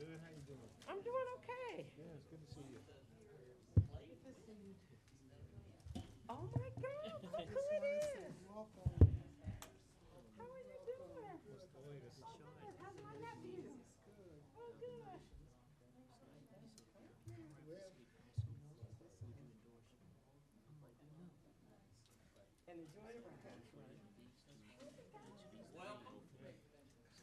Good, how you doing? I'm doing okay. Yeah, it's good to see you. Oh my God, look who it is. How are you doing? What's the latest? Good. How's my nephew? Oh, good. And enjoy the ride. Welcome.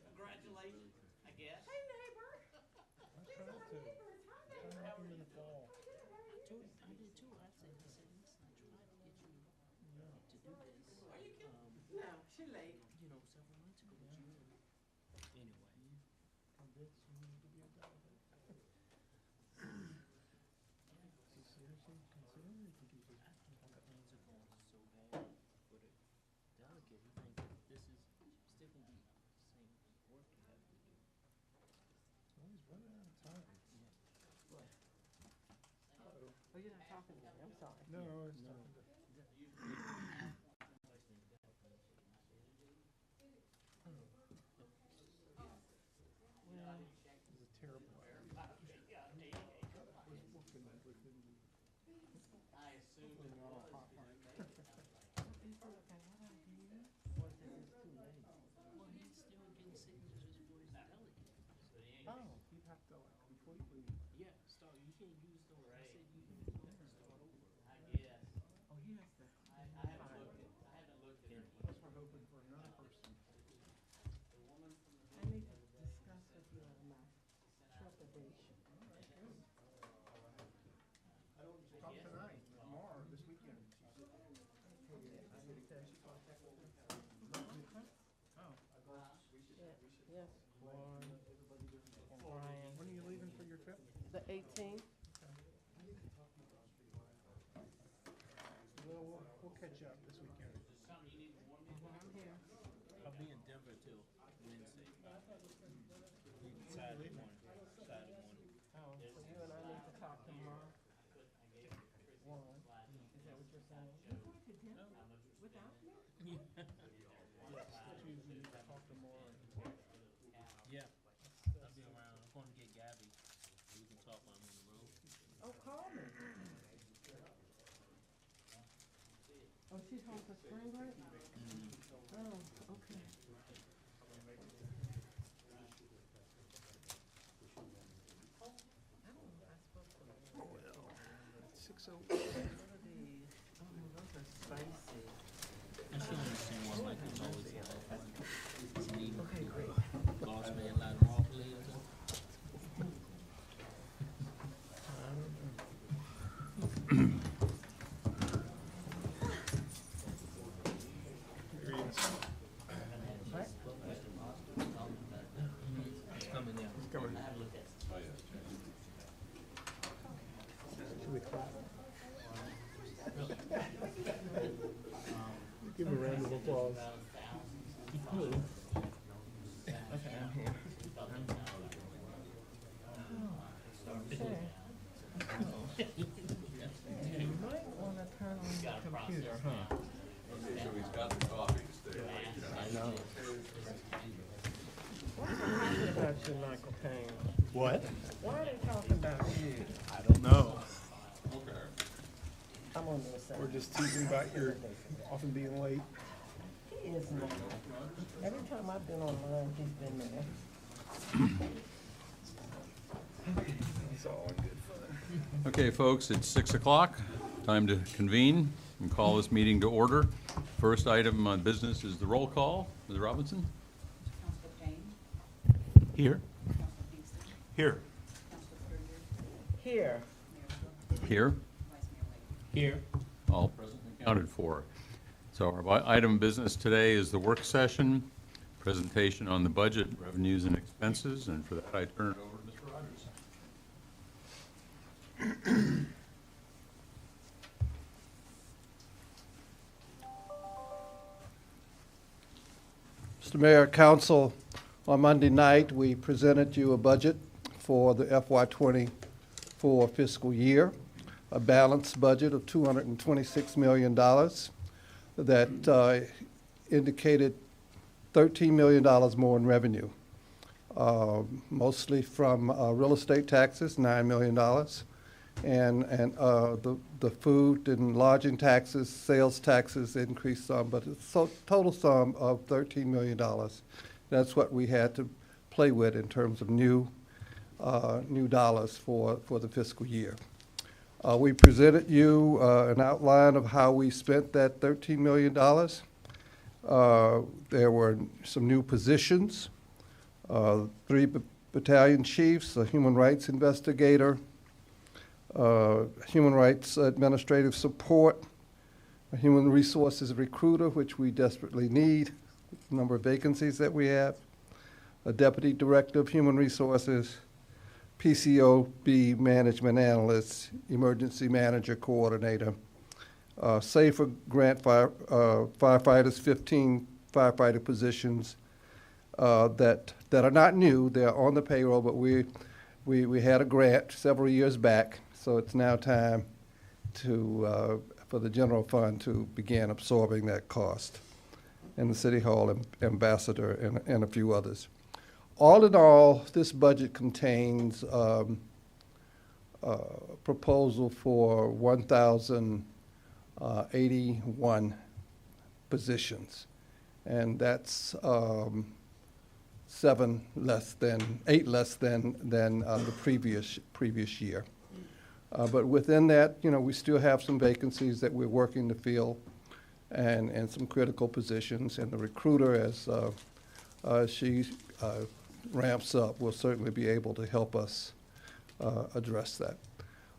Congratulations, I guess. Hey, neighbor. I These tried are my to. neighbors. Hi, Trying to neighbor. help him in the fall. Oh, good. How are you? I did too. I said, listen, I tried to get you to do this. Are you kidding? No, she late. Several months ago, but you anyway. Convinced you need to be a delegate. So seriously, consider it if you could just. I think things are going so bad for the delegate. He thinks that this is still gonna be the same work you have to do. Oh, he's running out of time. What? Uh-oh. Oh, you're not talking to me. I'm sorry. No, it's talking to. Well, It was a terrible idea. I was working within the. I assume Hopefully not a hot mic. it's okay. What I did was that it's too late. Well, he's still getting signatures for his delegate. Oh, you have to like completely. Yeah, start. You can't use those. I said you have to start over. I guess. Oh, he has to. I haven't looked at it. Plus, we're hoping for another person. The woman from the I need to discuss with you on my trepidation. I don't talk tonight, tomorrow, this weekend. Oh, Yes, Lauren and Brian. when are you leaving for your trip? The 18th? We'll catch up this weekend. something you need to warn me I'm here. I'll be in Denver till Wednesday. Saturday morning. Oh, so you and I need to talk tomorrow? One. Is that what you're saying? You're going to dinner without me? Tuesday, talk tomorrow. Yeah, I'll be around. I'm going to get Gabby. We can talk while I'm on the road. Oh, call me. Oh, she's home for spring break? Oh, okay. I don't know if I spoke to her. Well, 6:00. What are these? Oh, those are spicy. I still understand why Michael's always Okay, great. boss man ladder off later. There he is. What? It's coming now. He's coming. Should we clap? Give him a round of applause. Okay, I'm here. Okay. You might want to turn on the computer, huh? So he's got the coffee to stay awake. I know. Why are they talking about you, Michael Payne? What? Why are they talking about you? I don't know. Okay. I'm on the side. We're just teasing about your often being late. He is not. Every time I've been online, he's been there. It's all in good fun. Okay, folks, it's 6 o'clock. Time to convene and call this meeting to order. First item on business is the roll call. Ms. Robinson? Councilor Payne, Here? Councilor Kingston, Here. Councilor Krueger, Here. Mayor Cook, Here. Vice Mayor White. Here. All present and accounted for. So our item of business today is the work session, presentation on the budget, revenues and expenses, and for that I turn it over to Mr. Rogers. Mr. Mayor, Council, on Monday night, we presented you a budget for the FY '24 fiscal year, a balanced budget of $226 million that indicated $13 million more in revenue. mostly from real estate taxes, $9 million, and the food and lodging taxes, sales taxes increased some, but it's total sum of $13 million. That's what we had to play with in terms of new dollars for the fiscal year. We presented you an outline of how we spent that $13 million. There were some new positions, 3 battalion chiefs, a human rights investigator, human rights administrative support, a human resources recruiter, which we desperately need, the number of vacancies that we have, a deputy director of human resources, PCOB management analyst, emergency manager coordinator, SAFER grant firefighters, 15 firefighter positions that are not new. They're on the payroll, but we had a grant several years back, so it's now time for the general fund to begin absorbing that cost, and the City Hall ambassador and a few others. All in all, this budget contains a proposal for 1,081 positions, and that's 8 less than the previous year. But within that, we still have some vacancies that we're working to fill, and some critical positions. And the recruiter, as she ramps up, will certainly be able to help us address that.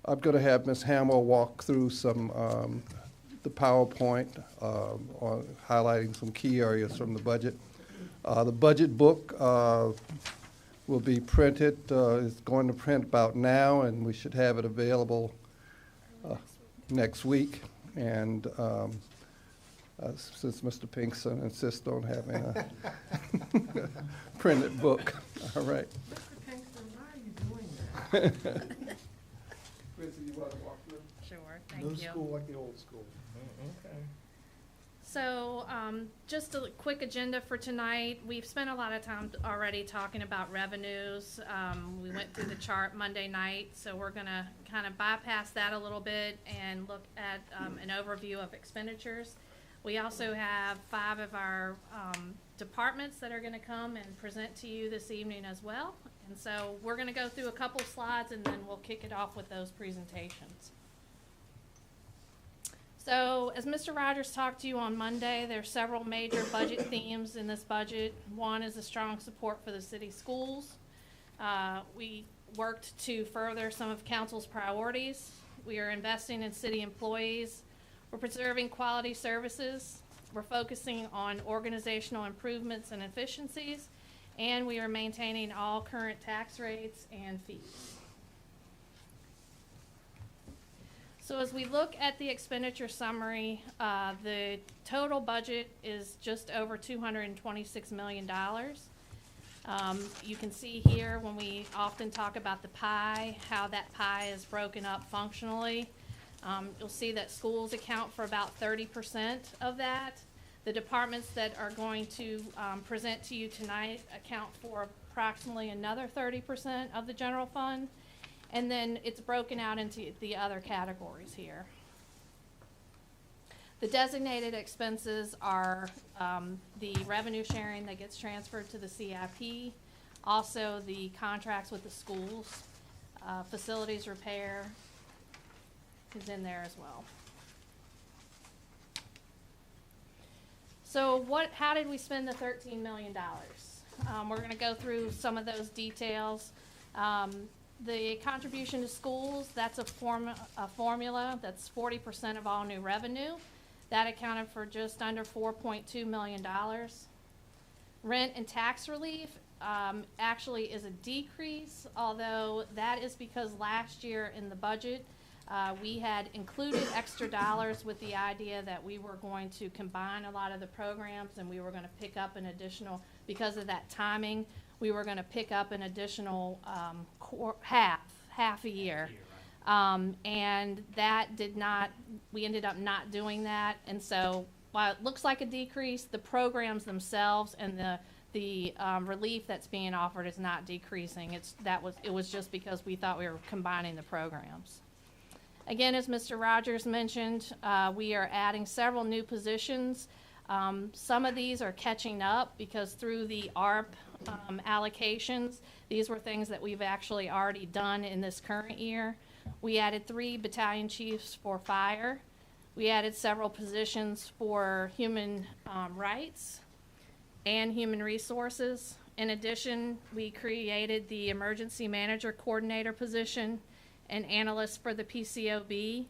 I'm going to have Ms. Hamill walk through the PowerPoint on highlighting some key areas from the budget. The budget book will be printed. It's going to print about now, and we should have it available next week. And since Mr. Pinkson insists on having a printed book, all right. Mr. Kingston, why are you doing that? Chrissy, you want to walk through? Sure, thank New you. school like the old school. Okay. So, just a quick agenda for tonight. We've spent a lot of time already talking about revenues. We went through the chart Monday night, so we're gonna kind of bypass that a little bit and look at an overview of expenditures. We also have 5 of our departments that are gonna come and present to you this evening as well. And so we're gonna go through a couple slides and then we'll kick it off with those presentations. So, as Mr. Rogers talked to you on Monday, there's several major budget themes in this budget. One is the strong support for the city schools. We worked to further some of council's priorities. We are investing in city employees. We're preserving quality services. We're focusing on organizational improvements and efficiencies. And we are maintaining all current tax rates and fees. So as we look at the expenditure summary, the total budget is just over $226 million. You can see here when we often talk about the pie, how that pie is broken up functionally. You'll see that schools account for about 30% of that. The departments that are going to present to you tonight account for approximately another 30% of the general fund. And then it's broken out into the other categories here. The designated expenses are the revenue sharing that gets transferred to the CIP, also the contracts with the schools, facilities repair is in there as well. So how did we spend the $13 million? We're going to go through some of those details. The contribution to schools, that's a formula that's 40% of all new revenue. That accounted for just under $4.2 million. Rent and tax relief actually is a decrease, although that is because last year in the budget, we had included extra dollars with the idea that we were going to combine a lot of the programs and we were going to pick up an additional, because of that timing, we were going to pick up an additional half a year. And that did not, we ended up not doing that. And so while it looks like a decrease, the programs themselves and the relief that's being offered is not decreasing. It was just because we thought we were combining the programs. Again, as Mr. Rogers mentioned, we are adding several new positions. Some of these are catching up because through the ARP allocations, these were things that we've actually already done in this current year. We added 3 battalion chiefs for fire. We added several positions for human rights and human resources. In addition, we created the emergency manager coordinator position, an analyst for the PCOB,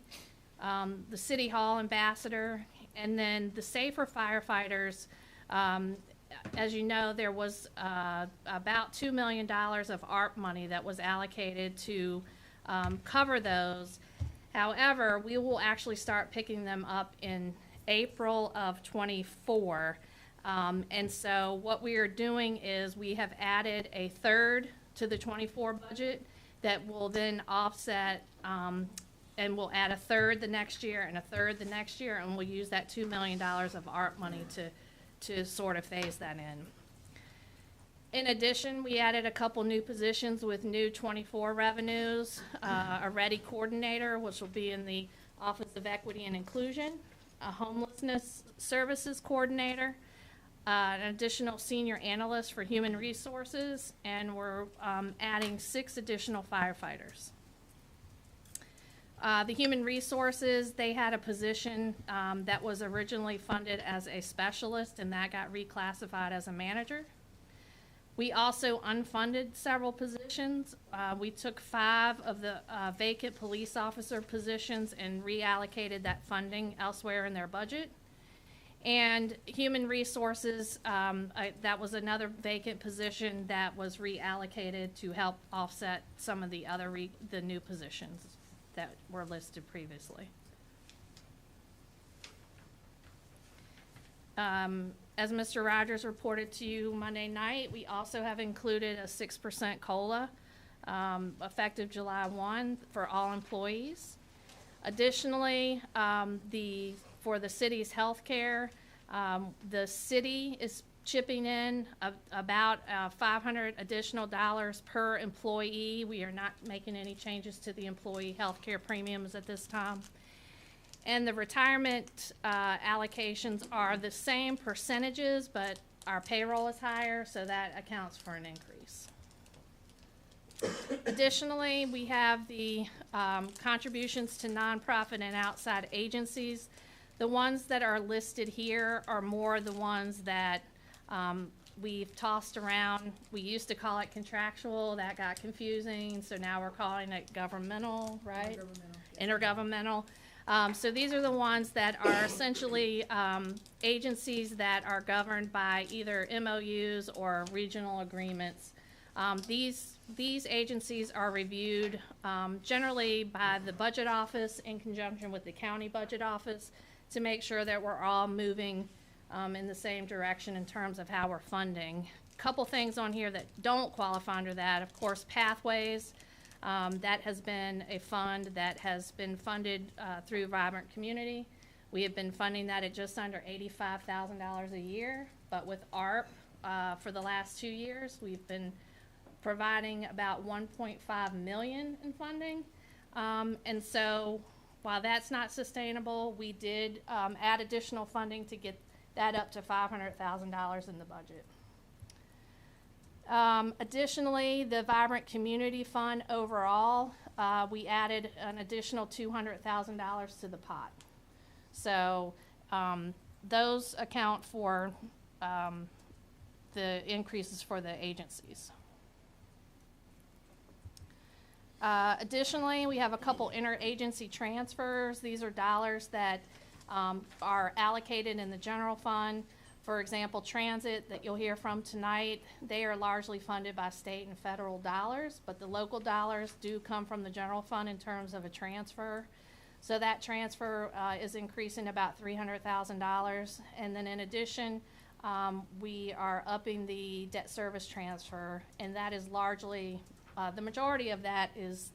the City Hall ambassador, and then the Safer Firefighters. As you know, there was about $2 million of ARP money that was allocated to cover those. However, we will actually start picking them up in April of '24. And so what we are doing is we have added a third to the '24 budget that will then offset, and we'll add a third the next year and a third the next year, and we'll use that $2 million of ARP money to sort of phase that in. In addition, we added a couple new positions with new '24 revenues, a READY coordinator, which will be in the Office of Equity and Inclusion, a homelessness services coordinator, an additional senior analyst for human resources, and we're adding 6 additional firefighters. The human resources, they had a position that was originally funded as a specialist, and that got reclassified as a manager. We also unfunded several positions. We took 5 of the vacant police officer positions and reallocated that funding elsewhere in their budget. And human resources, that was another vacant position that was reallocated to help offset some of the other the new positions that were listed previously. As Mr. Rogers reported to you Monday night, we also have included a 6% COLA effective July 1 for all employees. Additionally, for the city's health care, the city is chipping in about $500 additional per employee. We are not making any changes to the employee health care premiums at this time. And the retirement allocations are the same percentages, but our payroll is higher, so that accounts for an increase. Additionally, we have the contributions to nonprofit and outside agencies. The ones that are listed here are more the ones that we've tossed around. We used to call it contractual, that got confusing, so now we're calling it governmental, right? Intergovernmental. So these are the ones that are essentially agencies that are governed by either MOUs or regional agreements. These agencies are reviewed generally by the budget office in conjunction with the county budget office to make sure that we're all moving in the same direction in terms of how we're funding. A couple things on here that don't qualify under that, of course, Pathways. That has been a fund that has been funded through Vibrant Community. We have been funding that at just under $85,000 a year, but with ARP for the last 2 years, we've been providing about $1.5 million in funding. And so while that's not sustainable, we did add additional funding to get that up to $500,000 in the budget. Additionally, the Vibrant Community Fund overall, we added an additional $200,000 to the pot. So those account for the increases for the agencies. Additionally, we have a couple interagency transfers. These are dollars that are allocated in the general fund. For example, transit that you'll hear from tonight, they are largely funded by state and federal dollars, but the local dollars do come from the general fund in terms of a transfer. So that transfer is increasing about $300,000. And then in addition, we are upping the debt service transfer, and that is largely, the majority of that is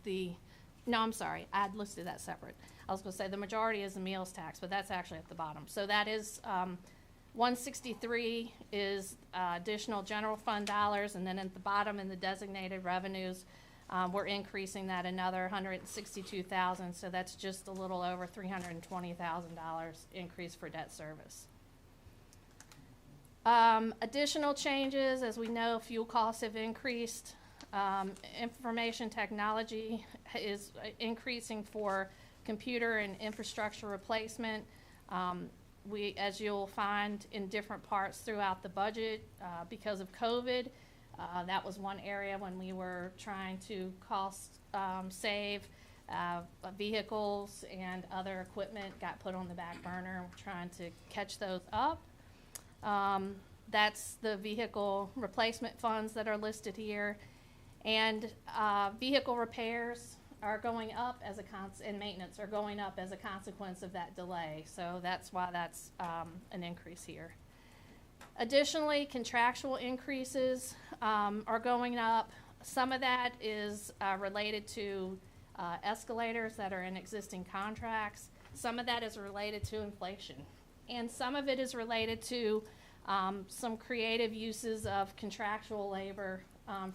no, I'm sorry, I had listed that separate. I was going to say the majority is the meals tax, but that's actually at the bottom. So that is 163 is additional general fund dollars, and then at the bottom in the designated revenues, we're increasing that another 162,000, so that's just a little over $320,000 increase for debt service. Additional changes, as we know, fuel costs have increased. Information technology is increasing for computer and infrastructure replacement. As you'll find in different parts throughout the budget, because of COVID, that was one area when we were trying to cost save. Vehicles and other equipment got put on the back burner. We're trying to catch those up. That's the vehicle replacement funds that are listed here. And vehicle repairs are going up as and maintenance are going up as a consequence of that delay. So that's why that's an increase here. Additionally, contractual increases are going up. Some of that is related to escalators that are in existing contracts. Some of that is related to inflation. And some of it is related to some creative uses of contractual labor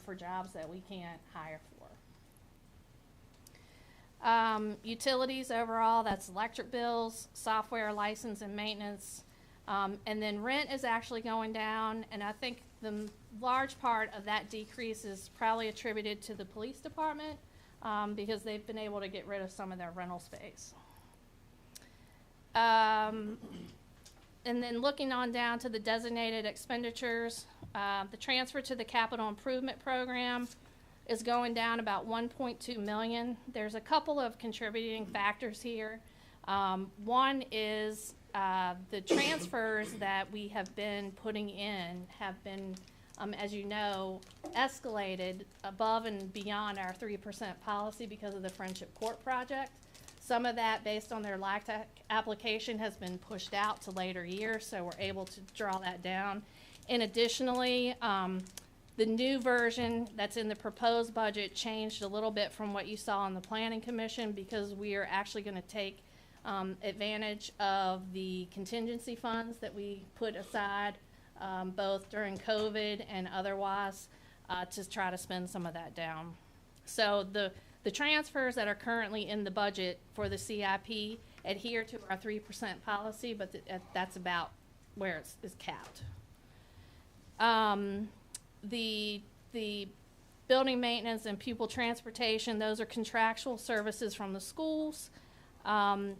for jobs that we can't hire for. Utilities overall, that's electric bills, software license and maintenance, and then rent is actually going down, and I think the large part of that decrease is probably attributed to the police department because they've been able to get rid of some of their rental space. And then looking on down to the designated expenditures, the transfer to the capital improvement program is going down about 1.2 million. There's a couple of contributing factors here. One is the transfers that we have been putting in have been, as you know, escalated above and beyond our 3% policy because of the Friendship Court project. Some of that, based on their LIHTC application, has been pushed out to later years, so we're able to draw that down. And additionally, the new version that's in the proposed budget changed a little bit from what you saw in the Planning Commission because we are actually going to take advantage of the contingency funds that we put aside both during COVID and otherwise to try to spend some of that down. So the transfers that are currently in the budget for the CIP adhere to our 3% policy, but that's about where it's capped. The building maintenance and pupil transportation, those are contractual services from the schools. And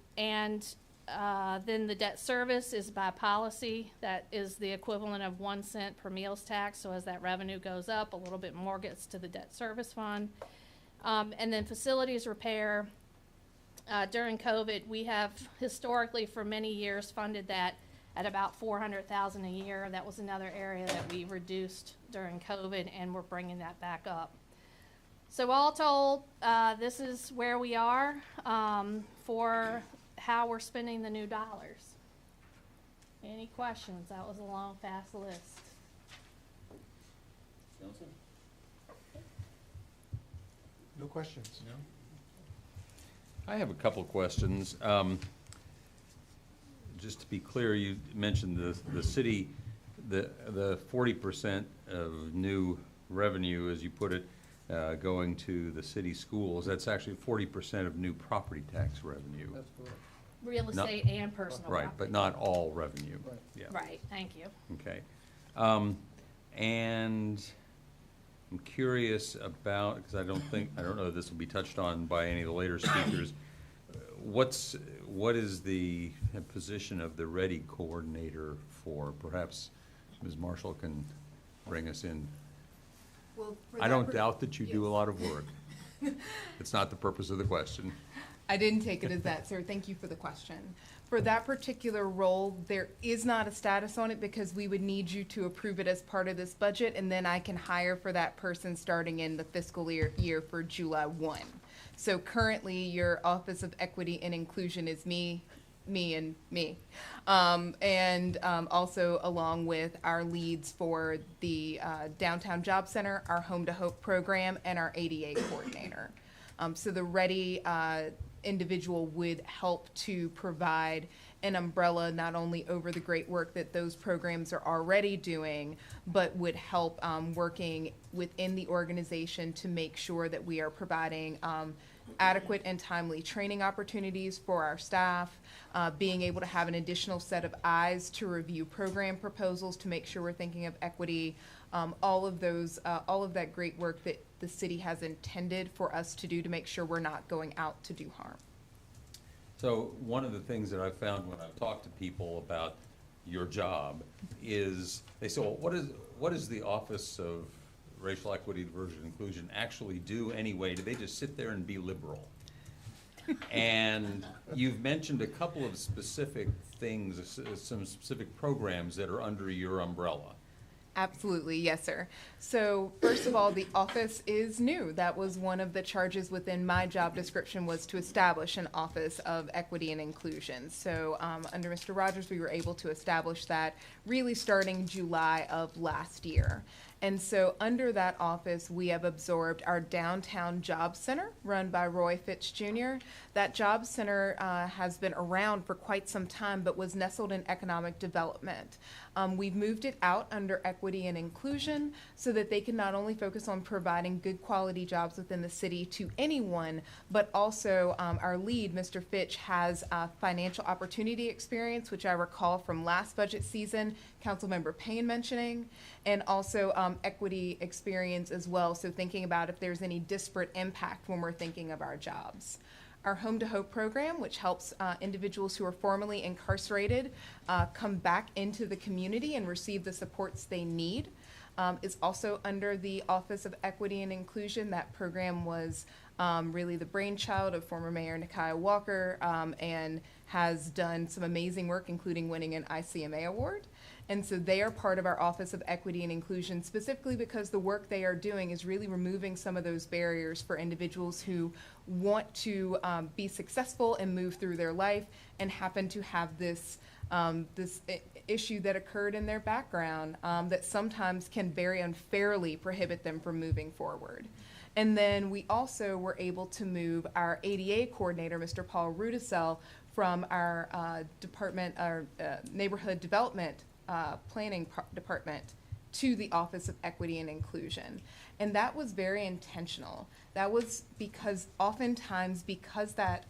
then the debt service is by policy. That is the equivalent of 1 cent per meals tax. So as that revenue goes up, a little bit more gets to the debt service fund. And then facilities repair. During COVID, we have historically for many years funded that at about $400,000 a year. That was another area that we reduced during COVID, and we're bringing that back up. So all told, this is where we are for how we're spending the new dollars. Any questions? That was a long, fast list. Johnson? No questions. No. I have a couple questions. Just to be clear, you mentioned the city, the 40% of new revenue, as you put it, going to the city schools. That's actually 40% of new property tax revenue. That's correct. Real estate and personal Right, property. but not all revenue. Right. Yeah. Right, thank you. Okay. And I'm curious about, because I don't know if this will be touched on by any of the later speakers, what is the position of the READY coordinator for? Perhaps Ms. Marshall can bring us in. Well, for I that don't doubt that you do a yes. lot of work. It's not the purpose of the question. I didn't take it as that, sir. Thank you for the question. For that particular role, there is not a status on it because we would need you to approve it as part of this budget, and then I can hire for that person starting in the fiscal year for July 1. So currently, your Office of Equity and Inclusion is me, and me. Also along with our leads for the Downtown Job Center, our Home to Hope program, and our ADA coordinator. So the READY individual would help to provide an umbrella not only over the great work that those programs are already doing, but would help working within the organization to make sure that we are providing adequate and timely training opportunities for our staff, being able to have an additional set of eyes to review program proposals to make sure we're thinking of equity, all of that great work that the city has intended for us to do to make sure we're not going out to do harm. So one of the things that I've found when I've talked to people about your job is they say, well, what is the Office of Racial Equity, Diversity, and Inclusion actually do anyway? Do they just sit there and be liberal? And you've mentioned a couple of specific things, some specific programs that are under your umbrella. Absolutely, yes, sir. So first of all, the office is new. That was one of the charges within my job description, was to establish an Office of Equity and Inclusion. So under Mr. Rogers, we were able to establish that really starting July of last year. And so under that office, we have absorbed our downtown job center run by Roy Fitch Jr. That job center has been around for quite some time, but was nestled in economic development. We've moved it out under equity and inclusion so that they can not only focus on providing good quality jobs within the city to anyone, but also our lead, Mr. Fitch, has financial opportunity experience, which I recall from last budget season, Councilmember Payne mentioning, and also equity experience as well. So thinking about if there's any disparate impact when we're thinking of our jobs. Our Home to Hope program, which helps individuals who are formerly incarcerated come back into the community and receive the supports they need, is also under the Office of Equity and Inclusion. That program was really the brainchild of former Mayor Nakia Walker and has done some amazing work, including winning an ICMA award. And so they are part of our Office of Equity and Inclusion, specifically because the work they are doing is really removing some of those barriers for individuals who want to be successful and move through their life and happen to have this issue that occurred in their background that sometimes can very unfairly prohibit them from moving forward. And then we also were able to move our ADA coordinator, Mr. Paul Rudisell, from our department, our neighborhood development planning department to the Office of Equity and Inclusion. And that was very intentional. That was because oftentimes, because that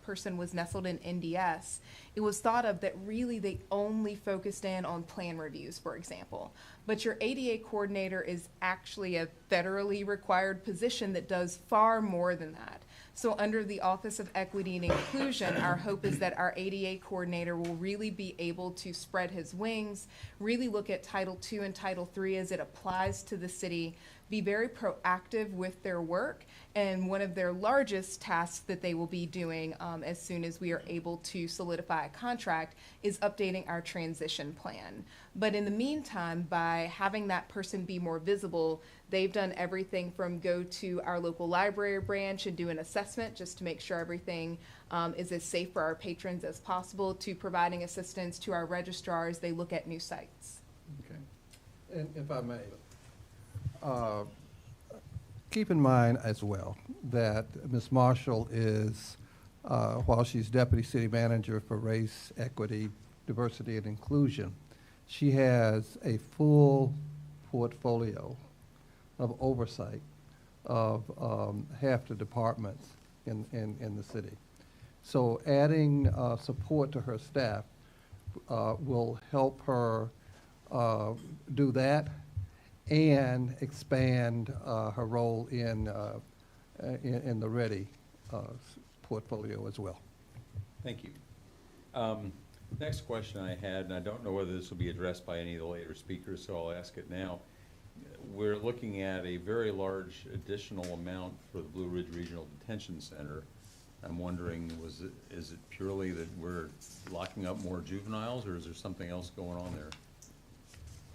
person was nestled in NDS, it was thought of that really they only focused in on plan reviews, for example. But your ADA coordinator is actually a federally required position that does far more than that. So under the Office of Equity and Inclusion, our hope is that our ADA coordinator will really be able to spread his wings, really look at Title II and Title III as it applies to the city, be very proactive with their work, and one of their largest tasks that they will be doing as soon as we are able to solidify a contract is updating our transition plan. But in the meantime, by having that person be more visible, they've done everything from go to our local library branch and do an assessment just to make sure everything is as safe for our patrons as possible, to providing assistance to our registrars. They look at new sites. Okay. And if I may, keep in mind as well that Ms. Marshall is, while she's Deputy City Manager for Race, Equity, Diversity, and Inclusion, she has a full portfolio of oversight of half the departments in the city. So adding support to her staff will help her do that and expand her role in the READY portfolio as well. Thank you. Next question I had, and I don't know whether this will be addressed by any of the later speakers, so I'll ask it now. We're looking at a very large additional amount for the Blue Ridge Regional Detention Center. I'm wondering, is it purely that we're locking up more juveniles, or is there something else going on there?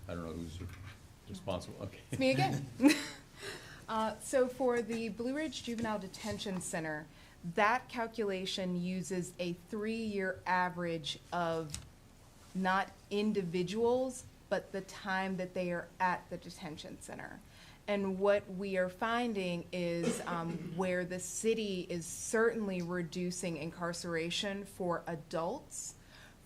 I don't know who's responsible. Okay. It's me again. So for the Blue Ridge Juvenile Detention Center, that calculation uses a 3-year average of not individuals, but the time that they are at the detention center. And what we are finding is where the city is certainly reducing incarceration for adults.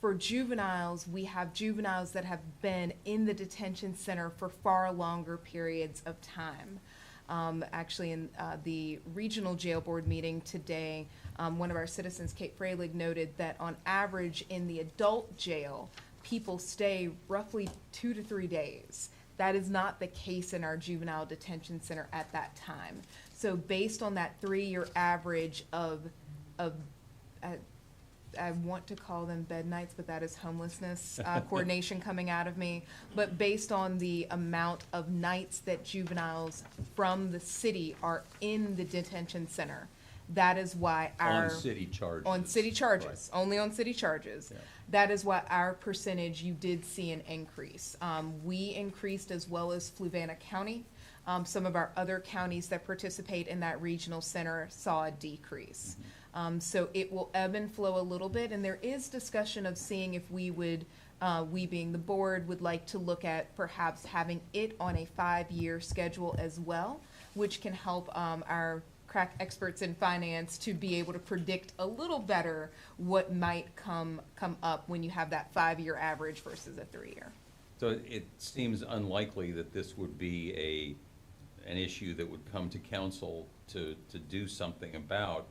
For juveniles, we have juveniles that have been in the detention center for far longer periods of time. Actually, in the regional jail board meeting today, one of our citizens, Kate Freilig, noted that on average in the adult jail, people stay roughly 2 to 3 days. That is not the case in our juvenile detention center at that time. So based on that 3-year average of I want to call them bed nights, but that is homelessness coordination coming out of me. But based on the amount of nights that juveniles from the city are in the detention center, that is why our. On city charges. On city charges, only on city charges. Yeah. That is why our percentage, you did see an increase. We increased as well as Fluvanna County. Some of our other counties that participate in that regional center saw a decrease. So it will ebb and flow a little bit, and there is discussion of seeing if we would, we being the board, would like to look at perhaps having it on a 5-year schedule as well, which can help our crack experts in finance to be able to predict a little better what might come up when you have that 5-year average versus a 3-year. So it seems unlikely that this would be an issue that would come to council to do something about,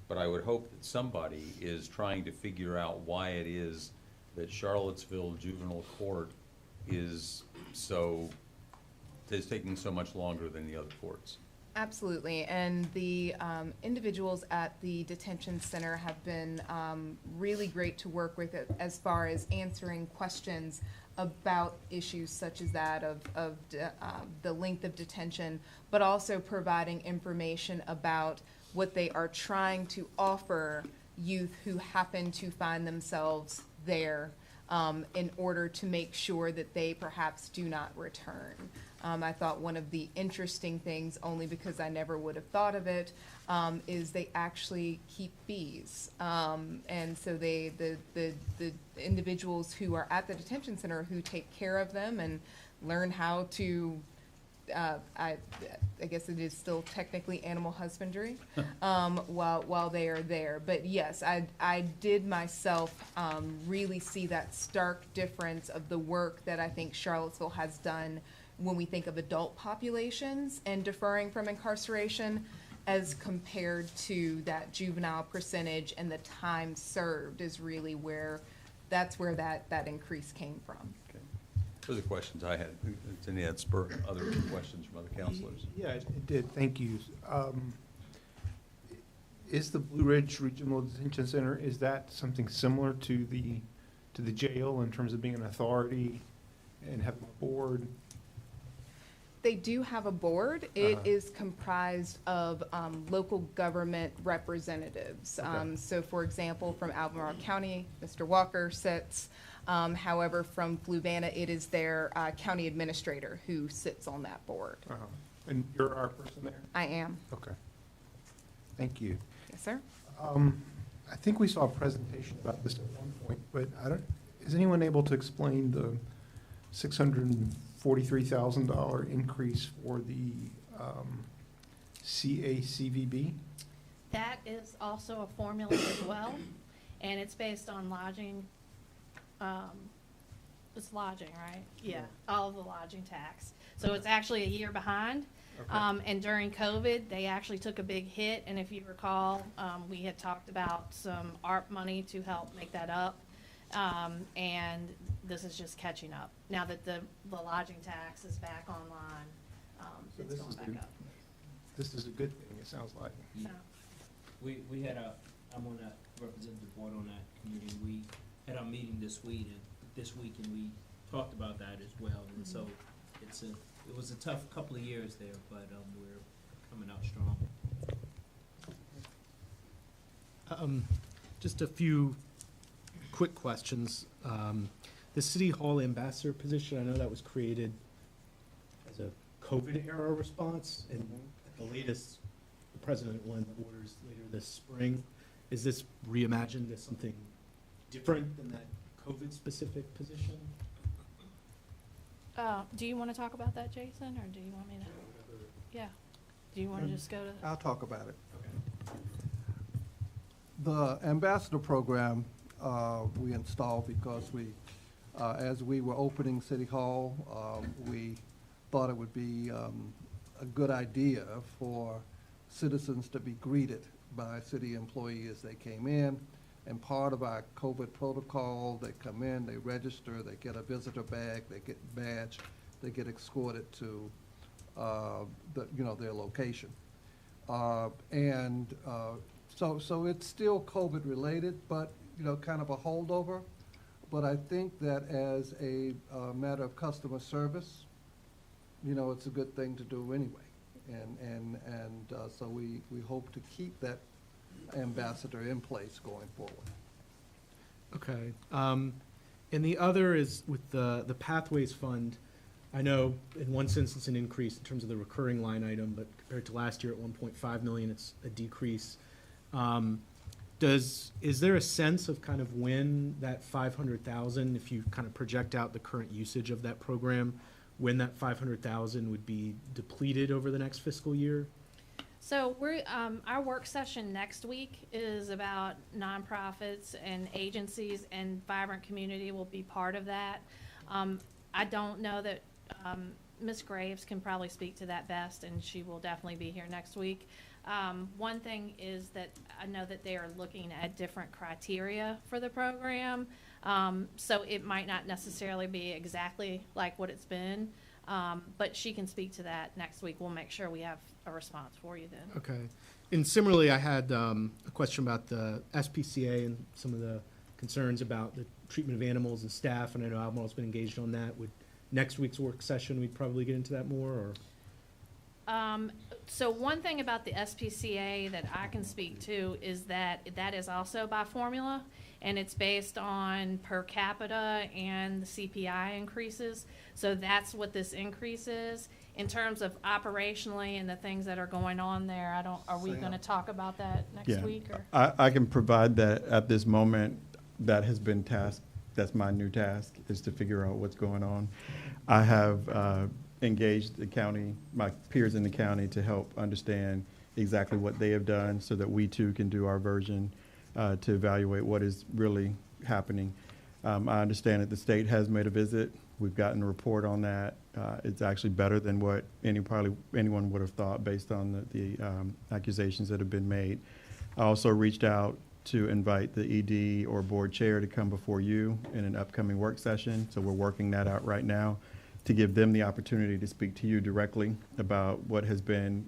but I would hope that somebody is trying to figure out why it is that Charlottesville Juvenile Court is taking so much longer than the other courts. Absolutely, and the individuals at the detention center have been really great to work with as far as answering questions about issues such as that of the length of detention, but also providing information about what they are trying to offer youth who happen to find themselves there in order to make sure that they perhaps do not return. I thought one of the interesting things, only because I never would have thought of it, is they actually keep bees. And so the individuals who are at the detention center who take care of them and learn how to, I guess it is still technically animal husbandry, while they are there. But yes, I did myself really see that stark difference of the work that I think Charlottesville has done when we think of adult populations and deferring from incarceration as compared to that juvenile percentage, and the time served is really where that increase came from. Okay. Those are the questions I had. Does any of that spur other questions from other counselors? Yeah, it did. Thank you. Is the Blue Ridge Regional Detention Center, is that something similar to the jail in terms of being an authority and having a board? They do have a board. It is comprised of local government representatives. Okay. So for example, from Albemarle County, Mr. Walker sits. However, from Fluvanna, it is their county administrator who sits on that board. And you're our person there? I am. Okay. Thank you. Yes, sir. I think we saw a presentation about this at one point, but is anyone able to explain the $643,000 increase for the CACVB? That is also a formula as well, and it's based on lodging. It's lodging, right? Yeah, all of the lodging tax. So it's actually a year behind. Okay. And during COVID, they actually took a big hit, and if you recall, we had talked about some ARP money to help make that up. And this is just catching up. Now that the lodging tax is back online, So it's this going is back good. up. This is a good thing, it sounds like. So, We had I'm on that representative board on that committee. We had our meeting this week, and we talked about that as well. And so it was a tough couple of years there, but we're coming out strong. Just a few quick questions. The City Hall ambassador position, I know that was created as a COVID-era response, and at the latest, the president went orders later this spring. Is this reimagined as something different than that COVID-specific position? do you want to talk about that, Jason, or do you want me to? Yeah. Do you want to just go to? I'll talk about it. The ambassador program we installed because as we were opening City Hall, we thought it would be a good idea for citizens to be greeted by city employees as they came in. And part of our COVID protocol, they come in, they register, they get a visitor bag, they get badged, they get escorted to their location. So it's still COVID related, but, kind of a holdover. But I think that as a matter of customer service, it's a good thing to do anyway. So we hope to keep that ambassador in place going forward. Okay. And the other is with the Pathways Fund. I know in one sense it's an increase in terms of the recurring line item, but compared to last year at 1.5 million, it's a decrease. Is there a sense of kind of when that 500,000, if you kind of project out the current usage of that program, when that 500,000 would be depleted over the next fiscal year? So our work session next week is about nonprofits and agencies, and Vibrant Community will be part of that. I don't know that Ms. Graves can probably speak to that best, and she will definitely be here next week. One thing is that I know that they are looking at different criteria for the program, so it might not necessarily be exactly like what it's been, but she can speak to that next week. We'll make sure we have a response for you then. Okay. And similarly, I had a question about the SPCA and some of the concerns about the treatment of animals and staff, and I know Albemarle's been engaged on that. Would next week's work session, we'd probably get into that more, or? So one thing about the SPCA that I can speak to is that is also by formula, and it's based on per capita and the CPI increases. So that's what this increase is. In terms of operationally and the things that are going on there, are we going to talk about that next week? Or? I can provide that at this moment. That has been tasked. That's my new task, is to figure out what's going on. I have engaged the county, my peers in the county, to help understand exactly what they have done so that we too can do our version to evaluate what is really happening. I understand that the state has made a visit. We've gotten a report on that. It's actually better than what anyone would have thought based on the accusations that have been made. I also reached out to invite the ED or board chair to come before you in an upcoming work session. So we're working that out right now to give them the opportunity to speak to you directly about what has been,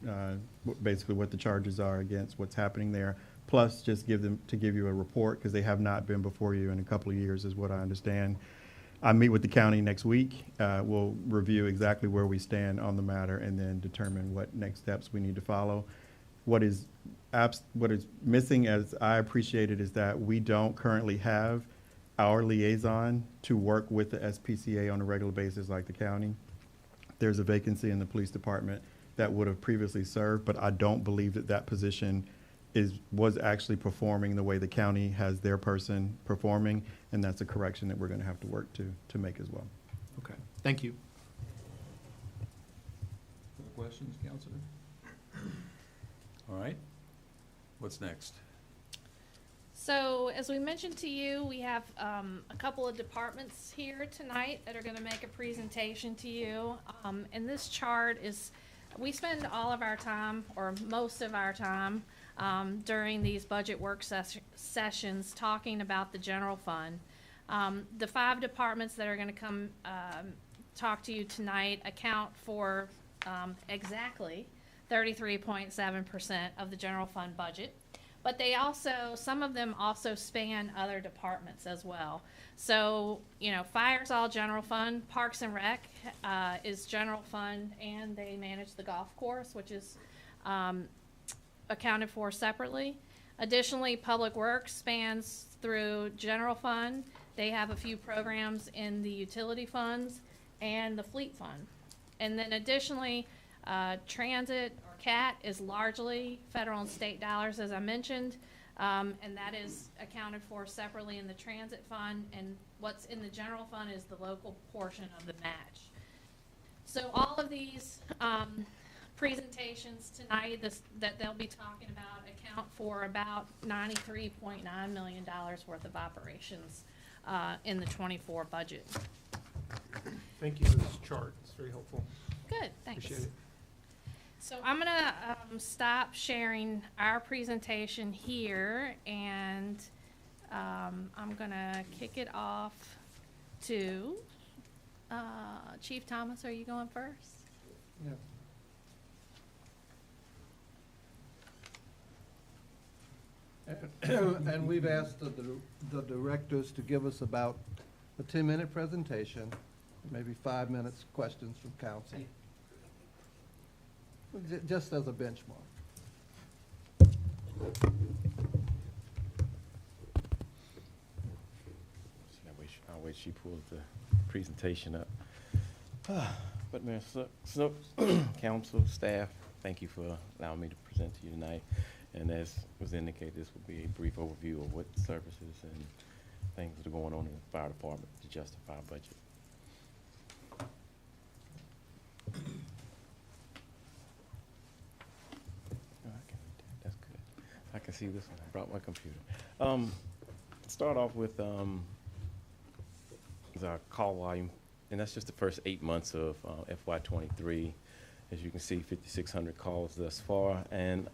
basically what the charges are against what's happening there. Plus just give you a report, because they have not been before you in a couple of years is what I understand. I meet with the county next week. We'll review exactly where we stand on the matter and then determine what next steps we need to follow. What is missing, as I appreciate it, is that we don't currently have our liaison to work with the SPCA on a regular basis like the county. There's a vacancy in the police department that would have previously served, but I don't believe that position was actually performing the way the county has their person performing, and that's a correction that we're going to have to work to make as well. Okay, thank you. Other questions, Counselor? All right. What's next? So as we mentioned to you, we have a couple of departments here tonight that are going to make a presentation to you. And this chart is, we spend all of our time, or most of our time, during these budget work sessions talking about the general fund. The 5 departments that are going to come talk to you tonight account for exactly 33.7% of the general fund budget. But they also, some of them also span other departments as well. So, fire's all general fund. Parks and Rec is general fund, and they manage the golf course, which is accounted for separately. Additionally, Public Works spans through general fund. They have a few programs in the utility funds and the fleet fund. And then additionally, transit, or CAT, is largely federal and state dollars, as I mentioned, and that is accounted for separately in the transit fund, and what's in the general fund is the local portion of the match. So all of these presentations tonight that they'll be talking about account for about $93.9 million worth of operations in the '24 budget. Thank you for this chart. It's very helpful. Good, thanks. Appreciate it. So I'm gonna stop sharing our presentation here, and I'm gonna kick it off to Chief Thomas. Are you going first? Yeah. And we've asked the directors to give us about a 10-minute presentation, maybe 5 minutes questions from council. Just as a benchmark. I'll wait she pulls the presentation up. But Mayor Snooks, council, staff, thank you for allowing me to present to you tonight. And as was indicated, this will be a brief overview of what services and things that are going on in the fire department to justify our budget. That's good. I can see this one. I brought my computer. Start off with is our call volume, and that's just the first 8 months of FY23. As you can see, 5,600 calls thus far, and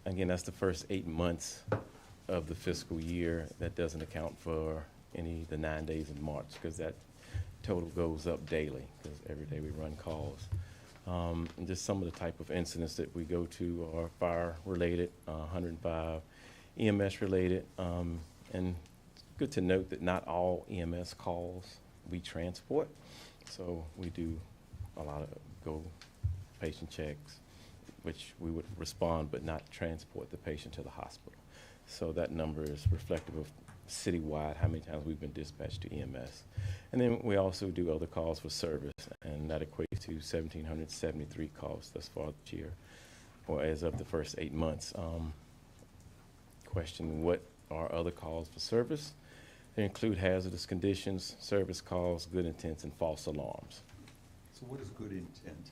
again, that's the first 8 months of the fiscal year. That doesn't account for any of the 9 days in March, because that total goes up daily, because every day we run calls. And just some of the type of incidents that we go to are fire-related, 105 EMS-related, and it's good to note that not all EMS calls we transport. So we do a lot of patient checks, which we would respond but not transport the patient to the hospital. So that number is reflective of citywide, how many times we've been dispatched to EMS. And then we also do other calls for service, and that equates to 1,773 calls thus far this year, or as of the first 8 months. Question, what are other calls for service? They include hazardous conditions, service calls, good intents, and false alarms. So what is good intent?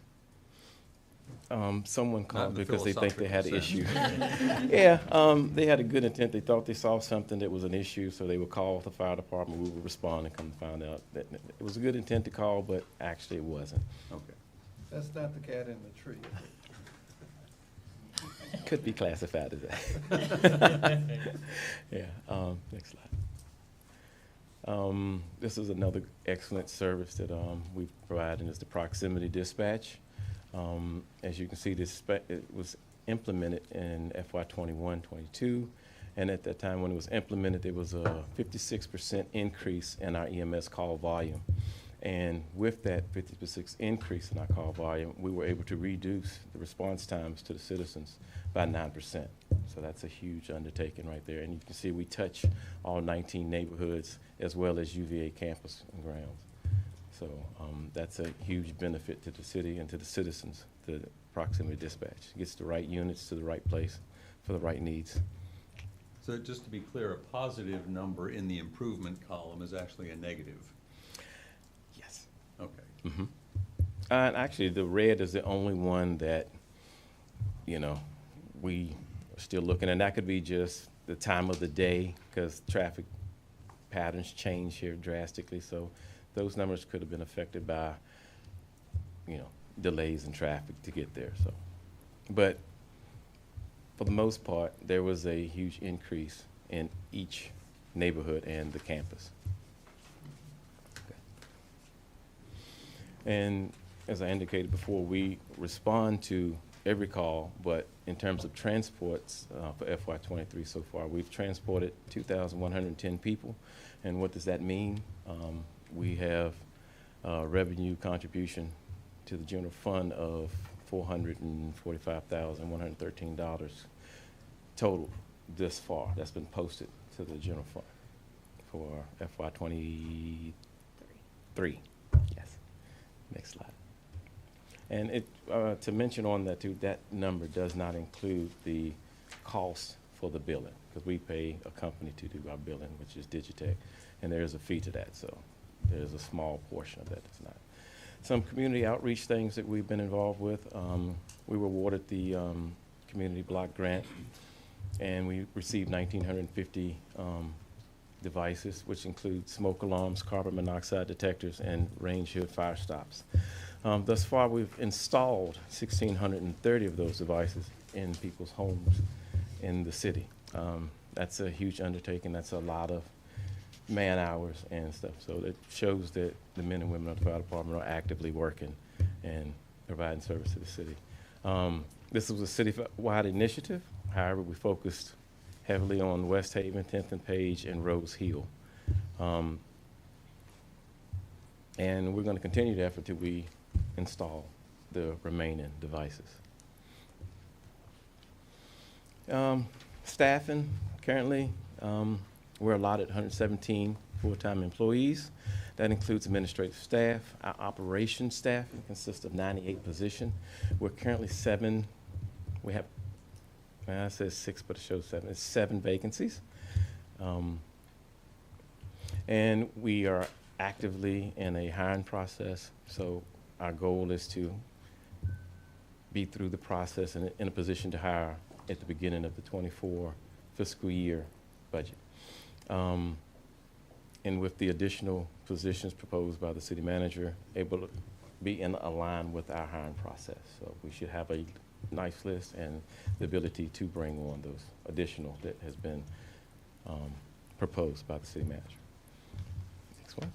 Someone Not called in the because they think they had an issue. philosophical Yeah, they had a good intent. They thought they saw something that was an issue, so they would call the fire department. We would respond and come to find out that it was a good intent to call, but actually it wasn't. Okay. That's not the cat in the tree. Could be classified as that. Yeah, next slide. This is another excellent service that we provide, and it's the proximity dispatch. As you can see, it was implemented in FY21-22, and at that time when it was implemented, there was a 56% increase in our EMS call volume. And with that 56% increase in our call volume, we were able to reduce the response times to the citizens by 9%. So that's a huge undertaking right there. And you can see we touch all 19 neighborhoods as well as UVA campus and grounds. So that's a huge benefit to the city and to the citizens, the proximity dispatch. It gets the right units to the right place for the right needs. So just to be clear, a positive number in the improvement column is actually a negative. Yes. Okay. Mm-hmm. And actually, the red is the only one that, you know, we are still looking, and that could be just the time of the day, because traffic patterns change here drastically. So those numbers could have been affected by, you know, delays in traffic to get there. So, but for the most part, there was a huge increase in each neighborhood and the campus. Okay. And as I indicated before, we respond to every call, but in terms of transports for FY23 so far, we've transported 2,110 people. And what does that mean? We have revenue contribution to the general fund of $445,113 total this far. That's been posted to the general fund for FY23. Yes. Next slide. And it to mention on that too, that number does not include the cost for the billing, because we pay a company to do our billing, which is Digitech, and there is a fee to that. So there's a small portion of that that's not. some community outreach things that we've been involved with. We were awarded the community block grant, and we received 1,950 devices, which include smoke alarms, carbon monoxide detectors, and range hood fire stops. Thus far, we've installed 1,630 of those devices in people's homes in the city. That's a huge undertaking. That's a lot of man hours and stuff. So it shows that the men and women of the fire department are actively working and providing service to the city. This was a city-wide initiative. However, we focused heavily on West Haven, 10th and Page, and Rose Hill. And we're going to continue the effort till we install the remaining devices. Staffing, currently, we're allotted 117 full-time employees. That includes administrative staff. Our operations staff consists of 98 positions. We're currently we have, well, it says 6, but it shows 7. It's 7 vacancies. And we are actively in a hiring process. So our goal is to be through the process and in a position to hire at the beginning of the 24 fiscal year budget. And with the additional positions proposed by the city manager, able to be in align with our hiring process. So we should have a nice list and the ability to bring on those additional that has been proposed by the city manager. Next one.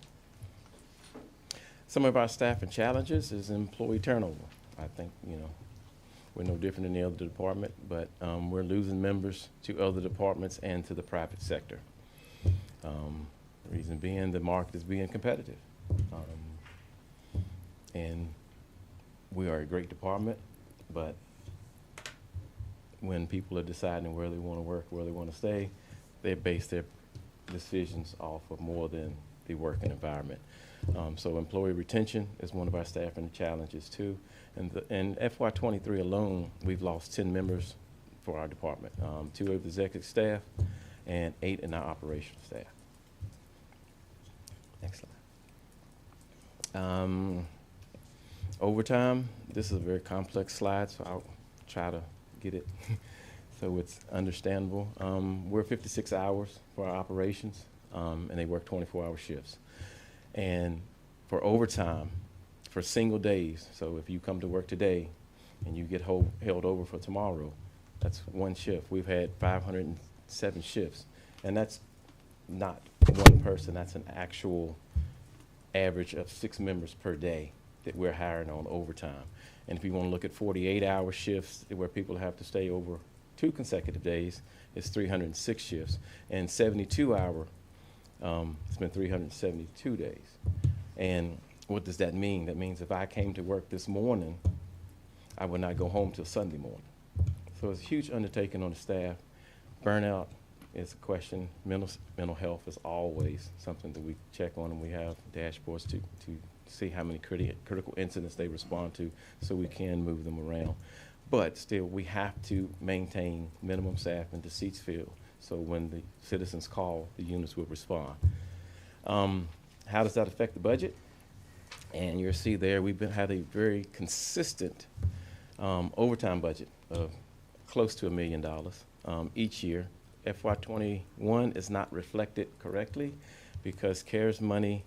Some of our staffing challenges is employee turnover. I think, we're no different than the other department, but we're losing members to other departments and to the private sector. Reason being, the market is being competitive. And we are a great department, but when people are deciding where they want to work, where they want to stay, they base their decisions off of more than the working environment. So employee retention is one of our staffing challenges too. And in FY23 alone, we've lost 10 members for our department, 2 of the executive staff and 8 in our operational staff. Next slide. Overtime, this is a very complex slide, so I'll try to get it so it's understandable. We're 56 hours for our operations, and they work 24-hour shifts. And for overtime, for single days, so if you come to work today and you get held over for tomorrow, that's 1 shift. We've had 507 shifts, and that's not 1 person, that's an actual average of 6 members per day that we're hiring on overtime. And if you want to look at 48-hour shifts where people have to stay over 2 consecutive days, it's 306 shifts. And 72-hour, it's been 372 days. And what does that mean? That means if I came to work this morning, I would not go home till Sunday morning. So it's a huge undertaking on the staff. Burnout is a question. Mental health is always something that we check on, and we have dashboards to see how many critical incidents they respond to so we can move them around. But still, we have to maintain minimum staff and the seats filled, so when the citizens call, the units will respond. How does that affect the budget? And you'll see there, we've had a very consistent overtime budget of close to $1 million each year. FY21 is not reflected correctly because CARES money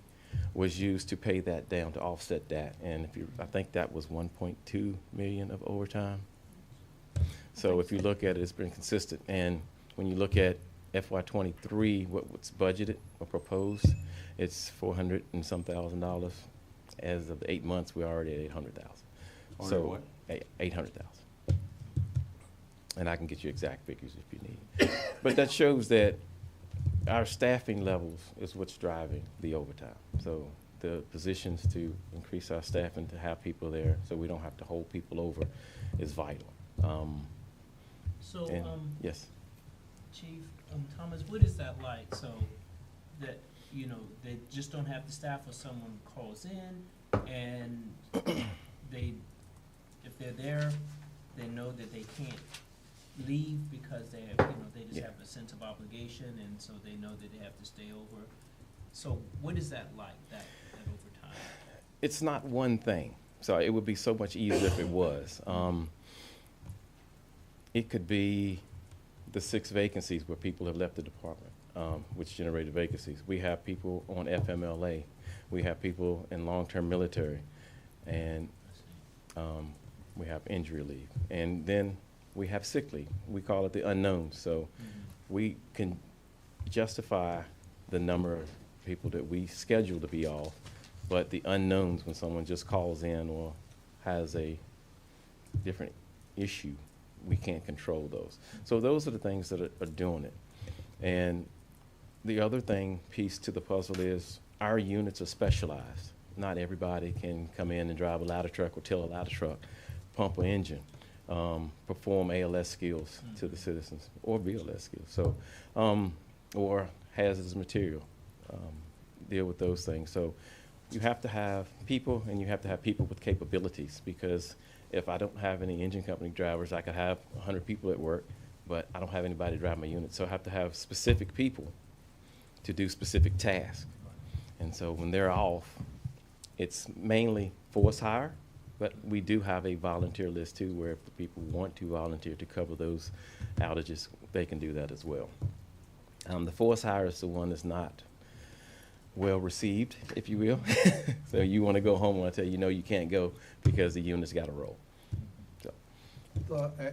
was used to pay that down, to offset that. And I think that was 1.2 million of overtime. So if you look at it, it's been consistent. And when you look at FY23, what's budgeted or proposed, it's $400 and some thousand. As of 8 months, we're already at 800,000. So what? 800,000. And I can get you exact figures if you need. But that shows that our staffing levels is what's driving the overtime. So the positions to increase our staffing, to have people there so we don't have to hold people over, is vital. Yes. Chief Thomas, what is that like? So that, they just don't have the staff, or someone calls in and if they're there, they know that they can't leave because they just have a sense of obligation, and so they know that they have to stay over. So what is that like, that overtime? it's not one thing. So it would be so much easier if it was. It could be the 6 vacancies where people have left the department, which generated vacancies. We have people on FMLA. We have people in long-term military. And we have injury leave. And then we have sick leave. We call it the unknown. So we can justify the number of people that we schedule to be off, but the unknowns, when someone just calls in or has a different issue, we can't control those. So those are the things that are doing it. And the other piece to the puzzle is our units are specialized. Not everybody can come in and drive a ladder truck or tilt a ladder truck, pump an engine, perform ALS skills to the citizens, or BLS skills. So, or hazardous material, deal with those things. So you have to have people, and you have to have people with capabilities, because if I don't have any engine company drivers, I could have 100 people at work, but I don't have anybody to drive my unit. So I have to have specific people to do specific tasks. And so when they're off, it's mainly force hire, but we do have a volunteer list too, where if people want to volunteer to cover those outages, they can do that as well. The force hire is the one that's not well received, if you will. So you want to go home and I tell you, no, you can't go because the unit's got to roll. So,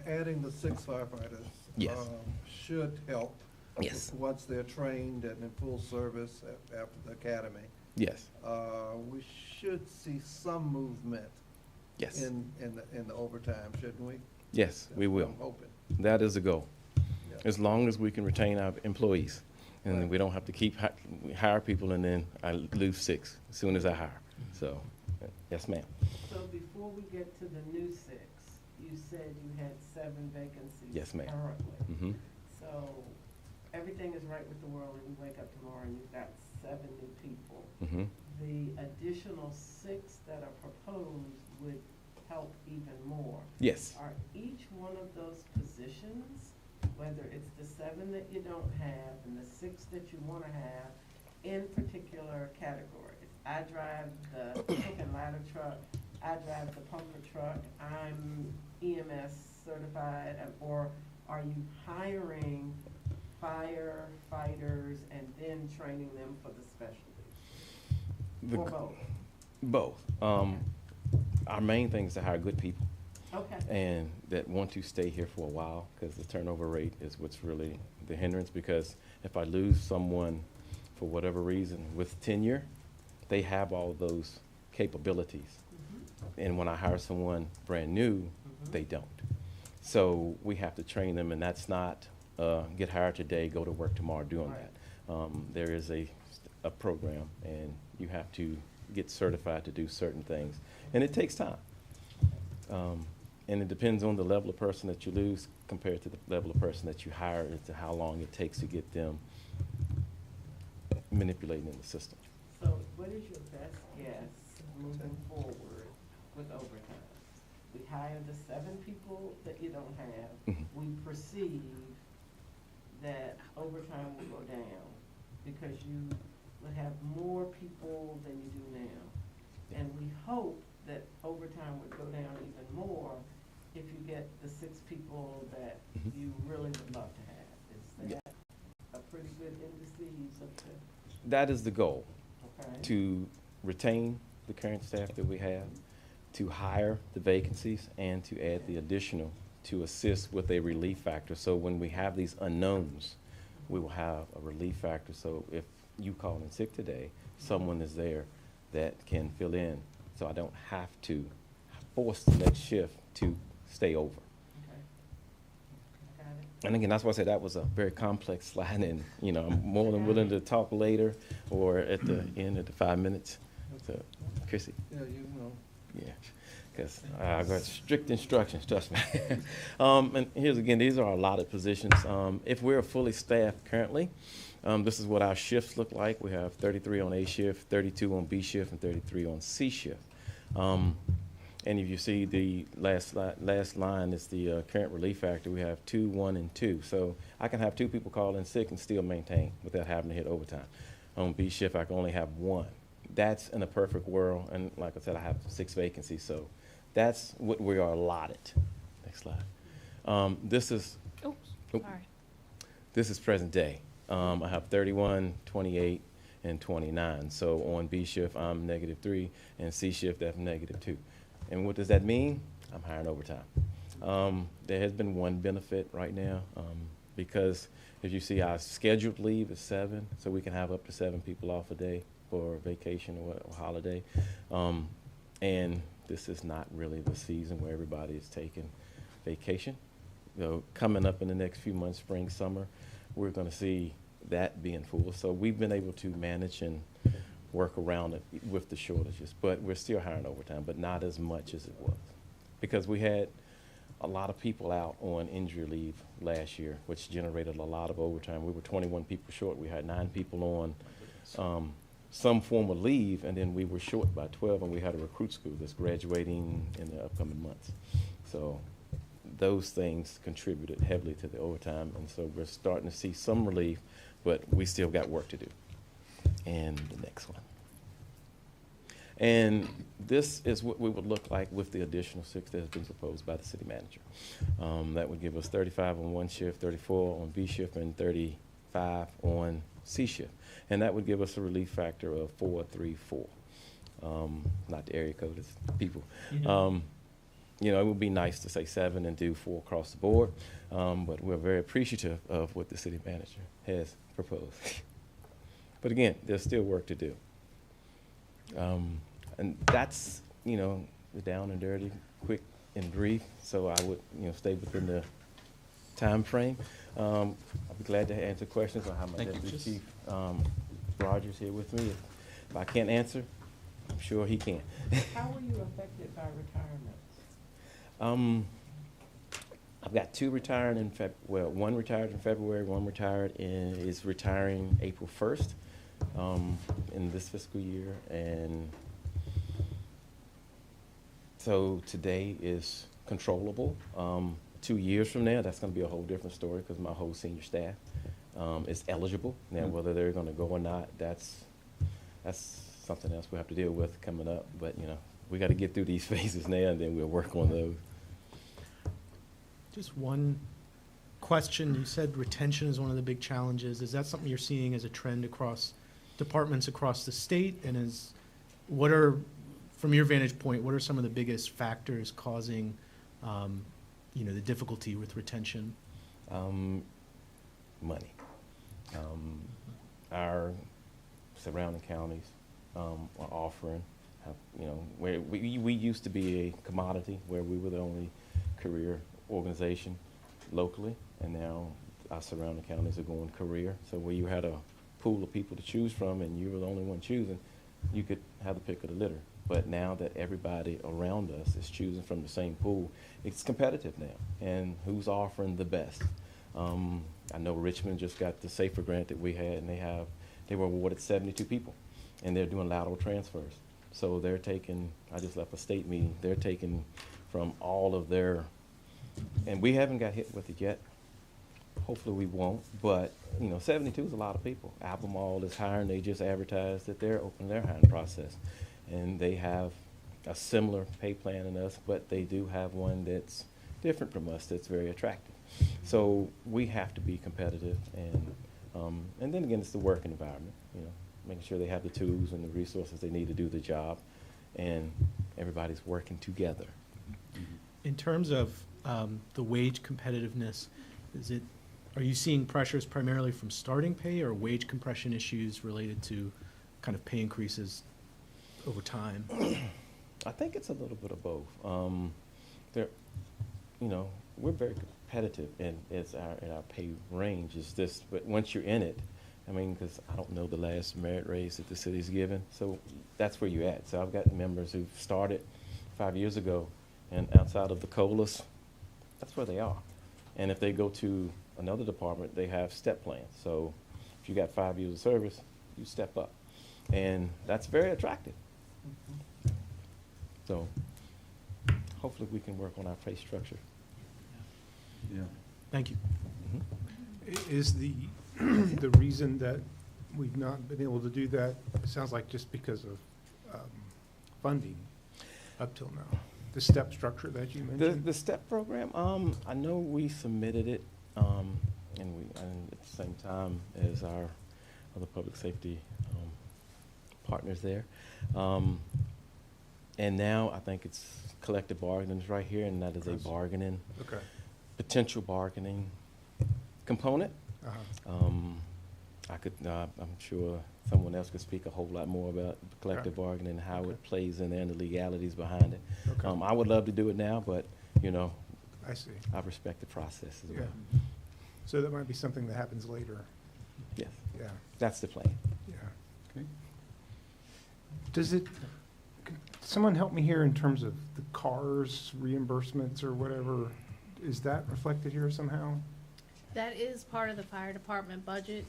Adding the 6 firefighters. Yes. Should help. Yes. Once they're trained and in full service after the academy. yes, We should see some movement yes, in the overtime, shouldn't we? yes, we will. I'm hoping. That is the goal. Yeah. As long as we can retain our employees, and Right. we don't have to keep hire people and then I lose 6 as soon as I hire. So, yes, ma'am. So before we get to the new 6, you said you had 7 vacancies. Yes, ma'am. Currently. Mm-hmm. So everything is right with the world, and you wake up tomorrow and you've got 7 new people. Mm-hmm. The additional 6 that are proposed would help even more. Yes. Are each one of those positions, whether it's the 7 that you don't have and the 6 that you want to have, in particular categories? I drive the hook and ladder truck, I drive the pumper truck, I'm EMS certified, or are you hiring firefighters and then training them for the specialties? Or both? Both. Our main thing is to hire good people Okay. and that want to stay here for a while, because the turnover rate is what's really the hindrance. Because if I lose someone for whatever reason with tenure, they have all those capabilities. And when I hire someone brand new, they don't. So we have to train them, and that's not get hired today, go to work tomorrow doing Right. that. There is a program, and you have to get certified to do certain things, and it takes time. And it depends on the level of person that you lose compared to the level of person that you hire, as to how long it takes to get them manipulating in the system. So what is your best guess moving forward with overtime? We hire the 7 people that you don't have. Mhm. We perceive that overtime will go down because you would have more people than you do now. And we hope that overtime would go down even more if you get the 6 people that Mhm. you really would love to have. Is Yeah. that a pretty good indices of the, That is the goal, okay? to retain the current staff that we have, to hire the vacancies, and to add the additional to assist with a relief factor. So when we have these unknowns, we will have a relief factor. So if you call in sick today, someone is there that can fill in. So I don't have to force the next shift to stay over. Okay. Got it. And again, that's why I said that was a very complex slide, and, you know, I'm more than willing to talk later or at the end of the 5 minutes. So, Chrissy? Yeah, you know. Yeah, because I got strict instructions, trust me. And here's again, these are our allotted positions. If we're fully staffed currently, this is what our shifts look like. We have 33 on A shift, 32 on B shift, and 33 on C shift. And if you see the last line is the current relief factor. We have 2, 1, and 2. So I can have 2 people call in sick and still maintain without having to hit overtime. On B shift, I can only have 1 that's in a perfect world, and like I said, I have 6 vacancies, so that's what we are allotted. Next slide. This is, Oops, Oop. sorry. this is present day. I have 31, 28, and 29. So on B shift, I'm -3, and C shift, that's -2. And what does that mean? I'm hiring overtime. There has been one benefit right now, because as you see, our scheduled leave is 7, so we can have up to 7 people off a day for vacation or holiday. And this is not really the season where everybody is taking vacation. You know, coming up in the next few months, spring, summer, we're going to see that being full. So we've been able to manage and work around it with the shortages, but we're still hiring overtime, but not as much as it was. Because we had a lot of people out on injury leave last year, which generated a lot of overtime. We were 21 people short. We had 9 people on some form of leave, and then we were short by 12, and we had a recruit school that's graduating in the upcoming months. So those things contributed heavily to the overtime, and so we're starting to see some relief, but we still got work to do. And the next one. And this is what we would look like with the additional 6 that has been proposed by the city manager. That would give us 35 on one shift, 34 on B shift, and 35 on C shift. And that would give us a relief factor of 434. Not the area code, it's people. You know, it would be nice to say 7 and do 4 across the board, but we're very appreciative of what the city manager has proposed. But again, there's still work to do. And that's, you know, the down and dirty, quick and brief, so I would, you know, stay within the time frame. I'll be glad to answer questions. I have my Thank you. Deputy Chief Rogers here with me. If I can't answer, I'm sure he can. How were you affected by retirements? I've got 2 retiring in well, 1 retired in February, 1 is retiring April 1st in this fiscal year, and so today is controllable. 2 years from now, that's going to be a whole different story because my whole senior staff is eligible. Now, whether they're going to go or not, that's something else we have to deal with coming up. But, you know, we got to get through these phases now, and then we'll work on those. Just one question. You said retention is one of the big challenges. Is that something you're seeing as a trend across departments across the state? And what are, from your vantage point, what are some of the biggest factors causing, you know, the difficulty with retention? Money. Our surrounding counties are offering, you know, where we used to be a commodity, where we were the only career organization locally, and now our surrounding counties are going career. So where you had a pool of people to choose from and you were the only one choosing, you could have the pick of the litter. But now that everybody around us is choosing from the same pool, it's competitive now, and who's offering the best. I know Richmond just got the SAFER grant that we had, and they were awarded 72 people, and they're doing lateral transfers. So they're taking, I just left a state meeting, they're taking from all of their, and we haven't got hit with it yet. Hopefully we won't, but, you know, 72 is a lot of people. Albemarle is hiring, they just advertised that they're opening their hiring process. And they have a similar pay plan in us, but they do have one that's different from us, that's very attractive. So we have to be competitive, and then again, it's the work environment, you know, making sure they have the tools and the resources they need to do the job, and everybody's working together. In terms of the wage competitiveness, are you seeing pressures primarily from starting pay or wage compression issues related to kind of pay increases over time? I think it's a little bit of both. You know, we're very competitive in our pay range. Is this, but once you're in it, I mean, because I don't know the last merit raise that the city's given, so that's where you're at. So I've got members who've started 5 years ago, and outside of the COLAs, that's where they are. And if they go to another department, they have step plans. So if you got 5 years of service, you step up, and that's very attractive. So hopefully we can work on our pay structure. Yeah. Thank you. Is the reason that we've not been able to do that, it sounds like just because of funding up till now. The step structure that you mentioned? The STEP program, I know we submitted it, and at the same time as our other public safety partners there. And now I think it's collective bargaining is right here, and that is a bargaining, Okay. potential bargaining component. Uh-huh. I'm sure someone else could speak a whole lot more about collective bargaining and how it plays in there and the legalities behind it. Okay. I would love to do it now, but, I see. I respect the process as Yeah. well. So that might be something that happens later. Yes, Yeah, that's the plan. yeah. Okay. Does it, could someone help me here in terms of the cars reimbursements or whatever? Is that reflected here somehow? That is part of the fire department budget.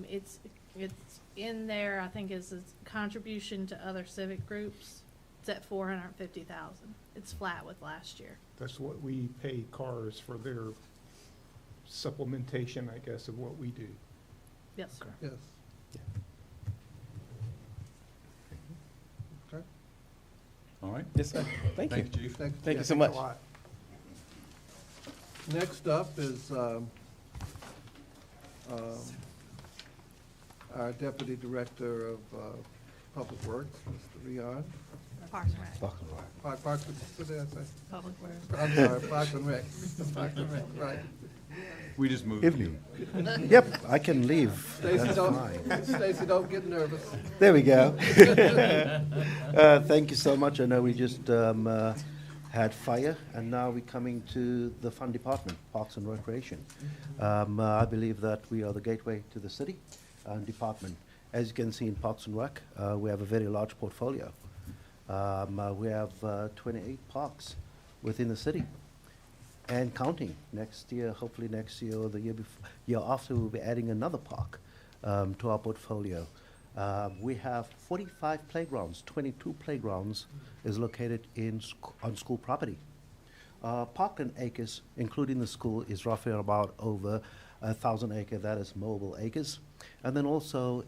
It's in there, I think, is a contribution to other civic groups. It's at $450,000. It's flat with last year. That's what we pay cars for their supplementation, I guess, of what we do. Yes, sir. Yes. Okay. All right. Yes, sir. Thank you. Chief. Thank Yeah, you so thanks much. a lot. Next up is our Deputy Director of Public Works, Mr. Rion. Parks and Rec. Parks, what did I say? Public Works. I'm sorry, Parks and Rec. Parks and Rec, right. We just moved. Evening. Yep, I can leave. Stacy, That's don't, fine. Stacy, don't get nervous. There we go. Thank you so much. I know we just had fire, and now we're coming to the fun department, Parks and Recreation. I believe that we are the gateway to the city and department. As you can see in Parks and Rec, we have a very large portfolio. We have 28 parks within the city and counting. Next year, hopefully next year or the year after, we'll be adding another park to our portfolio. We have 45 playgrounds. 22 playgrounds is located on school property. Parkland acres, including the school, is roughly about over 1,000 acres. That is mobile acres. And then also,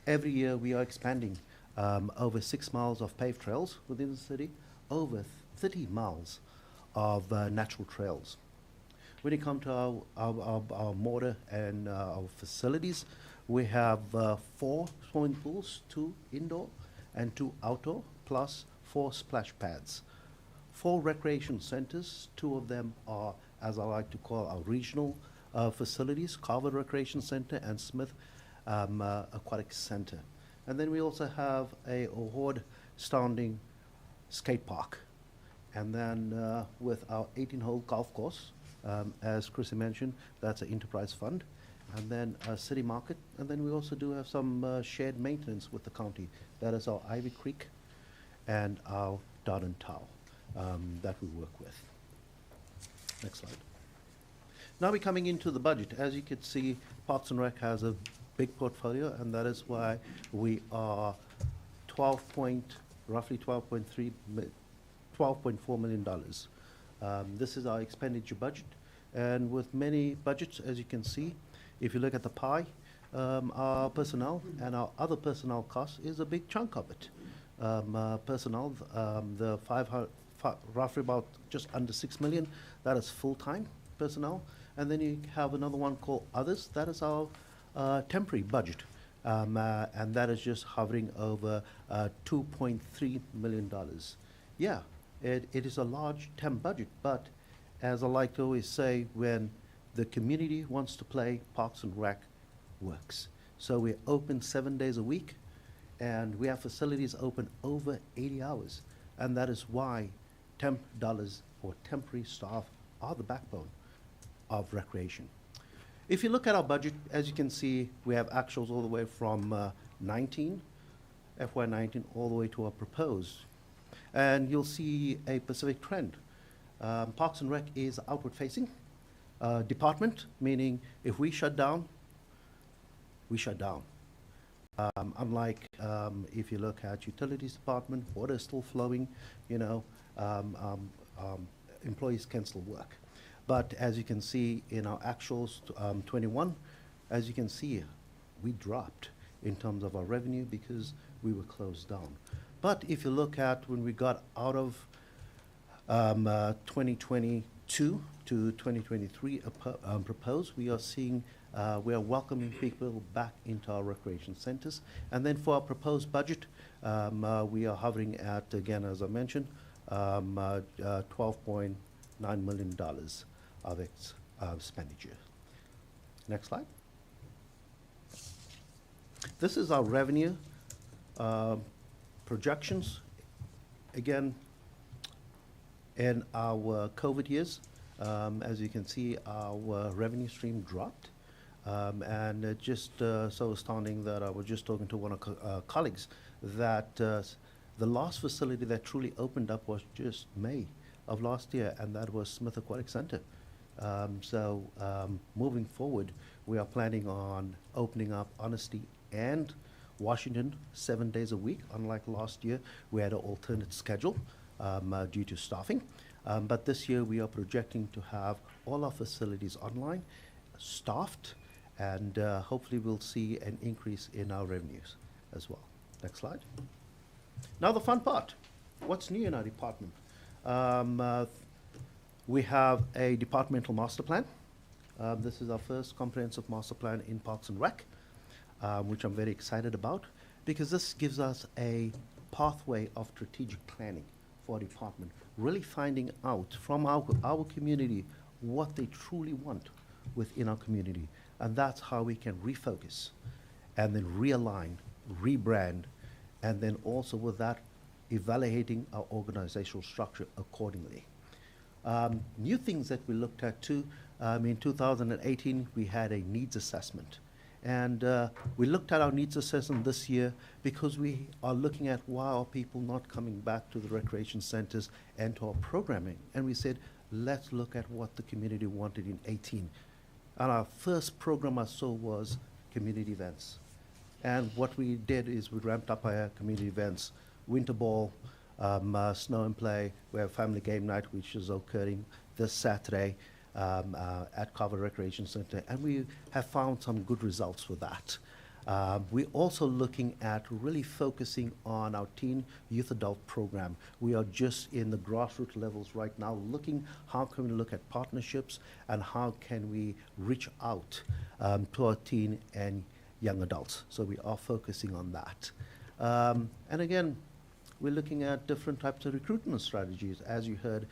every year we are expanding over 6 miles of paved trails within the city, over 30 miles of natural trails. When it comes to our mortar and our facilities, we have 4 swimming pools, 2 indoor and 2 outdoor, plus 4 splash pads. 4 recreation centers, 2 of them are, as I like to call, our regional facilities, Carver Recreation Center and Smith Aquatic Center. And then we also have a award-standing skate park. And then with our 18-hole golf course, as Chrissy mentioned, that's an enterprise fund. And then a city market. And then we also do have some shared maintenance with the county. That is our Ivy Creek and our Darden Tower that we work with. Next slide. Now we're coming into the budget. As you can see, Parks and Rec has a big portfolio, and that is why we are roughly $12.4 million. This is our expenditure budget, and with many budgets, as you can see, if you look at the pie, our personnel and our other personnel costs is a big chunk of it. Personnel, roughly about just under 6 million, that is full-time personnel. And then you have another one called others, that is our temporary budget. And that is just hovering over $2.3 million. Yeah, it is a large temp budget, but as I like to always say, when the community wants to play, Parks and Rec works. So we're open 7 days a week, and we have facilities open over 80 hours. And that is why temp dollars or temporary staff are the backbone of recreation. If you look at our budget, as you can see, we have actuals all the way from FY19, all the way to our proposed. And you'll see a specific trend. Parks and Rec is outward facing department, meaning if we shut down, we shut down. Unlike if you look at utilities department, water is still flowing, employees can still work. But as you can see in our actuals 21, as you can see, we dropped. in terms of our revenue because we were closed down. But if you look at when we got out of 2022 to 2023 proposed, we are seeing, we are welcoming people back into our recreation centers. And then for our proposed budget, we are hovering at, again, as I mentioned, $12.9 million of expenditure. Next slide. This is our revenue projections. Again, in our COVID years, as you can see, our revenue stream dropped. And it just so astounding that I was just talking to one of colleagues that the last facility that truly opened up was just May of last year, and that was Smith Aquatic Center. Moving forward, we are planning on opening up Honesty and Washington 7 days a week. Unlike last year, we had an alternate schedule due to staffing. But this year, we are projecting to have all our facilities online, staffed, and hopefully we'll see an increase in our revenues as well. Next slide. Now the fun part. What's new in our department? We have a departmental master plan. This is our first comprehensive master plan in Parks and Rec, which I'm very excited about, because this gives us a pathway of strategic planning for our department, really finding out from our community what they truly want within our community. And that's how we can refocus and then realign, rebrand, and then also with that, evaluating our organizational structure accordingly. New things that we looked at too, in 2018, we had a needs assessment. And we looked at our needs assessment this year because we are looking at why are people not coming back to the recreation centers and to our programming. And we said, let's look at what the community wanted in 18. And our first program I saw was community events. And what we did is we ramped up our community events, winter ball, snow and play. We have family game night, which is occurring this Saturday at Carver Recreation Center, and we have found some good results with that. We're also looking at really focusing on our teen youth adult program. We are just in the grassroots levels right now, looking how can we look at partnerships and how can we reach out to our teen and young adults. So we are focusing on that. And again, we're looking at different types of recruitment strategies. As you heard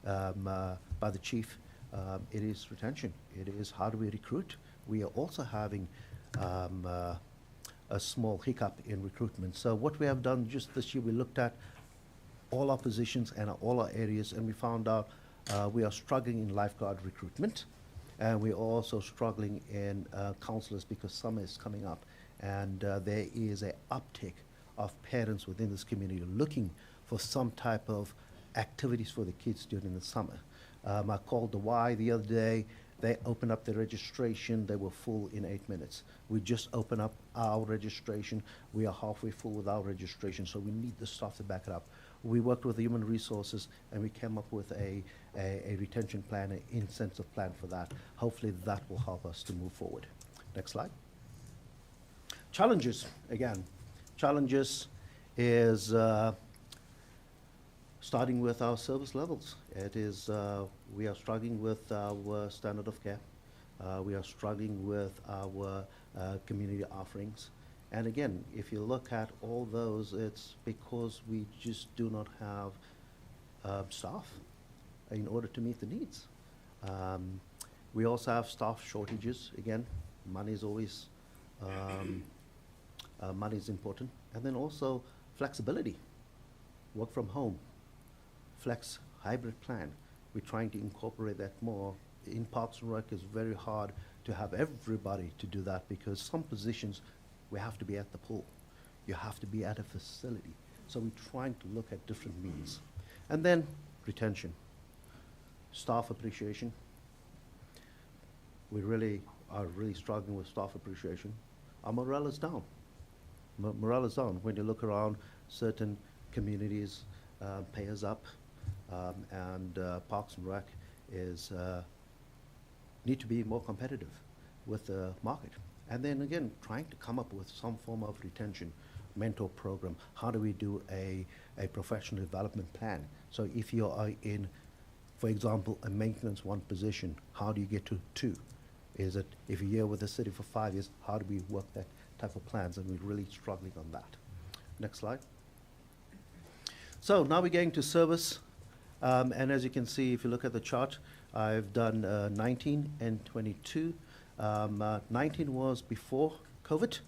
by the chief, it is retention. It is how do we recruit. We are also having a small hiccup in recruitment. So what we have done just this year, we looked at all our positions and all our areas, and we found out we are struggling in lifeguard recruitment, and we're also struggling in counselors because summer is coming up, and there is an uptick of parents within this community looking for some type of activities for the kids during the summer. I called the Y the other day. They opened up their registration. They were full in 8 minutes. We just opened up our registration. We are halfway full with our registration, so we need the staff to back it up. We worked with the human resources, and we came up with a retention plan, an incentive plan for that. Hopefully that will help us to move forward. Next slide. Challenges, again. Challenges is starting with our service levels. It is, we are struggling with our standard of care. We are struggling with our community offerings. And again, if you look at all those, it's because we just do not have staff in order to meet the needs. We also have staff shortages. Again, money is always, money is important. And then also flexibility, work from home, flex hybrid plan. We're trying to incorporate that more. In Parks and Rec, it's very hard to have everybody to do that because some positions we have to be at the pool. You have to be at a facility. So we're trying to look at different means. And then retention, staff appreciation. We really are struggling with staff appreciation. Our morale is down. Morale is down. When you look around, certain communities pay us up, and Parks and Rec is need to be more competitive with the market. And then again, trying to come up with some form of retention mentor program. How do we do a professional development plan? So if you are in, for example, a maintenance one position, how do you get to two? Is it, if you're here with the city for 5 years, how do we work that type of plans? And we're really struggling on that. Next slide. So now we're going to service. And as you can see, if you look at the chart, I've done 19 and 22. 19 was before COVID,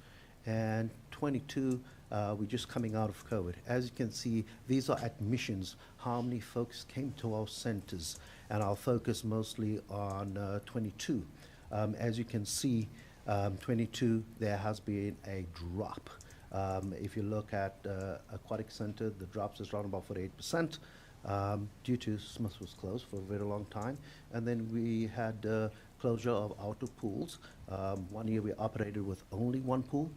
and 22, we're just coming out of COVID. As you can see, these are admissions, how many folks came to our centers, and I'll focus mostly on 22. As you can see, 22, there has been a drop. If you look at Aquatic Center, the drops is around about 48%. Due to Smith was closed for a very long time. And then we had closure of outdoor pools. 1 year we operated with only one pool.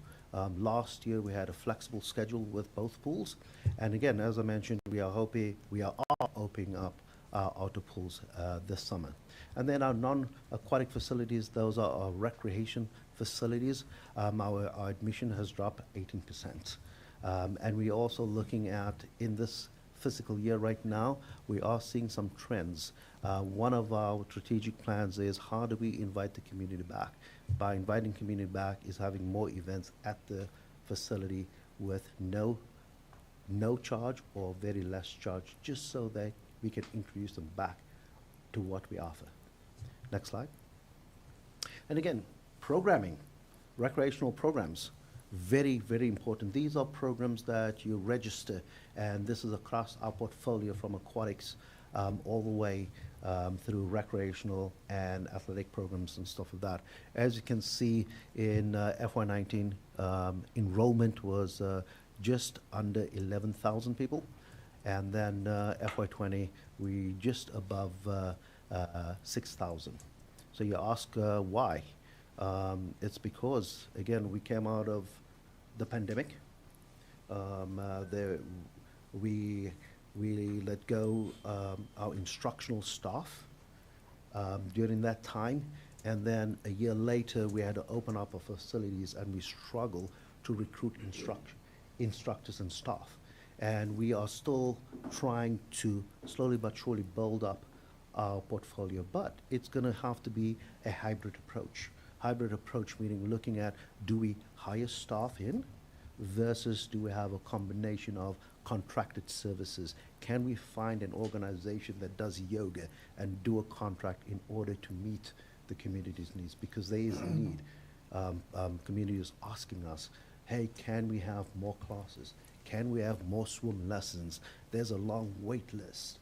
Last year we had a flexible schedule with both pools. And again, as I mentioned, we are opening up our outdoor pools this summer. And then our non-aquatic facilities, those are our recreation facilities. Our admission has dropped 18%. And we're also looking at, in this fiscal year right now, we are seeing some trends. One of our strategic plans is how do we invite the community back? By inviting community back is having more events at the facility with no charge or very less charge, just so that we can introduce them back to what we offer. Next slide. And again, programming, recreational programs. Very, very important. These are programs that you register, and this is across our portfolio from aquatics all the way through recreational and athletic programs and stuff like that. As you can see in FY19, enrollment was just under 11,000 people, and then FY20, we just above 6,000. So you ask why? It's because, again, we came out of the pandemic. We let go our instructional staff during that time, and then a year later we had to open up our facilities, and we struggled to recruit instructors and staff. And we are still trying to slowly but surely build up our portfolio, but it's going to have to be a hybrid approach. Hybrid approach meaning looking at, do we hire staff in versus do we have a combination of contracted services? Can we find an organization that does yoga and do a contract in order to meet the community's needs? Because there is a need. Community is asking us, hey, can we have more classes? Can we have more swim lessons? There's a long wait list,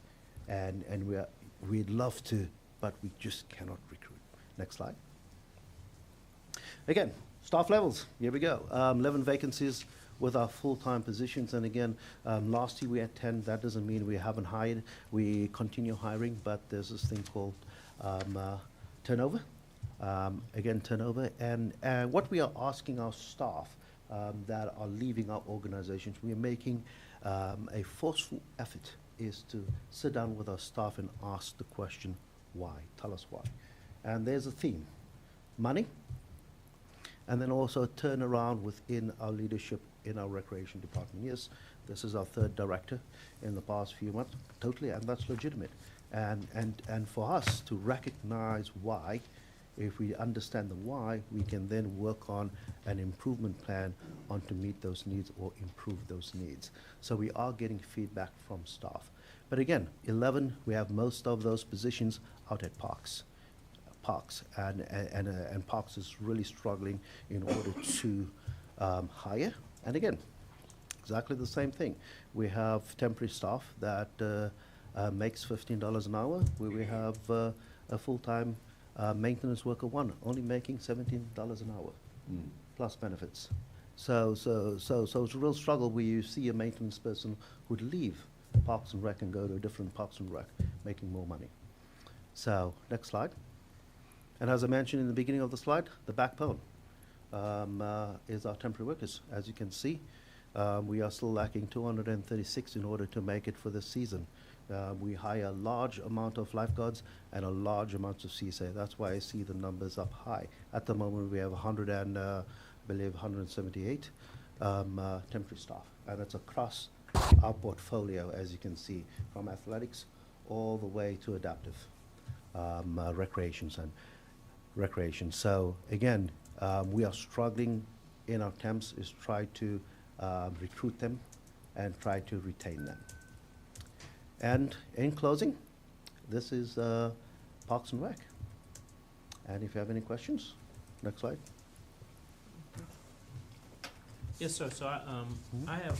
and we'd love to, but we just cannot recruit. Next slide. Again, staff levels, here we go. 11 vacancies with our full-time positions, and again, last year we had 10. That doesn't mean we haven't hired. We continue hiring, but there's this thing called turnover. Again, turnover. And what we are asking our staff that are leaving our organizations, we are making a forceful effort is to sit down with our staff and ask the question, why? Tell us why. And there's a theme. Money, and then also a turnaround within our leadership in our recreation department. Yes, this is our third director in the past few months, totally, and that's legitimate. And for us to recognize why, if we understand the why, we can then work on an improvement plan on to meet those needs or improve those needs. So we are getting feedback from staff. But again, 11, we have most of those positions out at Parks. And Parks is really struggling in order to hire. And again, exactly the same thing. We have temporary staff that makes $15 an hour, where we have a full-time maintenance worker one only making $17 an hour plus benefits. So it's a real struggle where you see a maintenance person who'd leave Parks and Rec and go to a different Parks and Rec, making more money. So next slide. And as I mentioned in the beginning of the slide, the backbone is our temporary workers. As you can see, we are still lacking 236 in order to make it for this season. We hire a large amount of lifeguards and a large amount of CSA. That's why I see the numbers up high. At the moment, we have 178 temporary staff, and it's across our portfolio, as you can see, from athletics all the way to adaptive recreations and recreation. So again, we are struggling in our temps is try to recruit them and try to retain them. And in closing, this is Parks and Rec. And if you have any questions, next slide. Yes, sir. So I have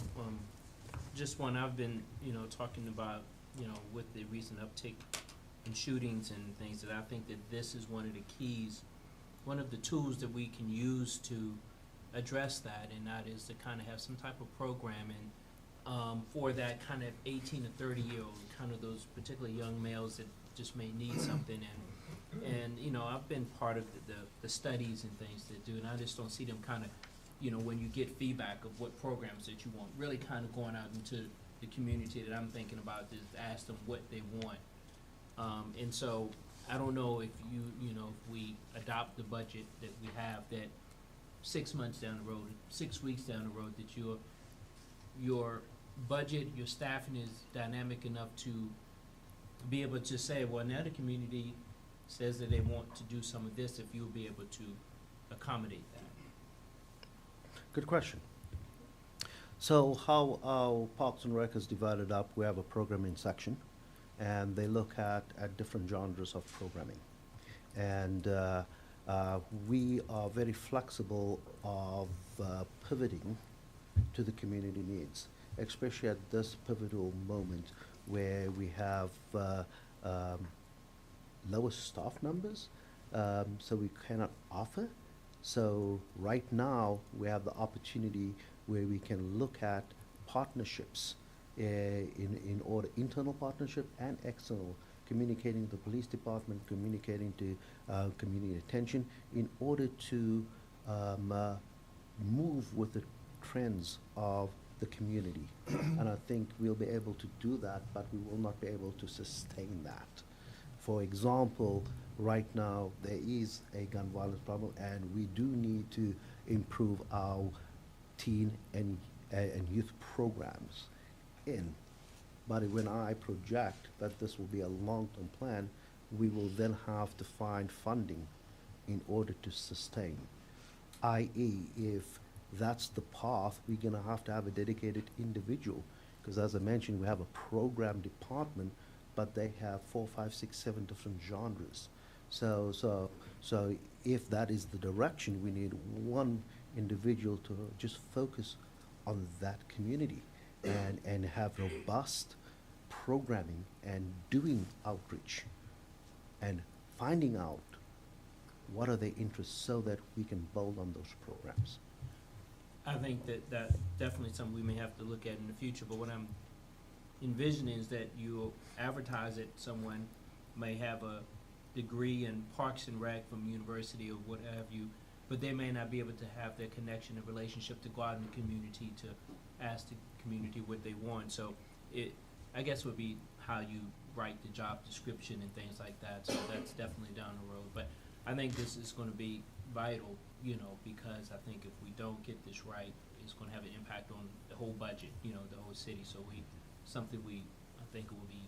just one. I've been, talking about, with the recent uptick in shootings and things, that I think that this is one of the keys, one of the tools that we can use to address that, and that is to kind of have some type of programming for that kind of 18 to 30-year-old, kind of those particularly young males that just may need something. And I've been part of the studies and things that do, and I just don't see them kind of, when you get feedback of what programs that you want, really kind of going out into the community that I'm thinking about, is ask them what they want. And so I don't know if if we adopt the budget that we have, that 6 months down the road, 6 weeks down the road, that your budget, your staffing is dynamic enough to be able to say, well, now the community says that they want to do some of this, if you'll be able to accommodate that. Good question. So how our Parks and Rec is divided up, we have a programming section, and they look at different genres of programming. And we are very flexible of pivoting to the community needs, especially at this pivotal moment where we have lower staff numbers, so we cannot offer. So right now, we have the opportunity where we can look at partnerships in order, internal partnership and external, communicating to the police department, communicating to community attention, in order to move with the trends of the community. And I think we'll be able to do that, but we will not be able to sustain that. For example, right now, there is a gun violence problem, and we do need to improve our teen and youth programs in. But when I project that this will be a long-term plan, we will then have to find funding in order to sustain. i.e., if that's the path, we're gonna have to have a dedicated individual, because as I mentioned, we have a program department, but they have 4, 5, 6, 7 different genres. So if that is the direction, we need one individual to just focus on that community and have robust programming and doing outreach and finding out what are their interests so that we can build on those programs. I think that definitely something we may have to look at in the future, but what I'm envisioning is that you advertise it, someone may have a degree in Parks and Rec from university or what have you, but they may not be able to have their connection and relationship to go out in the community to ask the community what they want. So it, I guess, would be how you write the job description and things like that. So that's definitely down the road. But I think this is going to be vital, because I think if we don't get this right, it's going to have an impact on the whole budget, the whole city. So I think it will be,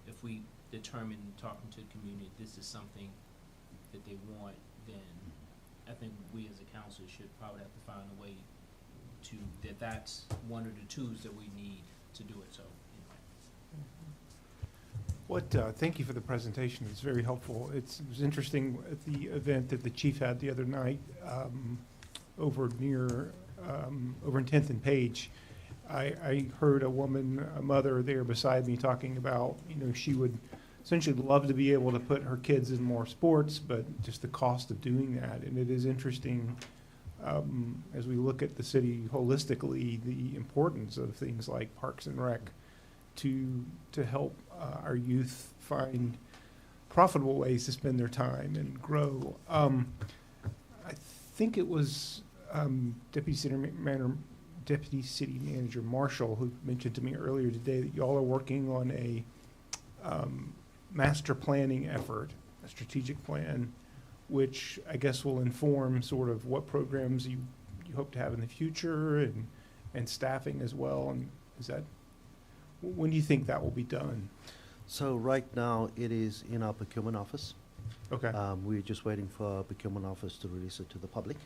if we determine talking to the community, this is something that they want, then I think we as a council should probably have to find a way to, that's one of the tools that we need to do it, so. Thank you for the presentation. It's very helpful. It was interesting at the event that the chief had the other night over in 10th and Page. I heard a mother there beside me talking about, she would essentially love to be able to put her kids in more sports, but just the cost of doing that. And it is interesting, as we look at the city holistically, the importance of things like Parks and Rec to help our youth find profitable ways to spend their time and grow. I think it was Deputy City Manager Marshall who mentioned to me earlier today that y'all are working on a master planning effort, a strategic plan, which I guess will inform sort of what programs you hope to have in the future and staffing as well. And is that, when do you think that will be done? So right now, it is in our procurement office. Okay, We're just waiting for our procurement office to release it to the public.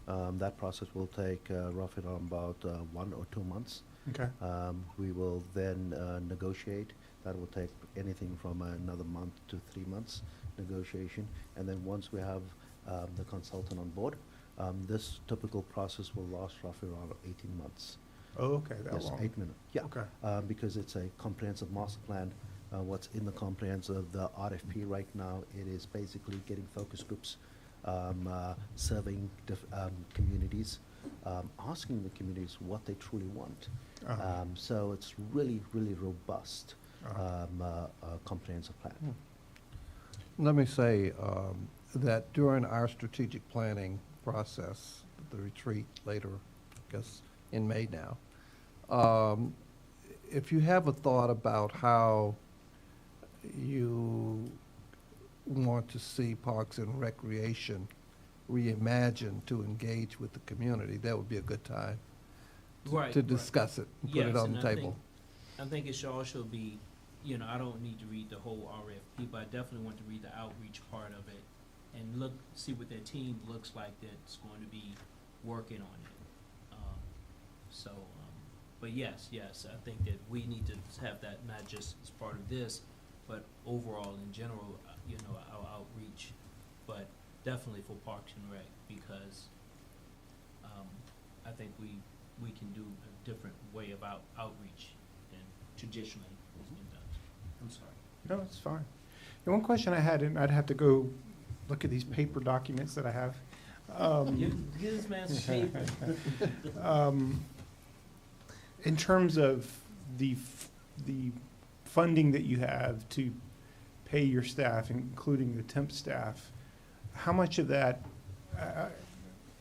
That process will take roughly around about 1 or 2 months. okay, We will then negotiate. That will take anything from another month to 3 months negotiation. And then once we have the consultant on board, this typical process will last roughly around 18 months. oh, okay, that Yes, long. 8 minutes, yeah. Okay, Because it's a comprehensive master plan. What's in the comprehensive, the RFP right now, it is basically getting focus groups, serving communities, asking the communities what they truly want. uh-huh, So it's really, really robust, uh-huh. comprehensive plan. Let me say that during our strategic planning process, the retreat later, I guess, in May now, if you have a thought about how you want to see Parks and Recreation reimagined to engage with the community, that would be a good time Right, to right. discuss it, and put Yes, it on and the I table. I think it should also be, you know, I don't need to read the whole RFP, but I definitely want to read the outreach part of it and look, see what their team looks like that's going to be working on it. But yes, I think that we need to have that not just as part of this, but overall in general, you know, our outreach, but definitely for Parks and Rec, because I think we can do a different way of outreach than traditionally has been done. I'm sorry. No, it's fine. And one question I had, and I'd have to go look at these paper documents that I have. Give this man some paper. In terms of the funding that you have to pay your staff, including the temp staff, how much of that,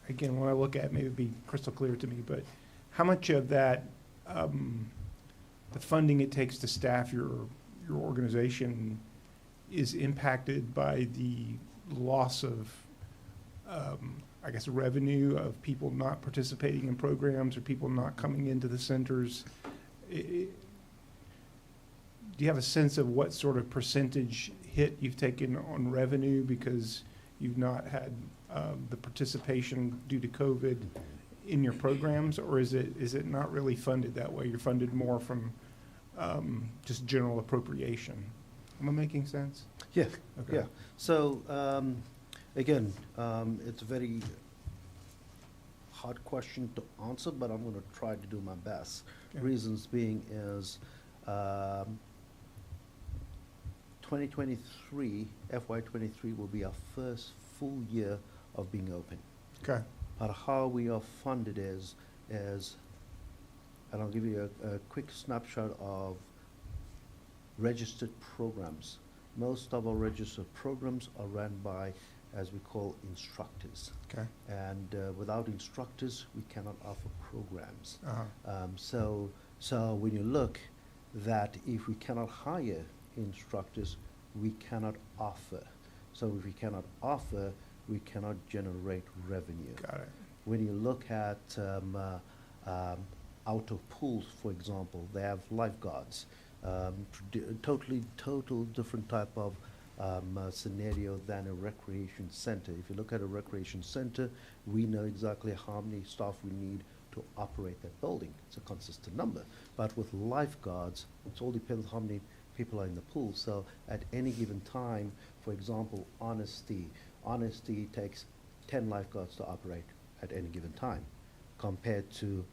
again, when I look at it, maybe it'd be crystal clear to me, but how much of that, the funding it takes to staff your organization is impacted by the loss of, I guess, revenue of people not participating in programs or people not coming into the centers? Do you have a sense of what sort of percentage hit you've taken on revenue because you've not had the participation due to COVID in your programs, or is it not really funded that way? You're funded more from just general appropriation. Am I making sense? Yeah, Okay. yeah. So, again, it's a very hard question to answer, but I'm gonna try to do my best. Okay. Reasons being is, 2023, FY '23 will be our first full year of being open. Okay, But how we are funded is, and I'll give you a quick snapshot of registered programs. Most of our registered programs are run by, as we call, instructors. okay, And without instructors, we cannot offer programs. uh-huh, So when you look that if we cannot hire instructors, we cannot offer. So if we cannot offer, we cannot generate revenue. got it. When you look at outdoor pools, for example, they have lifeguards. Total different type of scenario than a recreation center. If you look at a recreation center, we know exactly how many staff we need to operate that building. It's a consistent number. But with lifeguards, it all depends how many people are in the pool. So at any given time, for example, Honesty takes 10 lifeguards to operate at any given time, compared to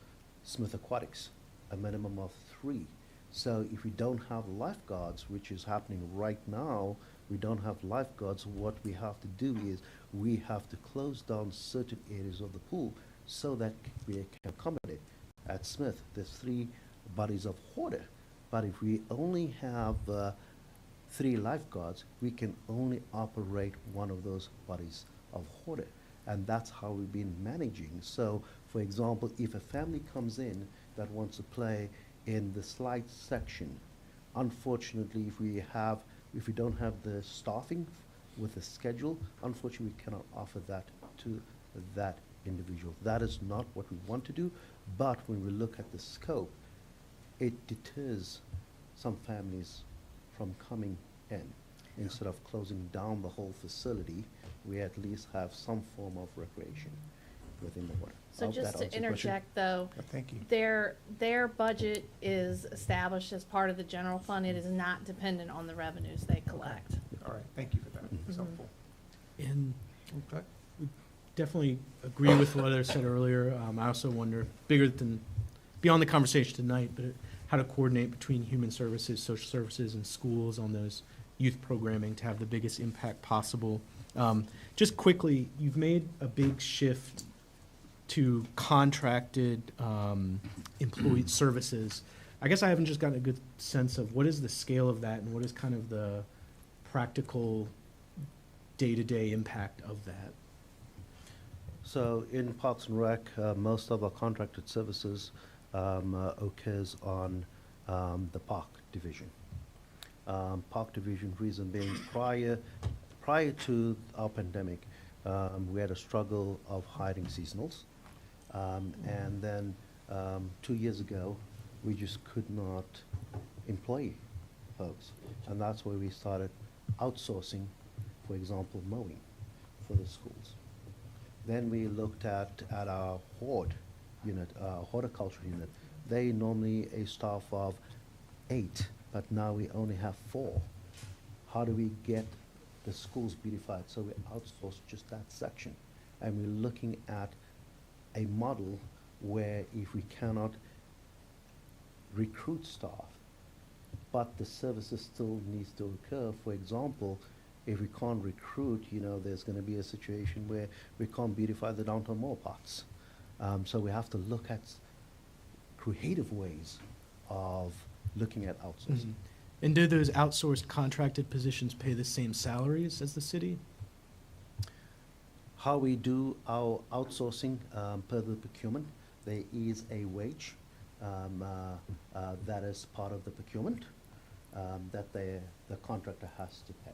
Smith Aquatics, a minimum of 3. So if we don't have lifeguards, which is happening right now, we don't have lifeguards, what we have to do is we have to close down certain areas of the pool so that we can accommodate. At Smith, there's 3 bodies of water, but if we only have 3 lifeguards, we can only operate one of those bodies of water. And that's how we've been managing. So, for example, if a family comes in that wants to play in the slide section, Unfortunately, if we don't have the staffing with the schedule, unfortunately, we cannot offer that to that individual. That is not what we want to do, but when we look at the scope, it deters some families from coming in. Instead of closing down the whole facility, we at least have some form of recreation within the water. I So hope just that to answers your question. interject though, Thank you. their budget is established as part of the general fund. It is not dependent on the revenues they collect. All right, thank you for that. That's Mhm. helpful. And Okay. definitely agree with what I said earlier. I also wonder, beyond the conversation tonight, but how to coordinate between human services, social services, and schools on those youth programming to have the biggest impact possible. Just quickly, you've made a big shift to contracted employee services. I guess I haven't just gotten a good sense of what is the scale of that and what is kind of the practical day-to-day impact of that. So in Parks and Rec, most of our contracted services occurs on the park division. Park division, reason being, prior to our pandemic, we had a struggle of hiring seasonals. And then 2 years ago, we just could not employ folks. And that's where we started outsourcing, for example, mowing for the schools. Then we looked at our horticulture unit. They normally a staff of 8, but now we only have 4. How do we get the schools beautified? So we outsource just that section. And we're looking at a model where if we cannot recruit staff, but the services still needs to occur. For example, if we can't recruit, there's going to be a situation where we can't beautify the downtown mall parks. So we have to look at creative ways of looking at outsourcing. And do those outsourced contracted positions pay the same salaries as the city? How we do our outsourcing per the procurement, there is a wage that is part of the procurement that the contractor has to pay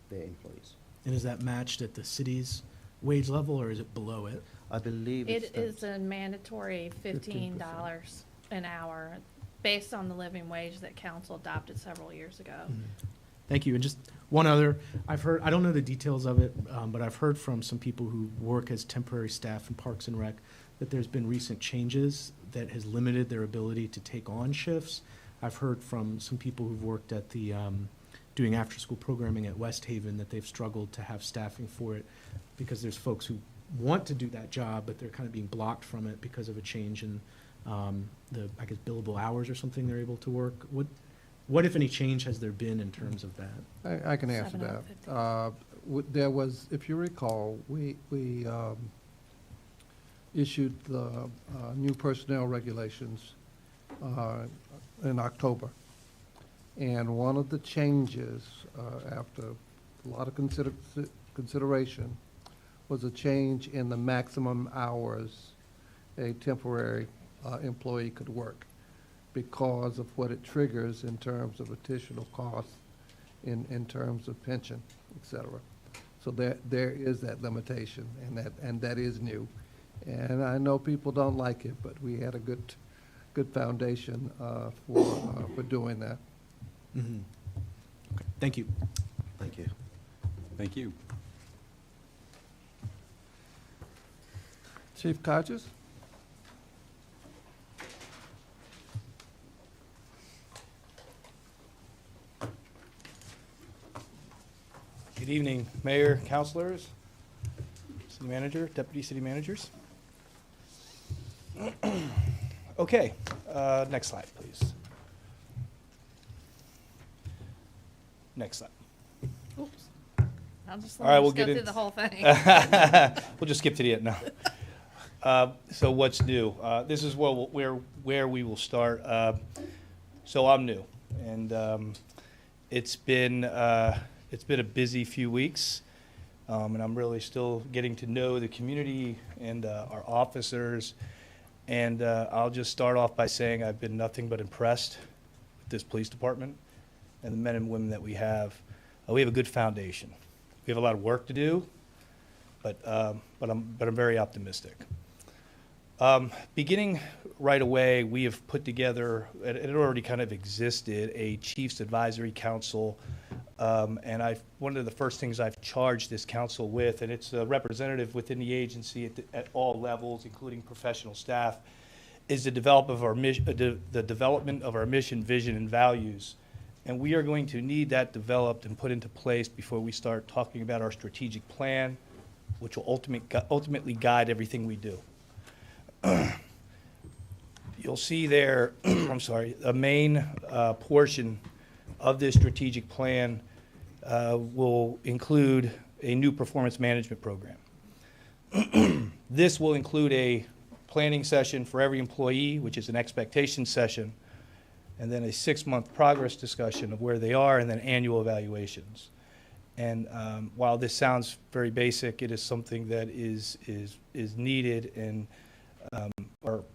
their employees. And is that matched at the city's wage level, or is it below it? I believe it's It is a mandatory $15 an hour based on the living wage that council adopted several years ago. Thank you. And just one other, I don't know the details of it, but I've heard from some people who work as temporary staff in Parks and Rec that there's been recent changes that has limited their ability to take on shifts. I've heard from some people who've worked at the, doing after-school programming at West Haven that they've struggled to have staffing for it because there's folks who want to do that job, but they're kind of being blocked from it because of a change in the, I guess, billable hours or something they're able to work. What, if any, change has there been in terms of that? I can answer that. There was, if you recall, we issued the new personnel regulations in October. And one of the changes, after a lot of consideration, was a change in the maximum hours a temporary employee could work because of what it triggers in terms of additional costs in terms of pension, et cetera. So there is that limitation, and that is new. And I know people don't like it, but we had a good foundation for doing that. Mm-hmm. Okay. Thank you. Thank you. Thank you. Chief Kodges? Good evening, Mayor, councilors, city manager, deputy city managers. Okay, next slide, please. Next slide. Oops. I'll just All right, let we'll us go get through in- the whole thing. We'll just skip to the end now. So what's new? This is where we will start. So I'm new, and it's been a busy few weeks, and I'm really still getting to know the community and our officers. And I'll just start off by saying I've been nothing but impressed with this police department. and the men and women that we have a good foundation. We have a lot of work to do, but I'm very optimistic. Beginning right away, we have put together, it already kind of existed, a Chiefs Advisory Council. And one of the first things I've charged this council with, and it's a representative within the agency at all levels, including professional staff, is the development of our mission, vision, and values. And we are going to need that developed and put into place before we start talking about our strategic plan, which will ultimately guide everything we do. You'll see there, I'm sorry, a main portion of this strategic plan will include a new performance management program. This will include a planning session for every employee, which is an expectation session, and then a 6-month progress discussion of where they are, and then annual evaluations. And while this sounds very basic, it is something that is needed, and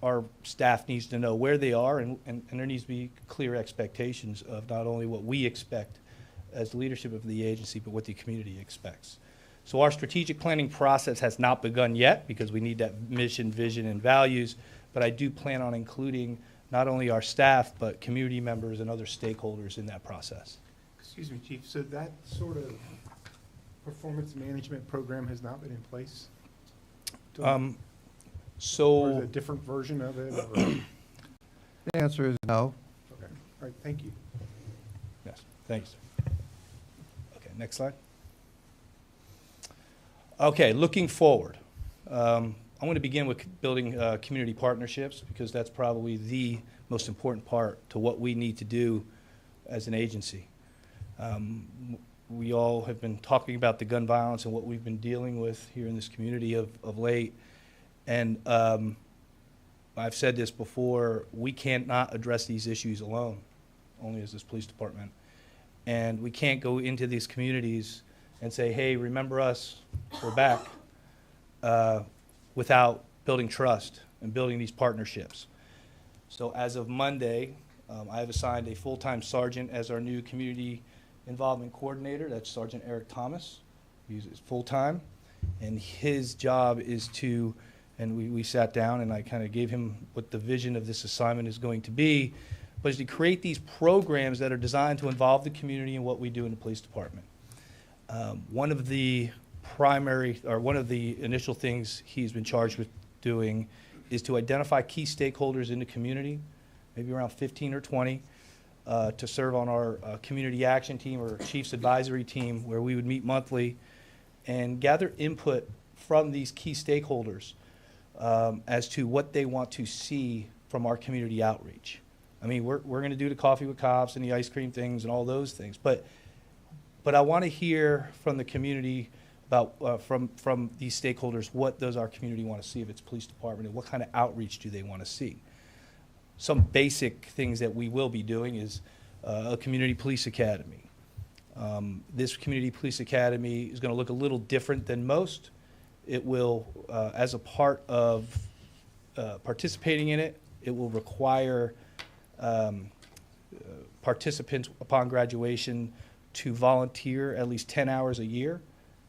our staff needs to know where they are, and there needs to be clear expectations of not only what we expect as the leadership of the agency, but what the community expects. So our strategic planning process has not begun yet because we need that mission, vision, and values, but I do plan on including not only our staff, but community members and other stakeholders in that process. Excuse me, Chief, so that sort of performance management program has not been in place? Or is it a different version of it? Or? The answer is no. Okay, all right, thank you. Yes, thanks. Okay, next slide. Okay, looking forward. I'm going to begin with building community partnerships because that's probably the most important part to what we need to do as an agency. We all have been talking about the gun violence and what we've been dealing with here in this community of late. And I've said this before, we cannot address these issues alone, only as this police department. And we can't go into these communities and say, hey, remember us, we're back, without building trust and building these partnerships. So as of Monday, I have assigned a full-time sergeant as our new community involvement coordinator. That's Sergeant Eric Thomas. He's full-time, and his job is to, and we sat down and I kind of gave him what the vision of this assignment is going to be, but is to create these programs that are designed to involve the community in what we do in the police department. One of the initial things he's been charged with doing is to identify key stakeholders in the community, maybe around 15 or 20, to serve on our community action team or Chiefs Advisory team, where we would meet monthly and gather input from these key stakeholders as to what they want to see from our community outreach. I mean, we're going to do the coffee with cops and the ice cream things and all those things, but I want to hear from the community about from these stakeholders, what does our community want to see of its police department, and what kind of outreach do they want to see? Some basic things that we will be doing is a community police academy. This community police academy is going to look a little different than most. It will, as a part of participating in it, it will require participants upon graduation to volunteer at least 10 hours a year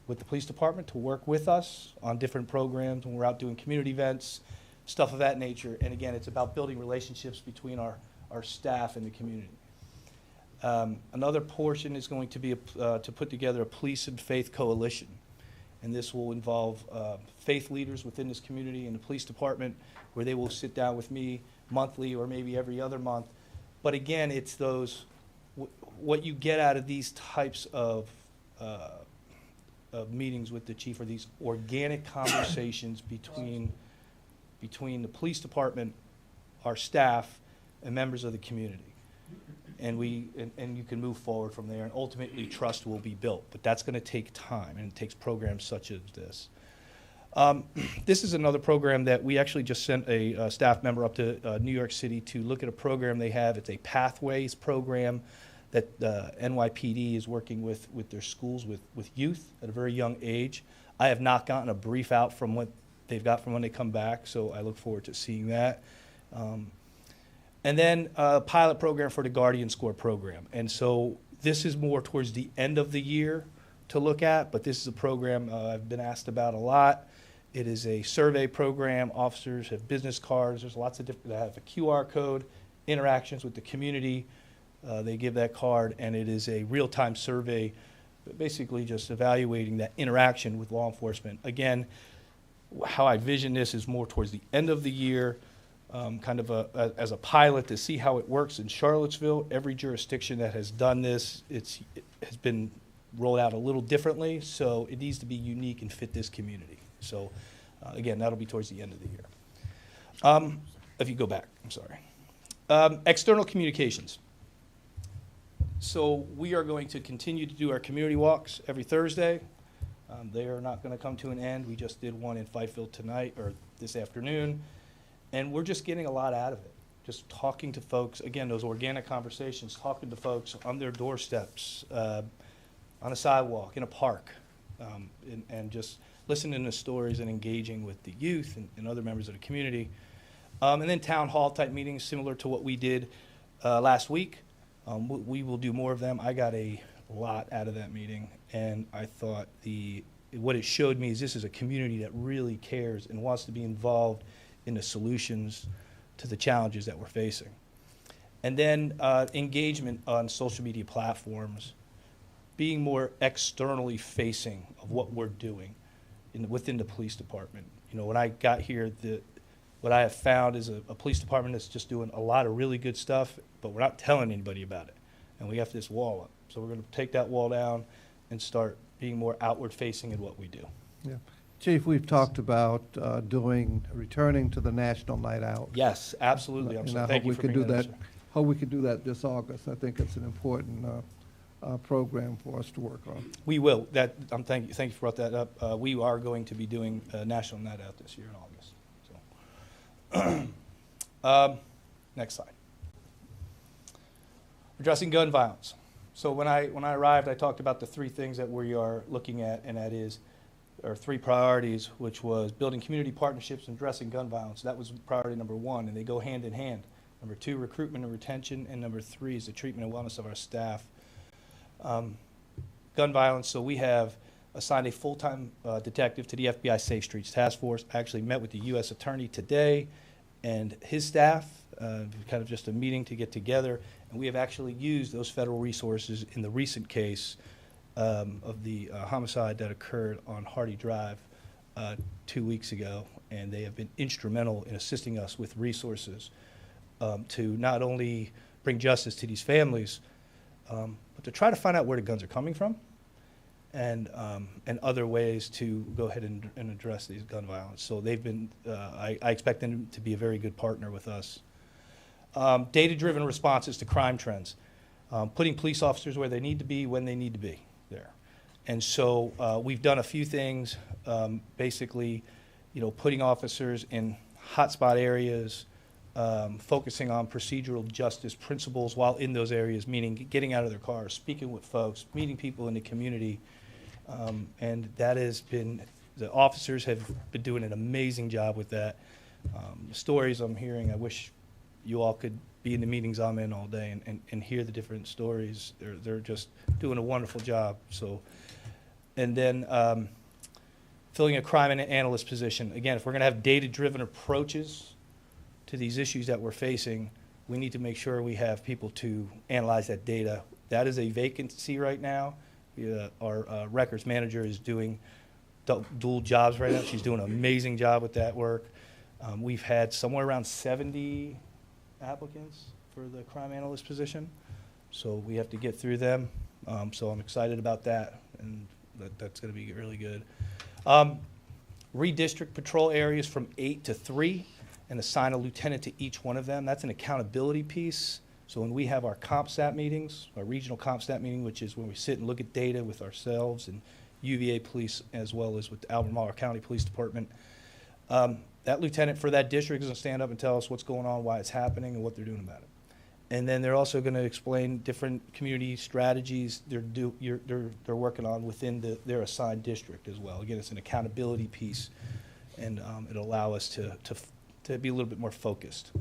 with the police department to work with us on different programs when we're out doing community events, stuff of that nature. And again, it's about building relationships between our staff and the community. Another portion is going to be to put together a police and faith coalition. And this will involve faith leaders within this community and the police department, where they will sit down with me monthly or maybe every other month. But again, it's those, what you get out of these types of meetings with the chief are these organic conversations between the police department, our staff, and members of the community. And you can move forward from there, and ultimately trust will be built. But that's going to take time, and it takes programs such as this. This is another program that we actually just sent a staff member up to New York City to look at a program they have. It's a Pathways program that NYPD is working with their schools, with youth at a very young age. I have not gotten a brief out from what they've got from when they come back, so I look forward to seeing that. And then a pilot program for the Guardian Score program. And so This is more towards the end of the year to look at, but this is a program I've been asked about a lot. It is a survey program. Officers have business cards. There's lots of different, they have a QR code, interactions with the community. They give that card, and it is a real-time survey, basically just evaluating that interaction with law enforcement. Again, how I vision this is more towards the end of the year, kind of as a pilot to see how it works in Charlottesville. Every jurisdiction that has done this, it has been rolled out a little differently, so it needs to be unique and fit this community. So, again, that'll be towards the end of the year. If you go back, I'm sorry. External communications. So we are going to continue to do our community walks every Thursday. They are not going to come to an end. We just did one in Fifield tonight, or this afternoon, and we're just getting a lot out of it. Just talking to folks, again, those organic conversations, talking to folks on their doorsteps, on a sidewalk, in a park, and just listening to stories and engaging with the youth and other members of the community. And then town hall type meetings similar to what we did last week. We will do more of them. I got a lot out of that meeting, and I thought what it showed me is this is a community that really cares and wants to be involved in the solutions to the challenges that we're facing. And then engagement on social media platforms, being more externally facing of what we're doing within the police department. You know, when I got here, what I have found is a police department that's just doing a lot of really good stuff, but we're not telling anybody about it. And we have this wall up. So we're going to take that wall down and start being more outward facing in what we do. Yeah. Chief, we've talked about returning to the National Night Out. Yes, absolutely. And I Thank hope you we for could do bringing that. up, sir. Hope we could do that this August. I think it's an important program for us to work on. We will. Thank you for brought that up. We are going to be doing National Night Out this year in August. So, next slide. Addressing gun violence. So when I arrived, I talked about the three things that we are looking at, and that is our three priorities, which was building community partnerships and addressing gun violence. That was priority number one, and they go hand in hand. Number two, recruitment and retention, and number three is the treatment and wellness of our staff. Gun violence, so we have assigned a full-time detective to the FBI Safe Streets Task Force. I actually met with the U.S. Attorney today and his staff, kind of just a meeting to get together, and we have actually used those federal resources in the recent case of the homicide that occurred on Hardy Drive 2 weeks ago, and they have been instrumental in assisting us with resources to not only bring justice to these families, but to try to find out where the guns are coming from, and other ways to go ahead and address these gun violence. So they've been, I expect them to be a very good partner with us. Data-driven responses to crime trends, putting police officers where they need to be when they need to be there. And so we've done a few things, basically, putting officers in hotspot areas, focusing on procedural justice principles while in those areas, meaning getting out of their cars, speaking with folks, meeting people in the community. And that has been, the officers have been doing an amazing job with that. The stories I'm hearing, I wish you all could be in the meetings I'm in all day and hear the different stories. They're just doing a wonderful job. So, and then filling a crime analyst position. Again, if we're going to have data-driven approaches to these issues that we're facing, we need to make sure we have people to analyze that data. That is a vacancy right now. Our records manager is doing dual jobs right now. She's doing an amazing job with that work. We've had somewhere around 70 applicants for the crime analyst position, so we have to get through them. So I'm excited about that, and that's going to be really good. Redistrict patrol areas from 8 to 3 and assign a lieutenant to each one of them. That's an accountability piece. So when we have our CompStat meetings, our regional CompStat meeting, which is when we sit and look at data with ourselves and UVA police as well as with the Albemarle County Police Department, that lieutenant for that district is going to stand up and tell us what's going on, why it's happening, and what they're doing about it. And then they're also going to explain different community strategies they're working on within their assigned district as well. Again, it's an accountability piece, and it'll allow us to be a little bit more focused.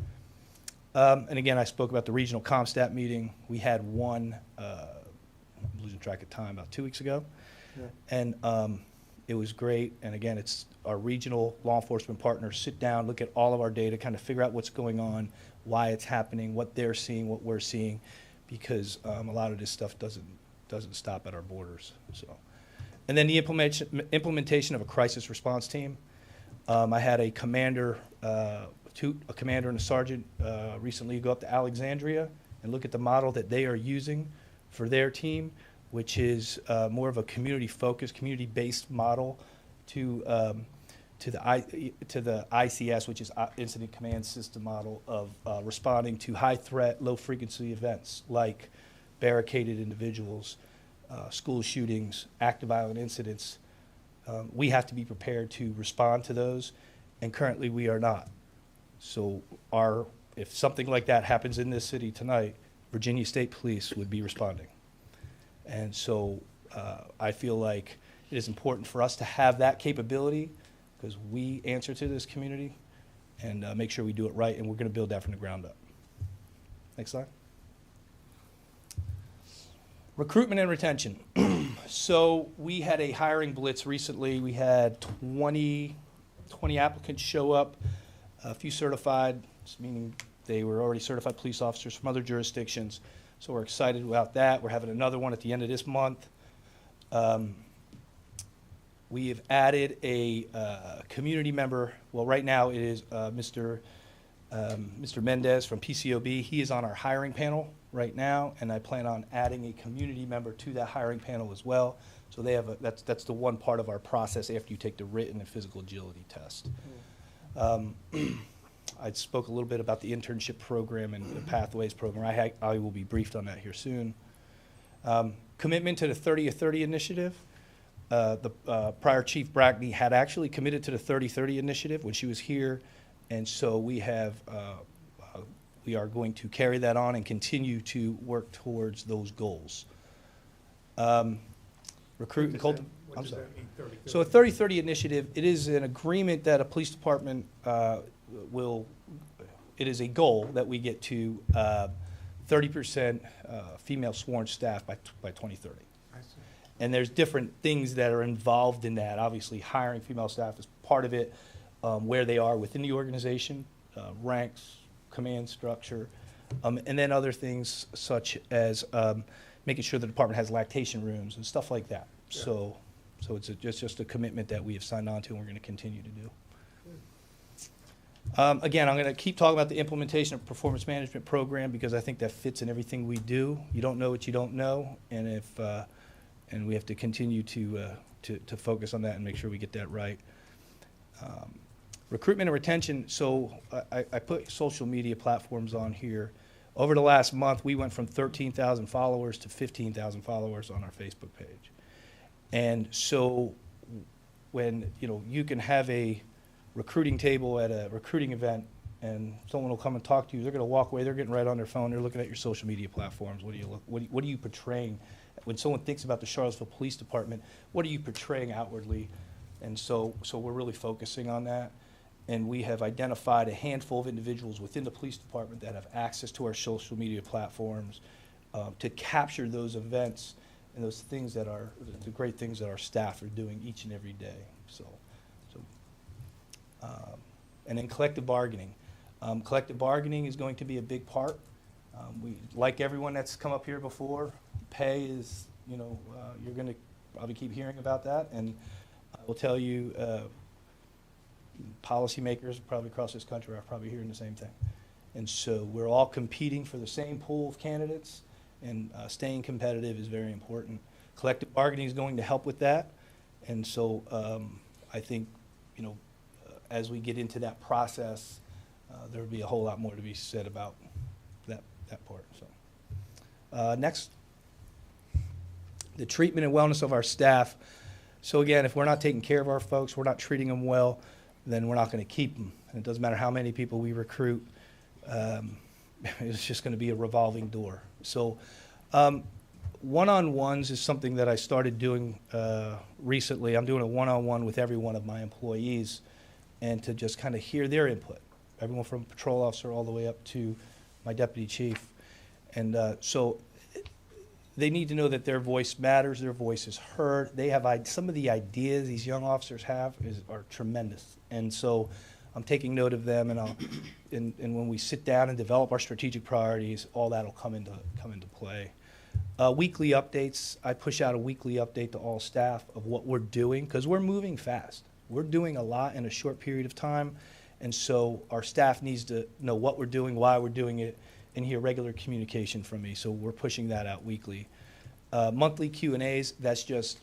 And again, I spoke about the regional CompStat meeting. We had one track of time, about 2 weeks ago. Yeah. And it was great. And again, it's our regional law enforcement partners sit down, look at all of our data, kind of figure out what's going on, why it's happening, what they're seeing, what we're seeing, because a lot of this stuff doesn't stop at our borders. So, and then the implementation of a crisis response team. I had a commander, a commander and a sergeant recently go up to Alexandria and look at the model that they are using for their team, which is more of a community-focused, community-based model to the ICS, which is Incident Command System model of responding to high-threat, low-frequency events like barricaded individuals, school shootings, active violent incidents. We have to be prepared to respond to those, and currently we are not. So if something like that happens in this city tonight, Virginia State Police would be responding. And so I feel like it is important for us to have that capability because we answer to this community and make sure we do it right, and we're going to build that from the ground up. Next slide. Recruitment and retention. So we had a hiring blitz recently. We had 20 applicants show up, a few certified, meaning they were already certified police officers from other jurisdictions. So we're excited about that. We're having another one at the end of this month. We have added a community member. Well, right now it is Mr. Mendez from PCOB. He is on our hiring panel right now, and I plan on adding a community member to that hiring panel as well. So they have that's the one part of our process after you take the written and physical agility test. I spoke a little bit about the internship program and the Pathways program. I will be briefed on that here soon. Commitment to the 30-30 initiative. The prior Chief Brackney had actually committed to the 30-30 initiative when she was here, and so we are going to carry that on and continue to work towards those goals. Recruit and cultivate. I'm sorry. So a 30-30 initiative, it is an agreement that a police department it is a goal that we get to 30% female sworn staff by 2030. And there's different things that are involved in that. Obviously, hiring female staff is part of it, where they are within the organization, ranks, command structure, and then other things such as making sure the department has lactation rooms and stuff like that. Yeah. So it's just a commitment that we have signed on to and we're going to continue to do. Again, I'm going to keep talking about the implementation of performance management program because I think that fits in everything we do. You don't know what you don't know, and and we have to continue to focus on that and make sure we get that right. Recruitment and retention. So I put social media platforms on here. Over the last month, we went from 13,000 followers to 15,000 followers on our Facebook page. And so when you can have a recruiting table at a recruiting event and someone will come and talk to you, they're going to walk away, they're getting right on their phone, they're looking at your social media platforms. What are you portraying? When someone thinks about the Charlottesville Police Department, what are you portraying outwardly? And so we're really focusing on that. And we have identified a handful of individuals within the police department that have access to our social media platforms to capture those events and those things that are the great things that our staff are doing each and every day. And then collective bargaining. Collective bargaining is going to be a big part. We, like everyone that's come up here before, pay is, you're going to probably keep hearing about that. And I will tell you, policymakers probably across this country are probably hearing the same thing. And so we're all competing for the same pool of candidates, and staying competitive is very important. Collective bargaining is going to help with that. And so I think, as we get into that process, there will be a whole lot more to be said about that part. So, next, the treatment and wellness of our staff. So again, if we're not taking care of our folks, we're not treating them well, then we're not going to keep them. And it doesn't matter how many people we recruit. It's just going to be a revolving door. So one-on-ones is something that I started doing recently. I'm doing a one-on-one with every one of my employees and to just kind of hear their input, everyone from patrol officer all the way up to my deputy chief. And so they need to know that their voice matters, their voice is heard. They have some of the ideas these young officers have are tremendous. And so I'm taking note of them, and and when we sit down and develop our strategic priorities, all that'll come into play. Weekly updates, I push out a weekly update to all staff of what we're doing, because we're moving fast. We're doing a lot in a short period of time, and so our staff needs to know what we're doing, why we're doing it, and hear regular communication from me, so we're pushing that out weekly. Monthly Q&As, that's just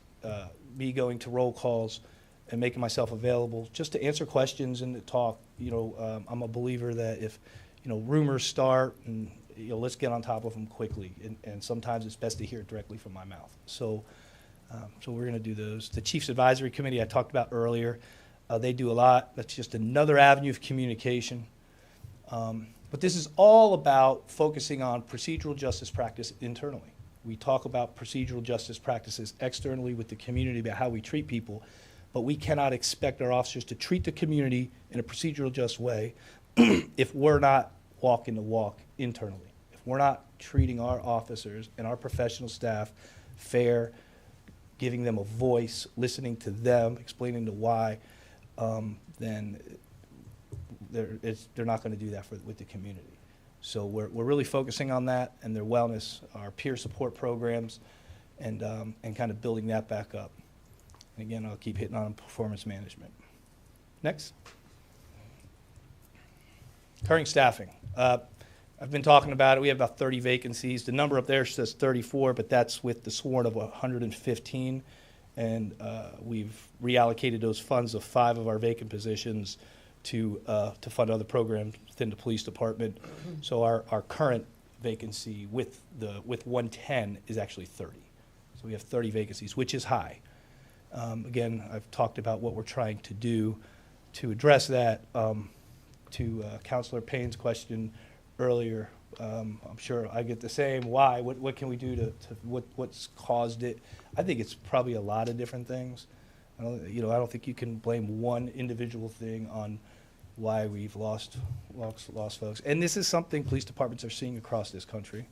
me going to roll calls and making myself available just to answer questions and to talk. I'm a believer that if, rumors start, and let's get on top of them quickly, and sometimes it's best to hear it directly from my mouth. So we're going to do those. The Chiefs Advisory Committee I talked about earlier, they do a lot. That's just another avenue of communication. But this is all about focusing on procedural justice practice internally. We talk about procedural justice practices externally with the community about how we treat people, but we cannot expect our officers to treat the community in a procedural just way if we're not walking the walk internally. If we're not treating our officers and our professional staff fair, giving them a voice, listening to them, explaining the why, then they're not going to do that with the community. So we're really focusing on that and their wellness, our peer support programs, and kind of building that back up. And again, I'll keep hitting on performance management. Next. Current staffing. I've been talking about it. We have about 30 vacancies. The number up there says 34, but that's with the sworn of 115. And we've reallocated those funds of 5 of our vacant positions to fund other programs within the police department. So our current vacancy with 110 is actually 30. So we have 30 vacancies, which is high. Again, I've talked about what we're trying to do to address that. To Councilor Payne's question earlier, I'm sure I get the same. Why? What can we do what's caused it? I think it's probably a lot of different things. I don't think you can blame one individual thing on why we've lost folks. And this is something police departments are seeing across this country.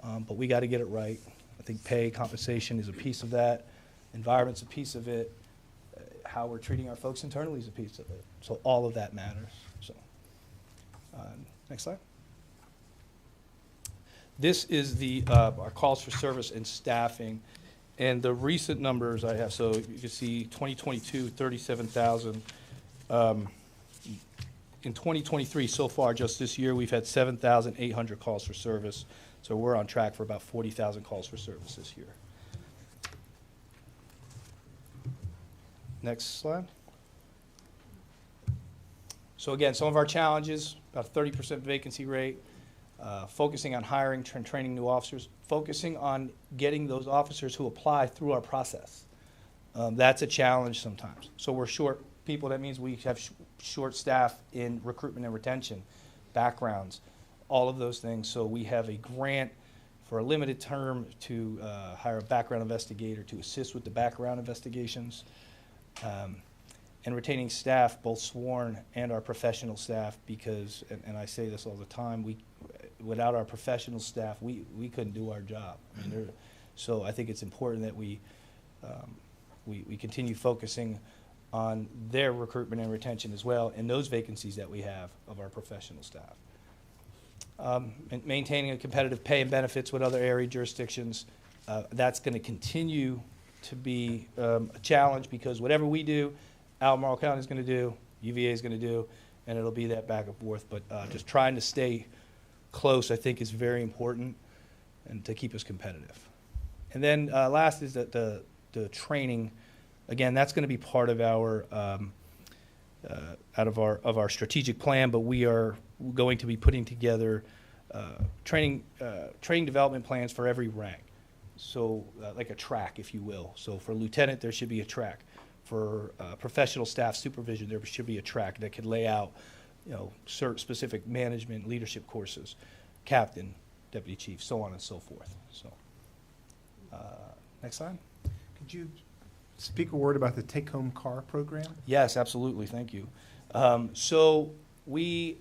But we got to get it right. I think pay, compensation is a piece of that. Environment's a piece of it. How we're treating our folks internally is a piece of it. So all of that matters. So, next slide. This is our calls for service and staffing, and the recent numbers I have. So you can see 2022, 37,000. In 2023, so far, just this year, we've had 7,800 calls for service. So we're on track for about 40,000 calls for service this year. Next slide. So again, some of our challenges, about a 30% vacancy rate, focusing on hiring and training new officers, focusing on getting those officers who apply through our process. That's a challenge sometimes. So we're short people. That means we have short staff in recruitment and retention, backgrounds, all of those things. So we have a grant for a limited term to hire a background investigator to assist with the background investigations. And retaining staff, both sworn and our professional staff, because, and I say this all the time, without our professional staff, we couldn't do our job. I mean, so I think it's important that we continue focusing on their recruitment and retention as well, and those vacancies that we have of our professional staff. And maintaining a competitive pay and benefits with other area jurisdictions, that's going to continue to be a challenge, because whatever we do, Albemarle County is going to do, UVA is going to do, and it'll be that back and forth. But just trying to stay close, I think, is very important, and to keep us competitive. And then last is that the training. Again, that's going to be part of our of our strategic plan. But we are going to be putting together training development plans for every rank. So like a track, if you will. So for lieutenant, there should be a track. For professional staff supervision, there should be a track that could lay out, certain specific management leadership courses, captain, deputy chief, so on and so forth. So, next slide. Could you speak a word about the take-home car program? Yes, absolutely. Thank you. So we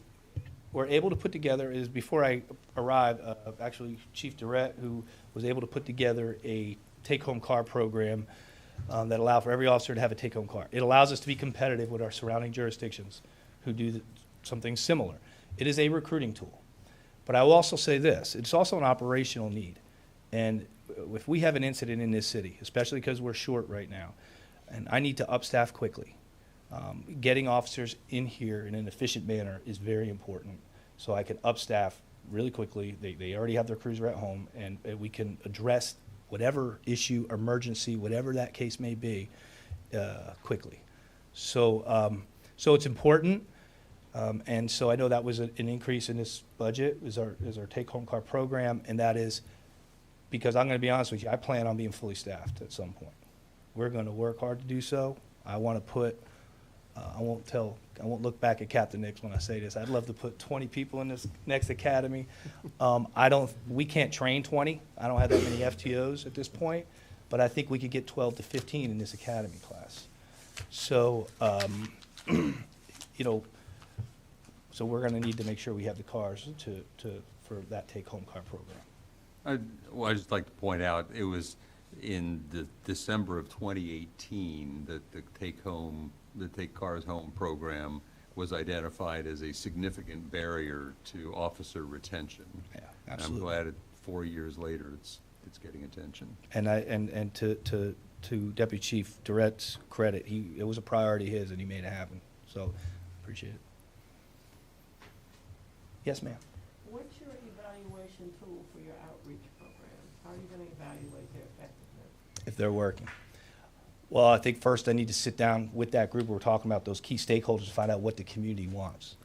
we're able to put together is, before I arrived, actually Chief Durrett, who was able to put together a take-home car program that allowed for every officer to have a take-home car. It allows us to be competitive with our surrounding jurisdictions who do something similar. It is a recruiting tool. But I will also say this, it's also an operational need. And if we have an incident in this city, especially because we're short right now, and I need to upstaff quickly, getting officers in here in an efficient manner is very important. So I can upstaff really quickly. They already have their cruiser at home, and we can address whatever issue, emergency, whatever that case may be, quickly. So, so it's important. And so I know that was an increase in this budget, is our take-home car program, and that is because I'm going to be honest with you, I plan on being fully staffed at some point. We're going to work hard to do so. I want to put, I won't look back at Captain Nix when I say this. I'd love to put 20 people in this next academy. We can't train 20. I don't have that many FTOs at this point, but I think we could get 12 to 15 in this academy class. So, you know, so we're going to need to make sure we have the cars for that take-home car program. Well, I'd just like to point out, it was in the December of 2018 that the Take Cars Home program was identified as a significant barrier to officer retention. Yeah, And absolutely. I'm glad 4 years later it's getting attention. And to Deputy Chief Durrett's credit, it was a priority of his, and he made it happen. So, appreciate it. Yes, ma'am. What's your evaluation tool for your outreach programs? How are you gonna evaluate their effectiveness? If they're working. Well, I think first I need to sit down with that group we're talking about, those key stakeholders, to find out what the community wants.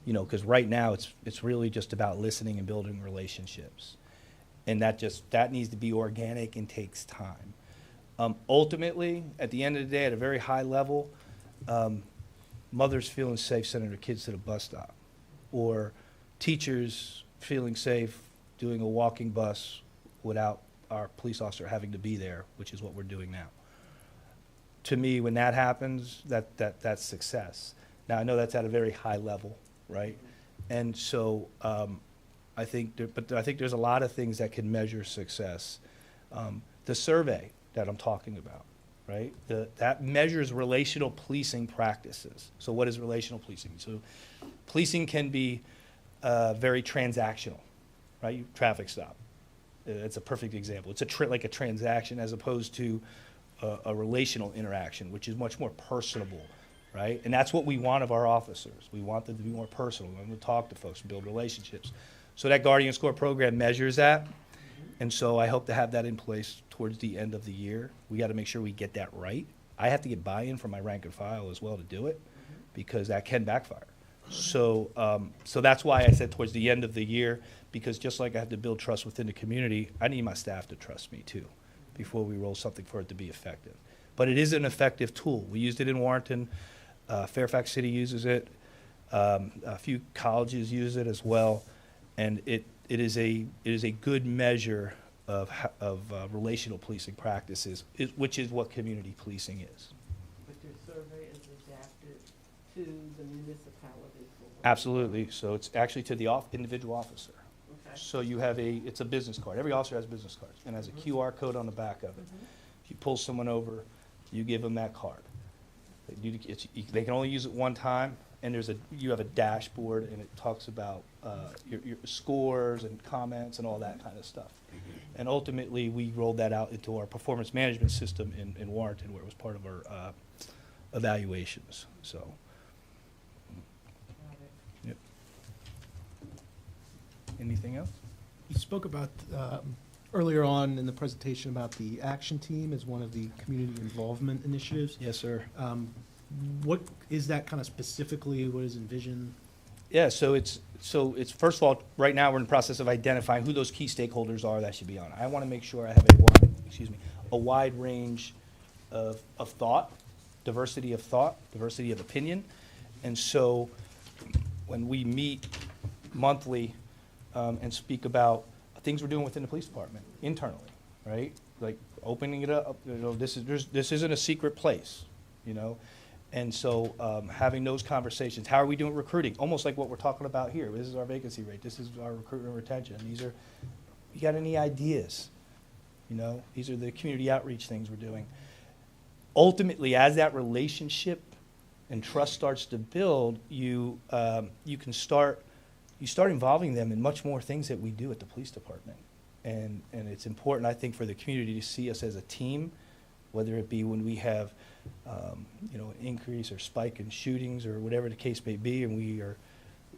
You know, because right now it's really just about listening and building relationships. And that needs to be organic and takes time. Ultimately, at the end of the day, at a very high level, mothers feeling safe sending their kids to the bus stop, or teachers feeling safe doing a walking bus without our police officer having to be there, which is what we're doing now. To me, when that happens, that's success. Now, I know that's at a very high level, right? And so I think there's a lot of things that can measure success. The survey that I'm talking about, right? That measures relational policing practices. So what is relational policing? So policing can be very transactional, right? Traffic stop. It's a perfect example. It's like a transaction as opposed to a relational interaction, which is much more personable, right? And that's what we want of our officers. We want them to be more personal. We want them to talk to folks, build relationships. So that Guardian Score program measures that. And so I hope to have that in place towards the end of the year. We got to make sure we get that right. I have to get buy-in from my rank and file as well to do it, because that can backfire. So, so that's why I said towards the end of the year, because just like I have to build trust within the community, I need my staff to trust me too, before we roll something for it to be effective. But it is an effective tool. We used it in Warrenton. Fairfax City uses it. A few colleges use it as well. And it is a good measure of relational policing practices, which is what community policing is. But your survey is adapted to the municipality for what? Absolutely. So it's actually to the individual officer. Okay. So you have it's a business card. Every officer has business cards and has a QR code on the back of it. If you pull someone over, you give them that card. They can only use it one time, and you have a dashboard, and it talks about your scores and comments and all that kind of stuff. And ultimately, we rolled that out into our performance management system in Warrenton, where it was part of our evaluations. So, Got it. yep. Anything else? You spoke about, earlier on in the presentation, about the action team as one of the community involvement initiatives. Yes, sir. What is that kind of specifically? What is envisioned? Yeah, so it's first of all, right now we're in the process of identifying who those key stakeholders are that should be on it. I want to make sure I have a wide range of thought, diversity of opinion. And so when we meet monthly and speak about things we're doing within the police department internally, right? Like opening it up, this isn't a secret place, And so having those conversations, how are we doing recruiting? Almost like what we're talking about here. This is our vacancy rate. This is our recruitment and retention. These are, you got any ideas? You know, these are the community outreach things we're doing. Ultimately, as that relationship and trust starts to build, you start involving them in much more things that we do at the police department. And it's important, I think, for the community to see us as a team, whether it be when we have, you know, an increase or spike in shootings or whatever the case may be, and we are,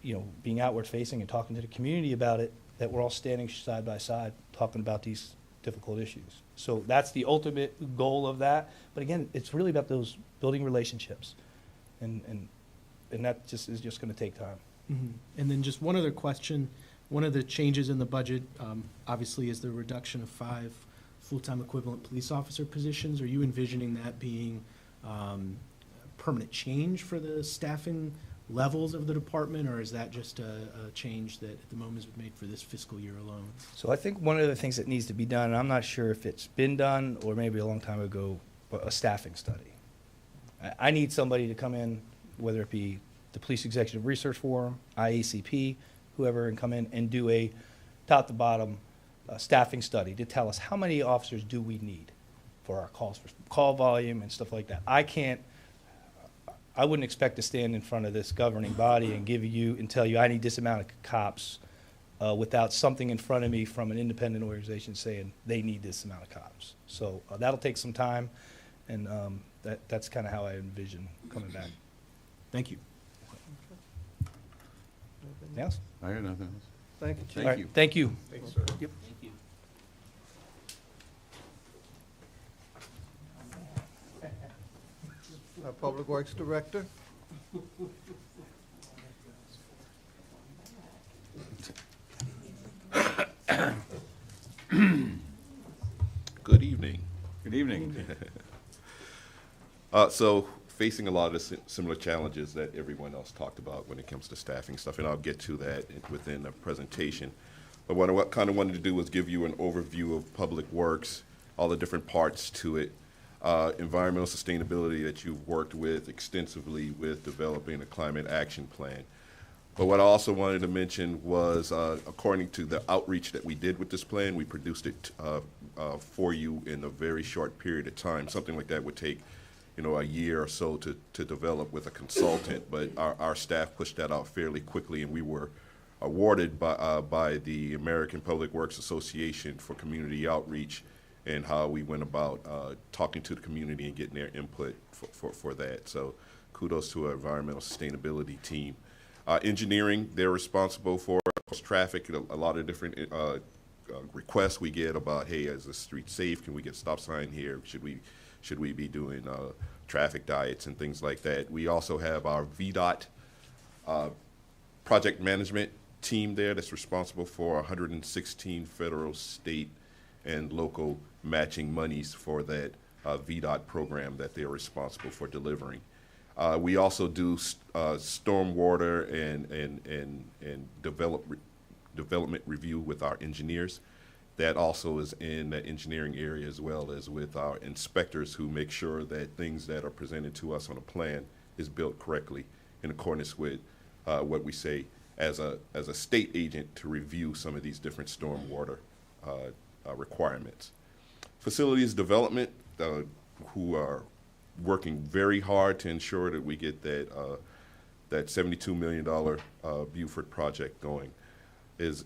you know, being outward facing and talking to the community about it, that we're all standing side by side talking about these difficult issues. So that's the ultimate goal of that. But again, it's really about those building relationships. And that just is just going to take time. Mhm. And then just one other question. One of the changes in the budget, obviously, is the reduction of 5 full-time equivalent police officer positions. Are you envisioning that being a permanent change for the staffing levels of the department, or is that just a change that at the moment has been made for this fiscal year alone? So I think one of the things that needs to be done, and I'm not sure if it's been done or maybe a long time ago, but a staffing study. I need somebody to come in, whether it be the Police Executive Research Forum, IACP, whoever, and come in and do a top to bottom staffing study to tell us how many officers do we need for our calls, for call volume and stuff like that. I wouldn't expect to stand in front of this governing body and give you and tell you I need this amount of cops without something in front of me from an independent organization saying they need this amount of cops. So that'll take some time, and that's kind of how I envision coming back. Thank you. Anything else? I got nothing else. Thank you, Chief. All right, thank you. Thanks, sir. Yep. Thank you. Our Public Works Director. Good evening. Good evening. So facing a lot of similar challenges that everyone else talked about when it comes to staffing stuff, and I'll get to that within the presentation. But what I kind of wanted to do was give you an overview of Public Works, all the different parts to it, environmental sustainability that you've worked with extensively with developing a climate action plan. But what I also wanted to mention was, according to the outreach that we did with this plan, we produced it for you in a very short period of time. Something like that would take, you know, a year or so to develop with a consultant, but our staff pushed that out fairly quickly, and we were awarded by the American Public Works Association for community outreach and how we went about talking to the community and getting their input for that. So kudos to our environmental sustainability team. Engineering, they're responsible for traffic, a lot of different requests we get about, hey, is the street safe? Can we get a stop sign here? Should we be doing traffic diets and things like that? We also have our VDOT project management team there that's responsible for 116 federal, state, and local matching monies for that VDOT program that they're responsible for delivering. We also do stormwater and development review with our engineers. That also is in the engineering area, as well as with our inspectors, who make sure that things that are presented to us on a plan is built correctly in accordance with what we say as a state agent to review some of these different stormwater requirements. Facilities development, who are working very hard to ensure that we get that $72 million Beaufort project going, is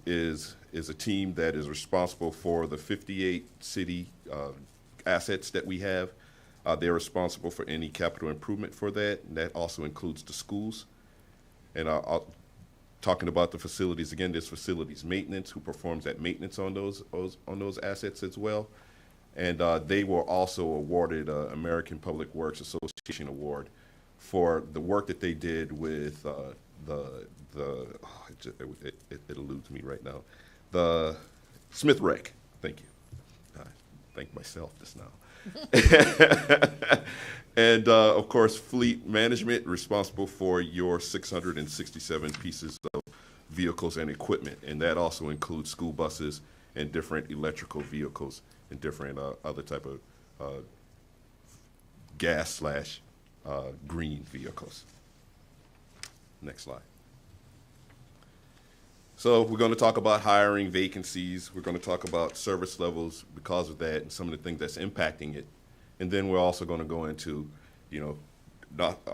a team that is responsible for the 58 city assets that we have. They're responsible for any capital improvement for that, and that also includes the schools. And talking about the facilities again, there's facilities maintenance, who performs that maintenance on those assets as well. And they were also awarded an American Public Works Association award for the work that they did with it eludes me right now, the Smith Wreck. Thank you. I thank myself just now. And of course, fleet management, responsible for your 667 pieces of vehicles and equipment, and that also includes school buses and different electrical vehicles and different other type of gas / green vehicles. Next slide. So we're going to talk about hiring, vacancies. We're going to talk about service levels because of that and some of the things that's impacting it. And then we're also going to go into, not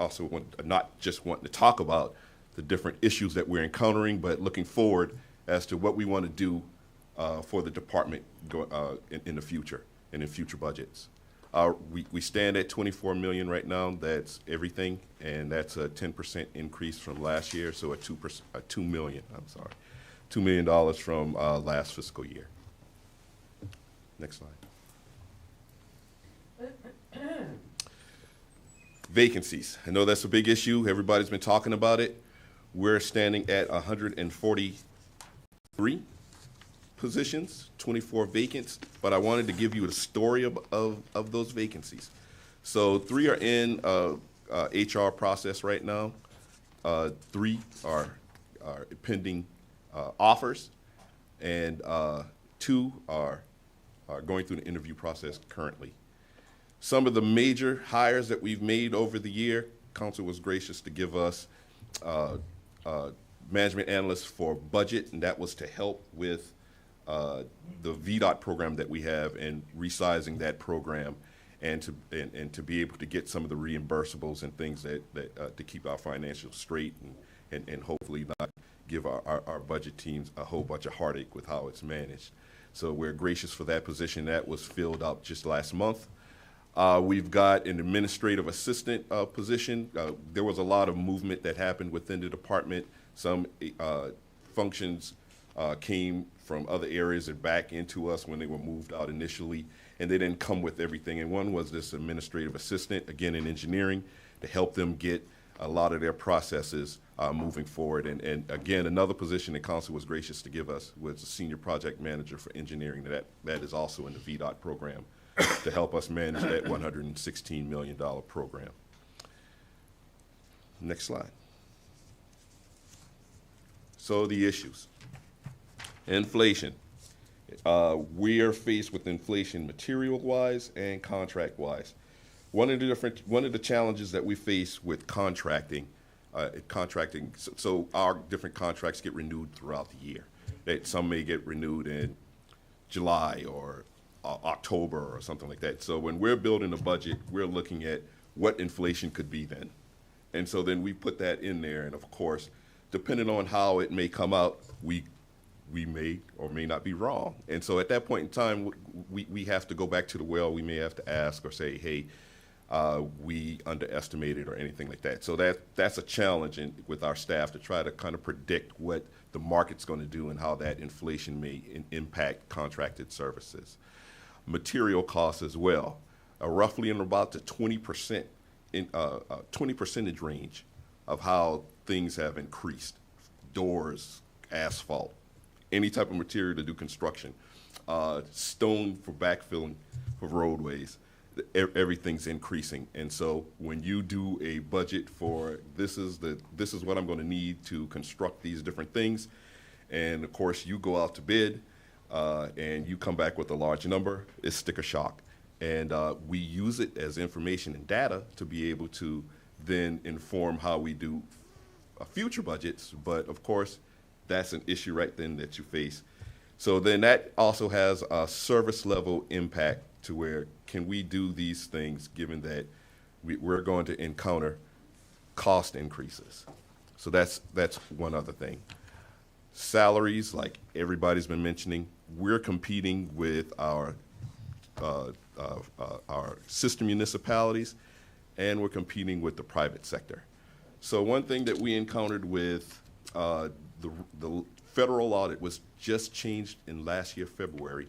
just wanting to talk about the different issues that we're encountering, but looking forward as to what we want to do for the department in the future and in future budgets. We stand at 24 million right now. That's everything, and that's a 10% increase from last year. So $2 million from last fiscal year. Next slide. Vacancies. I know that's a big issue. Everybody's been talking about it. We're standing at 143 positions, 24 vacants, but I wanted to give you a story of those vacancies. So 3 are in HR process right now. 3 are pending offers, and 2 are going through the interview process currently. Some of the major hires that we've made over the year, Council was gracious to give us management analysts for budget, and that was to help with the VDOT program that we have and resizing that program, and to be able to get some of the reimbursables and things that to keep our financials straight and hopefully not give our budget teams a whole bunch of heartache with how it's managed. So we're gracious for that position. That was filled up just last month. We've got an administrative assistant position. There was a lot of movement that happened within the department. Some functions came from other areas and back into us when they were moved out initially, and they didn't come with everything. And one was this administrative assistant, again in engineering, to help them get a lot of their processes moving forward. And again, another position that Council was gracious to give us was a senior project manager for engineering. That is also in the VDOT program to help us manage that $116 million program. Next slide. So the issues. Inflation. We are faced with inflation material-wise and contract-wise. One of the challenges that we face with contracting, so our different contracts get renewed throughout the year. Some may get renewed in July or October or something like that. So when we're building a budget, we're looking at what inflation could be then. And so then we put that in there, and of course, depending on how it may come out, we may or may not be wrong. And so at that point in time, we have to go back to the well. We may have to ask or say, hey, we underestimated or anything like that. So that's a challenge with our staff to try to kind of predict what the market's going to do and how that inflation may impact contracted services. Material costs as well, roughly in about the 20% range of how things have increased. Doors, asphalt, any type of material to do construction, stone for backfilling for roadways, everything's increasing. And so when you do a budget for this is what I'm going to need to construct these different things, and of course you go out to bid and you come back with a large number, it's sticker shock. And we use it as information and data to be able to then inform how we do future budgets, but of course that's an issue right then that you face. So then that also has a service level impact to where can we do these things given that we're going to encounter cost increases. So that's one other thing. Salaries, like everybody's been mentioning, we're competing with our sister municipalities, and we're competing with the private sector. So one thing that we encountered with the federal audit was just changed in last year, February,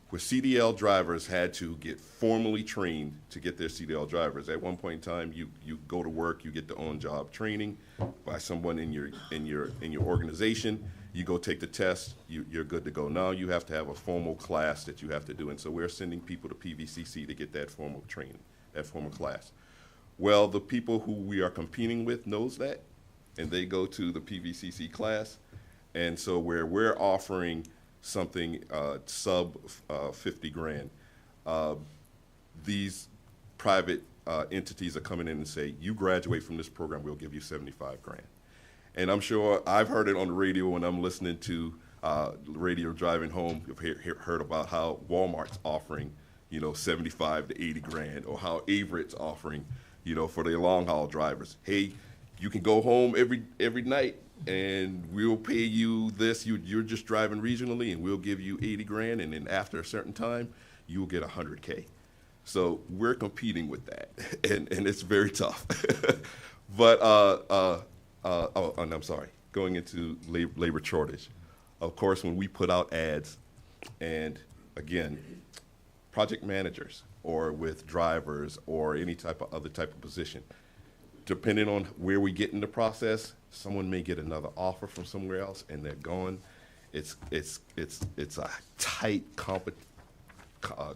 where CDL drivers had to get formally trained to get their CDL drivers. At one point in time, you go to work, you get the on-job training by someone in your organization. You go take the test, you're good to go. Now you have to have a formal class that you have to do, and so we're sending people to PVCC to get that formal training, that formal class. Well, the people who we are competing with knows that, and they go to the PVCC class, and so where we're offering something sub 50 grand, these private entities are coming in and say, you graduate from this program, we'll give you 75 grand. And I'm sure I've heard it on the radio when I'm listening to radio driving home. You've heard about how Walmart's offering, 75 to 80 grand, or how Averett's offering, for their long haul drivers. Hey, you can go home every night and we'll pay you this. You're just driving regionally and we'll give you 80 grand. And then after a certain time, you will get 100K. So we're competing with that, and it's very tough. But, and I'm sorry, going into labor shortage. Of course, when we put out ads, and again, project managers or with drivers or any other type of position, depending on where we get in the process, someone may get another offer from somewhere else and they're gone. It's a tight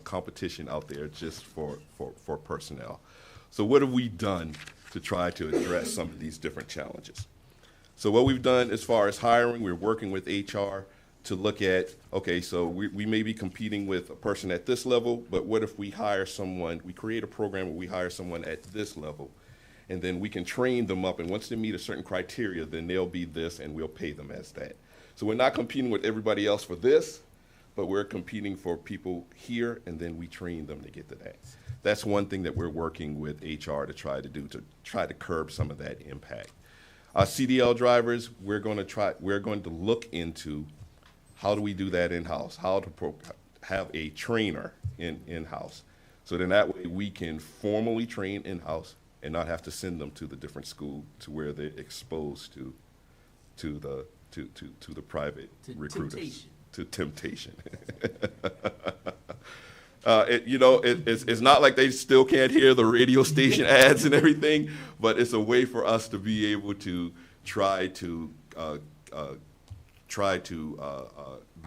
competition out there just for personnel. So what have we done to try to address some of these different challenges? So what we've done as far as hiring, we're working with HR to look at, okay, so we may be competing with a person at this level, but what if we hire someone, we create a program where we hire someone at this level, and then we can train them up, and once they meet a certain criteria, then they'll be this, and we'll pay them as that. So we're not competing with everybody else for this, but we're competing for people here, and then we train them to get to that. That's one thing that we're working with HR to try to do, to try to curb some of that impact. CDL drivers, we're going to look into how do we do that in-house, how to have a trainer in-house. So then that way we can formally train in-house and not have to send them to the different school to where they're exposed to the private recruiters. To temptation. It's not like they still can't hear the radio station ads and everything, but it's a way for us to be able to try to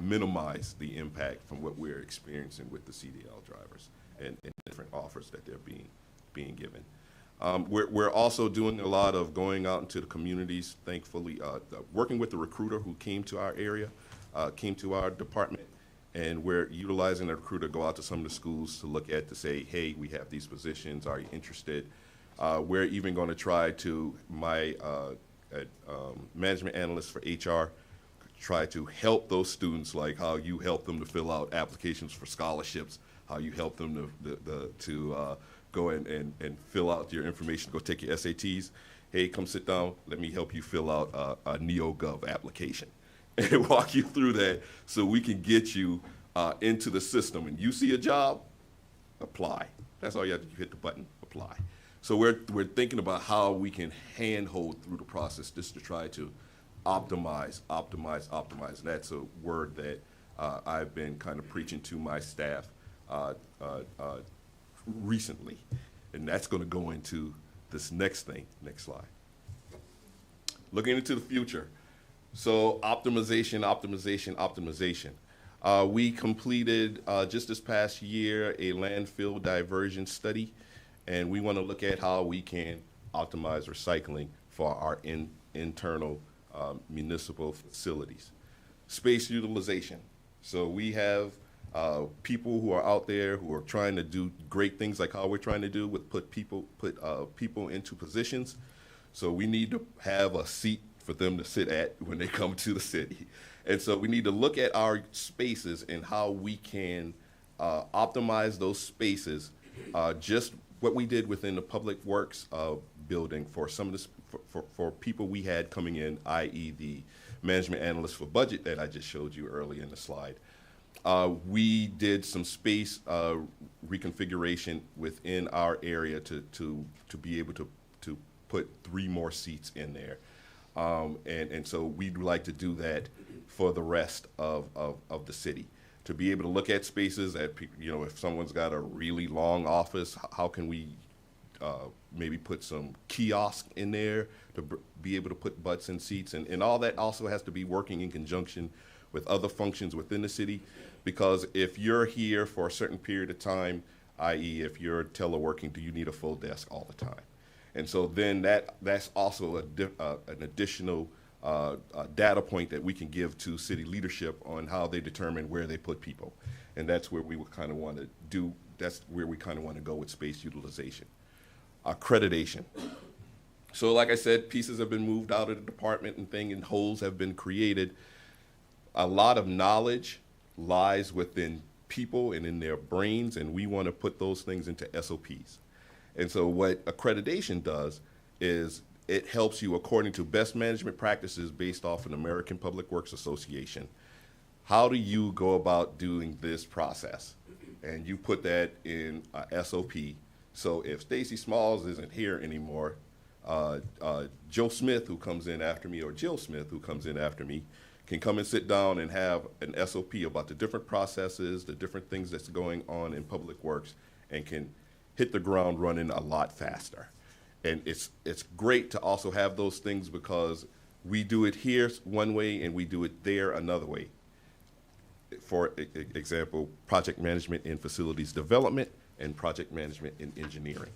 minimize the impact from what we're experiencing with the CDL drivers and different offers that they're being given. We're also doing a lot of going out into the communities, thankfully, working with the recruiter who came to our area, came to our department, and we're utilizing the recruiter to go out to some of the schools to look at, to say, hey, we have these positions, are you interested? We're even going to try to, my management analyst for HR, try to help those students, like how you help them to fill out applications for scholarships, how you help them to go and fill out your information, go take your SATs. Hey, come sit down, let me help you fill out a NeoGov application and walk you through that so we can get you into the system. And you see a job, apply. That's all you have to do, hit the button, apply. So we're thinking about how we can handhold through the process just to try to optimize. And that's a word that I've been kind of preaching to my staff recently. And that's going to go into this next thing. Next slide. Looking into the future. So optimization. We completed just this past year a landfill diversion study, and we want to look at how we can optimize recycling for our internal municipal facilities. Space utilization. So we have people who are out there who are trying to do great things like how we're trying to do with put people into positions. So we need to have a seat for them to sit at when they come to the city. And so we need to look at our spaces and how we can optimize those spaces, just what we did within the Public Works building for some of this, for people we had coming in, i.e. the management analyst for budget that I just showed you earlier in the slide. We did some space reconfiguration within our area to be able to put 3 more seats in there. And so we'd like to do that for the rest of the city, to be able to look at spaces that, if someone's got a really long office, how can we maybe put some kiosk in there to be able to put butts in seats, and all that also has to be working in conjunction with other functions within the city, because if you're here for a certain period of time, i.e. if you're teleworking, do you need a full desk all the time? And so then that's also an additional data point that we can give to city leadership on how they determine where they put people. And that's where we would kind of want to do, that's where we kind of want to go with space utilization. accreditation. So like I said, pieces have been moved out of the department and holes have been created. A lot of knowledge lies within people and in their brains, and we want to put those things into SOPs. And so what accreditation does is it helps you, according to best management practices based off an American Public Works Association. How do you go about doing this process? And you put that in a SOP. So if Stacy Smalls isn't here anymore, Joe Smith, who comes in after me, or Jill Smith, who comes in after me, can come and sit down and have an SOP about the different processes, the different things that's going on in Public Works, and can hit the ground running a lot faster. And it's great to also have those things because we do it here one way and we do it there another way. For example, project management in facilities development and project management in engineering.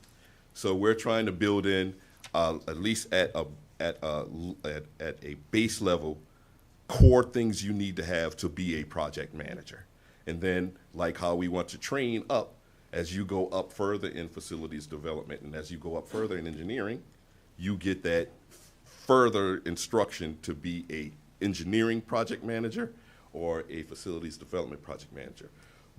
So we're trying to build in, at least at a base level, core things you need to have to be a project manager. And then, like how we want to train up as you go up further in facilities development and as you go up further in engineering, you get that further instruction to be a engineering project manager or a facilities development project manager.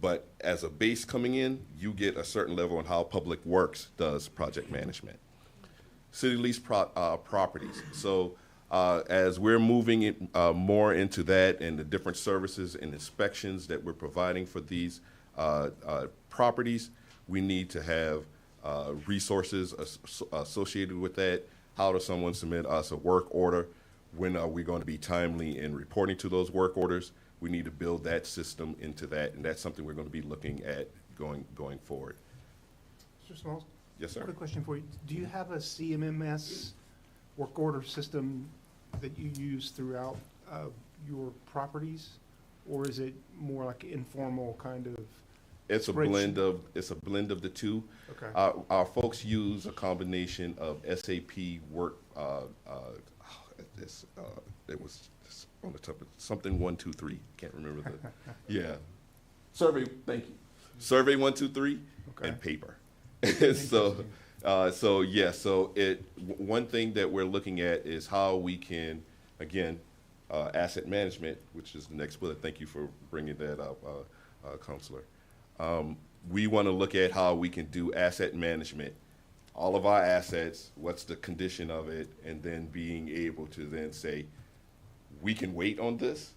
But as a base coming in, you get a certain level on how Public Works does project management. City lease properties. So as we're moving it, more into that and the different services and inspections that we're providing for these properties, we need to have resources associated with that. How does someone submit us a work order? When are we going to be timely in reporting to those work orders? We need to build that system into that, and that's something we're going to be looking at going forward. Mr. Smalls? Yes, sir. Quick question for you. Do you have a CMMS work order system that you use throughout your properties? Or is it more like informal kind of? It's a blend of the two. Okay. Our folks use a combination of SAP work. It was on the top of something 123. Can't remember the. Yeah. Survey. Thank you. Survey 123 and paper. So one thing that we're looking at is how we can, again, asset management, which is the next bullet. Thank you for bringing that up, Counselor. We want to look at how we can do asset management, all of our assets, what's the condition of it, and then being able to then say, we can wait on this,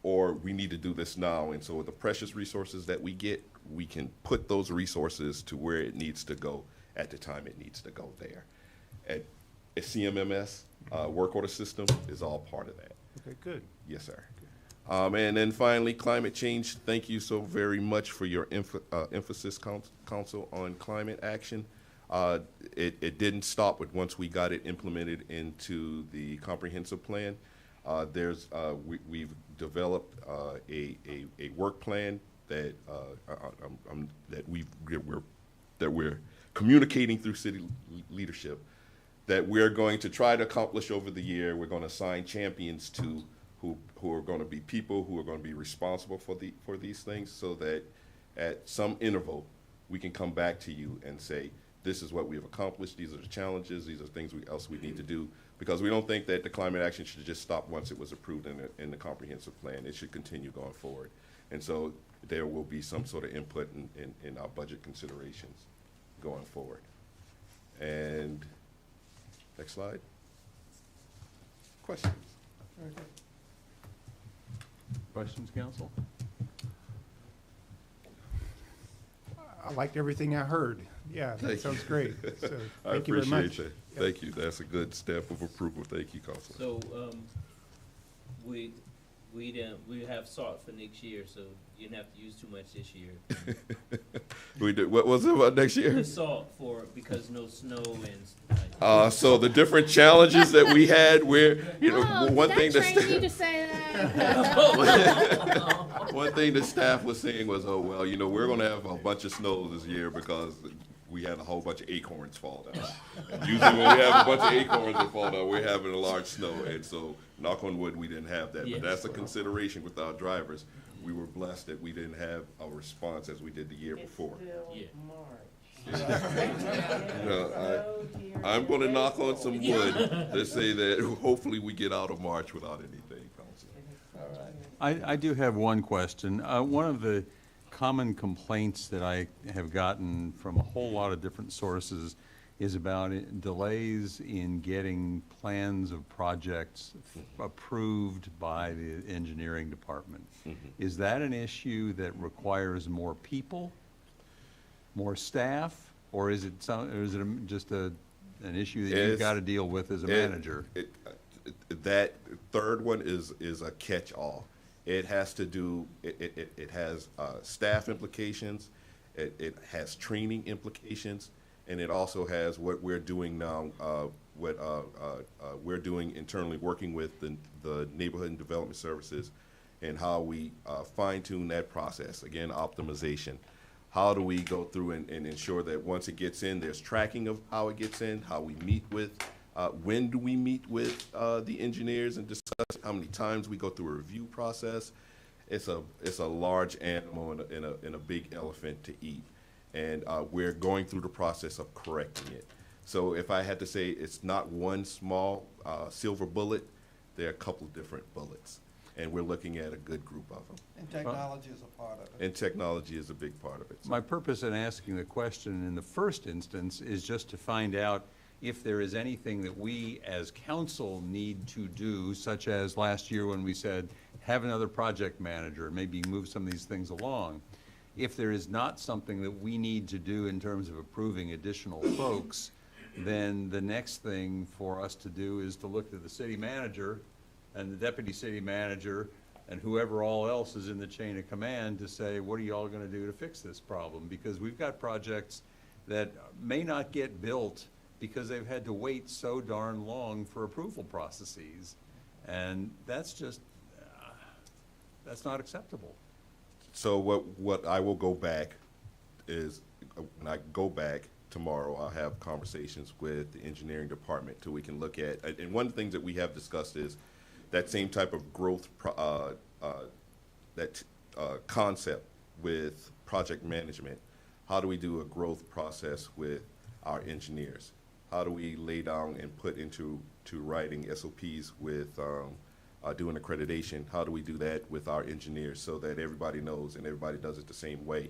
or we need to do this now. And so with the precious resources that we get, we can put those resources to where it needs to go at the time it needs to go there. At a CMMS work order system is all part of that. Okay, good. Yes, sir. And then finally, climate change. Thank you so very much for your emphasis, Council, on climate action. It didn't stop with once we got it implemented into the comprehensive plan. We've developed a work plan that we're communicating through city leadership that we're going to try to accomplish over the year. We're going to assign champions to who are going to be people who are going to be responsible for these things, so that at some interval we can come back to you and say, this is what we have accomplished, these are the challenges, these are things else we need to do, because we don't think that the climate action should just stop once it was approved in the comprehensive plan. It should continue going forward. And so there will be some sort of input in our budget considerations going forward. And next slide. Questions? Questions, council? I liked everything I heard. Yeah, that sounds great. So I thank you very much. appreciate that. Thank you. That's a good stamp of approval. Thank you, Council. So, we have salt for next year, so you didn't have to use too much this year. We did. What was it about next year? The salt because no snow and. So the different challenges that we had, where one thing train you to say that? one thing the staff was saying was, oh well, we're going to have a bunch of snow this year because we had a whole bunch of acorns fall down. And usually when we have a bunch of acorns that fall down, we're having a large snow, and so knock on wood, we didn't have that. But that's a consideration with our drivers. We were blessed that we didn't have a response as we did the year before. It's still Yeah. March. I'm going to knock on some wood to say that hopefully we get out of March without anything, Council. I do have one question. One of the common complaints that I have gotten from a whole lot of different sources is about delays in getting plans of projects approved by the engineering department. Is that an issue that requires more people, more staff, or is it just an issue that you've got to deal with as a manager? That third one is a catch-all. It has to do, it has staff implications, it has training implications, and it also has what we're doing now, we're doing internally, working with the Neighborhood and Development Services, and how we fine-tune that process. Again, optimization. How do we go through and ensure that once it gets in, there's tracking of how it gets in, how we meet with, when do we meet with the engineers and discuss how many times we go through a review process. It's a large animal and a big elephant to eat. And we're going through the process of correcting it. So if I had to say it's not one small silver bullet, there are a couple of different bullets. And we're looking at a good group of them. And technology is a part of it. And technology is a big part of it. My purpose in asking the question in the first instance is just to find out if there is anything that we as council need to do, such as last year when we said, have another project manager, maybe move some of these things along. If there is not something that we need to do in terms of approving additional folks, then the next thing for us to do is to look to the city manager and the deputy city manager and whoever all else is in the chain of command to say, what are y'all gonna do to fix this problem? Because we've got projects that may not get built because they've had to wait so darn long for approval processes. And that's just, that's not acceptable. So what I will go back is, when I go back tomorrow, I'll have conversations with the engineering department so we can look at, and one of the things that we have discussed is that same type of growth, concept with project management. How do we do a growth process with our engineers? How do we lay down and put into writing SOPs with doing accreditation? How do we do that with our engineers so that everybody knows and everybody does it the same way?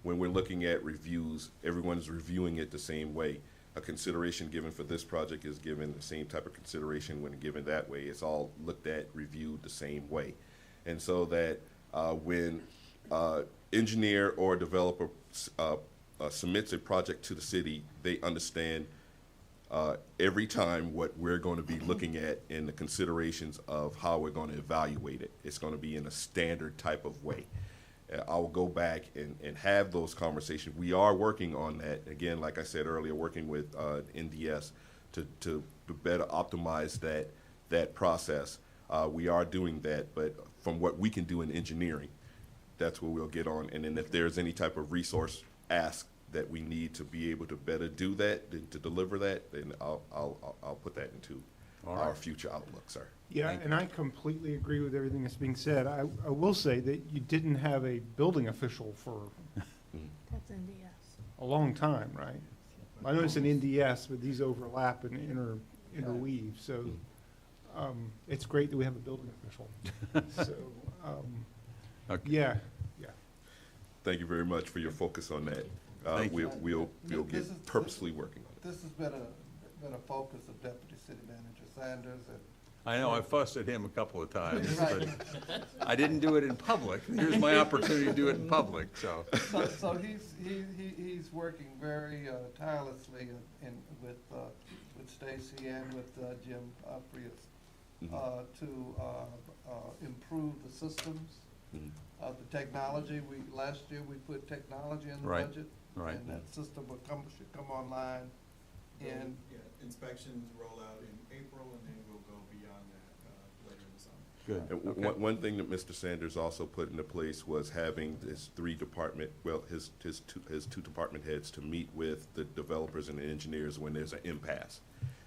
When we're looking at reviews, everyone is reviewing it the same way. A consideration given for this project is given the same type of consideration when given that way. It's all looked at, reviewed the same way. And so that when engineer or developer submits a project to the city, they understand every time what we're going to be looking at in the considerations of how we're going to evaluate it. It's going to be in a standard type of way. I will go back and have those conversations. We are working on that. Again, like I said earlier, working with NDS to better optimize that process. We are doing that, but from what we can do in engineering, that's where we'll get on. And then if there's any type of resource ask that we need to be able to better do that, to deliver that, then I'll put that into our future outlook, sir. Yeah, and I completely agree with everything that's being said. I will say that you didn't have a building official for That's NDS. a long time, right? I know it's an NDS, but these overlap and interweave, so it's great that we have a building official. So, Okay. yeah. Thank you very much for your focus on that. Thank you. We'll get purposely working on it. This has been a focus of Deputy City Manager Sanders, and I know, I fussed at him a couple of times, Right. but I didn't do it in public. Here's my opportunity to do it in public, so. So he's working very tirelessly with Stacy and with Jim Frias to improve the systems, the technology. Last year we put technology in the Right. budget, Right. and that system should come online. And Inspections roll out in April, and then we'll go beyond that later in the summer. Good. And Okay. one thing that Mr. Sanders also put into place was having his two department heads to meet with the developers and the engineers when there's an impasse.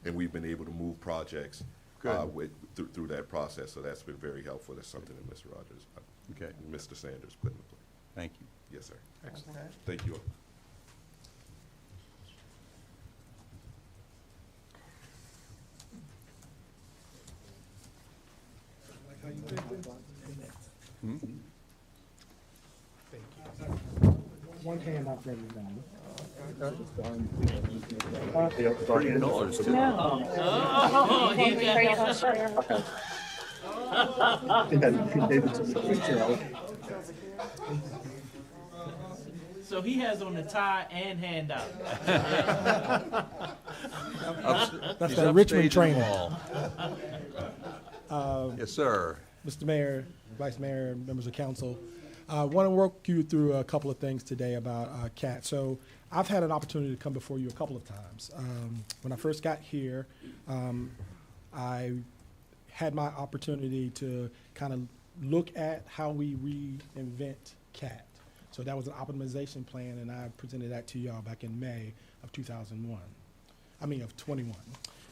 And we've been able to move projects through that process, so that's been very helpful. That's something that Mr. Rogers, Okay, Mr. Sanders put into place. thank you. Yes, sir. Excellent. Okay. Thank you. One hand out for everybody. Pretty colors, too. Oh, he got So he has on the tie and handout. That's that Richmond training. Yes, sir. Mr. Mayor, Vice Mayor, members of council, I want to walk you through a couple of things today about CAT. So I've had an opportunity to come before you a couple of times. When I first got here, I had my opportunity to kind of look at how we reinvent CAT. So that was an optimization plan, and I presented that to y'all back in May of 21.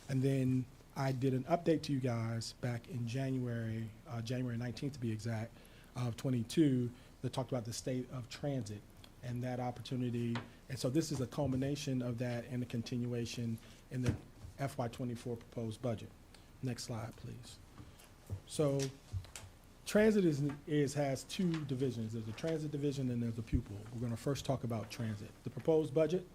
And then I did an update to you guys back in January 19th to be exact, of 22, that talked about the state of transit and that opportunity. And so this is a culmination of that and a continuation in the FY24 proposed budget. Next slide, please. So transit has two divisions. There's a transit division and there's a pupil. We're going to first talk about transit. The proposed budget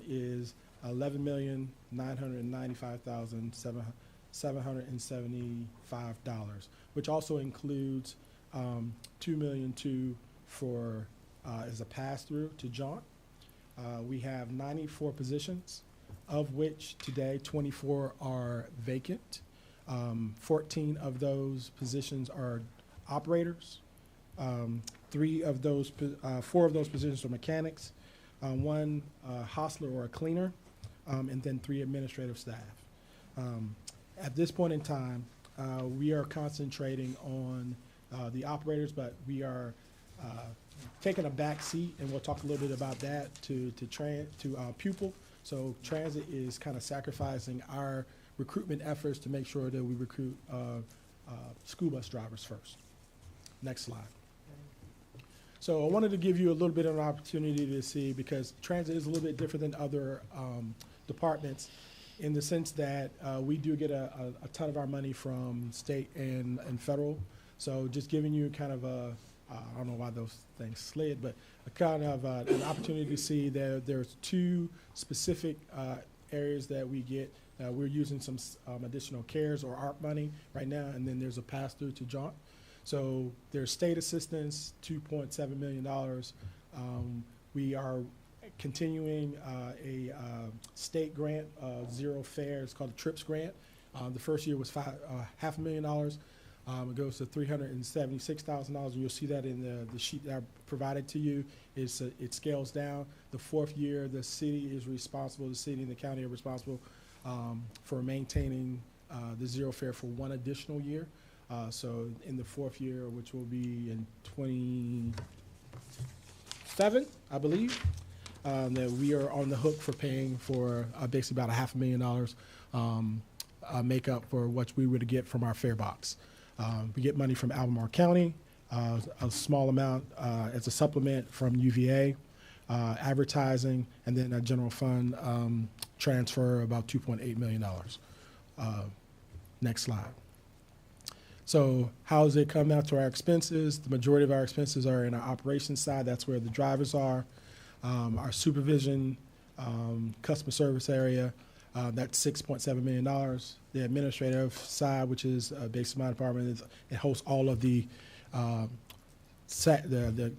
is $11,995,775, which also includes $2.2 million for as a pass-through to Jaunt. We have 94 positions, of which today 24 are vacant. 14 of those positions are operators. 4 of those positions are mechanics. One hostler or a cleaner, and then 3 administrative staff. At this point in time, we are concentrating on the operators, but we are taking a back seat, and we'll talk a little bit about that to pupil. So transit is kind of sacrificing our recruitment efforts to make sure that we recruit school bus drivers first. Next slide. So I wanted to give you a little bit of an opportunity to see, because transit is a little bit different than other departments in the sense that we do get a ton of our money from state and federal. So just giving you kind of I don't know why those things slid, but a kind of an opportunity to see that there's 2 specific areas that we get. We're using some additional CARES or ARP money right now, and then there's a pass-through to Jaunt. So there's state assistance, $2.7 million. We are continuing a state grant, zero fare. It's called the TRIPS grant. The first year was $500,000. It goes to $376,000. You'll see that in the sheet that I provided to you. It scales down. The 4th year, the city is responsible, the city and the county are responsible for maintaining the zero fare for 1 additional year. So in the 4th year, which will be in 27, I believe, that we are on the hook for paying for basically about $500,000 make up for what we would get from our fare box. We get money from Albemarle County, a small amount as a supplement from UVA, advertising, and then a general fund transfer about $2.8 million. Next slide. So how does it come out to our expenses? The majority of our expenses are in our operations side. That's where the drivers are. Our supervision, customer service area, that's $6.7 million. The administrative side, which is basically my department, it hosts all of the staff, the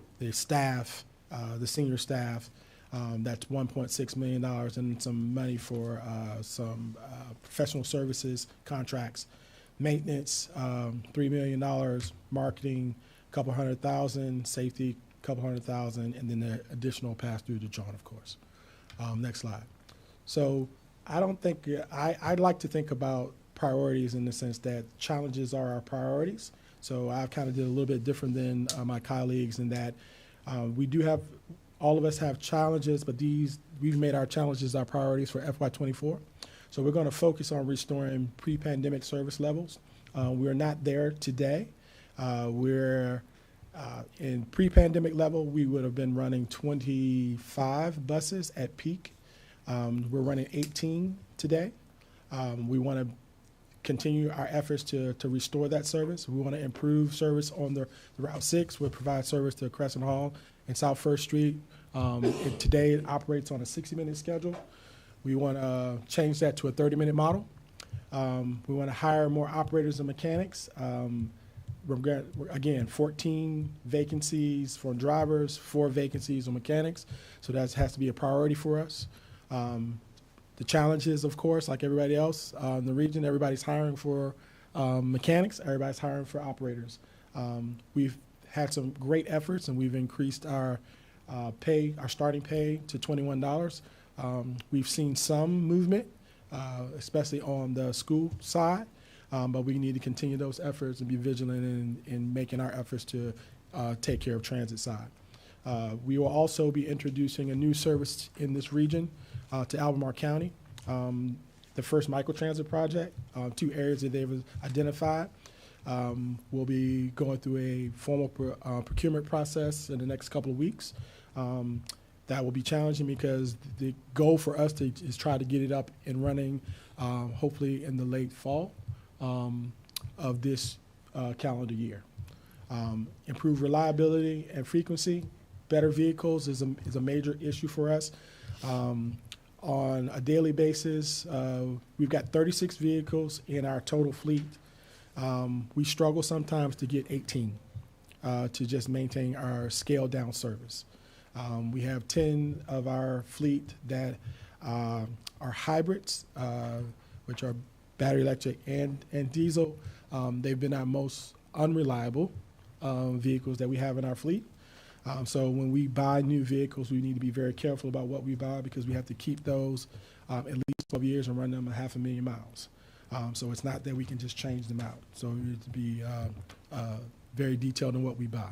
senior staff. That's $1.6 million, and some money for some professional services contracts. Maintenance, $3 million. Marketing, a couple $100,000. Safety, a couple $100,000, and then the additional pass through to John, of course. Next slide. So I don't think I'd like to think about priorities in the sense that challenges are our priorities. So I kind of did a little bit different than my colleagues in that we do have, all of us have challenges, but we've made our challenges our priorities for FY24. So we're going to focus on restoring pre-pandemic service levels. We're not there today. We're in pre-pandemic level, we would have been running 25 buses at peak. We're running 18 today. We want to continue our efforts to restore that service. We want to improve service on the Route 6. We'll provide service to Crescent Hall and South First Street. Today, it operates on a 60-minute schedule. We want to change that to a 30-minute model. We want to hire more operators and mechanics. Again, 14 vacancies for drivers, 4 vacancies on mechanics. So that has to be a priority for us. The challenge is, of course, like everybody else in the region, everybody's hiring for mechanics, everybody's hiring for operators. We've had some great efforts, and we've increased our our starting pay to $21. We've seen some movement, especially on the school side, but we need to continue those efforts and be vigilant in making our efforts to take care of transit side. We will also be introducing a new service in this region to Albemarle County, the first microtransit project, 2 areas that they've identified. We'll be going through a formal procurement process in the next couple of weeks. That will be challenging because the goal for us is try to get it up and running, hopefully in the late fall of this calendar year. Improve reliability and frequency. Better vehicles is a major issue for us. On a daily basis, we've got 36 vehicles in our total fleet. We struggle sometimes to get 18 to just maintain our scaled down service. We have 10 of our fleet that are hybrids, which are battery electric and diesel. They've been our most unreliable vehicles that we have in our fleet. So when we buy new vehicles, we need to be very careful about what we buy because we have to keep those at least 12 years and run them 500,000 miles. So it's not that we can just change them out. So we need to be very detailed in what we buy.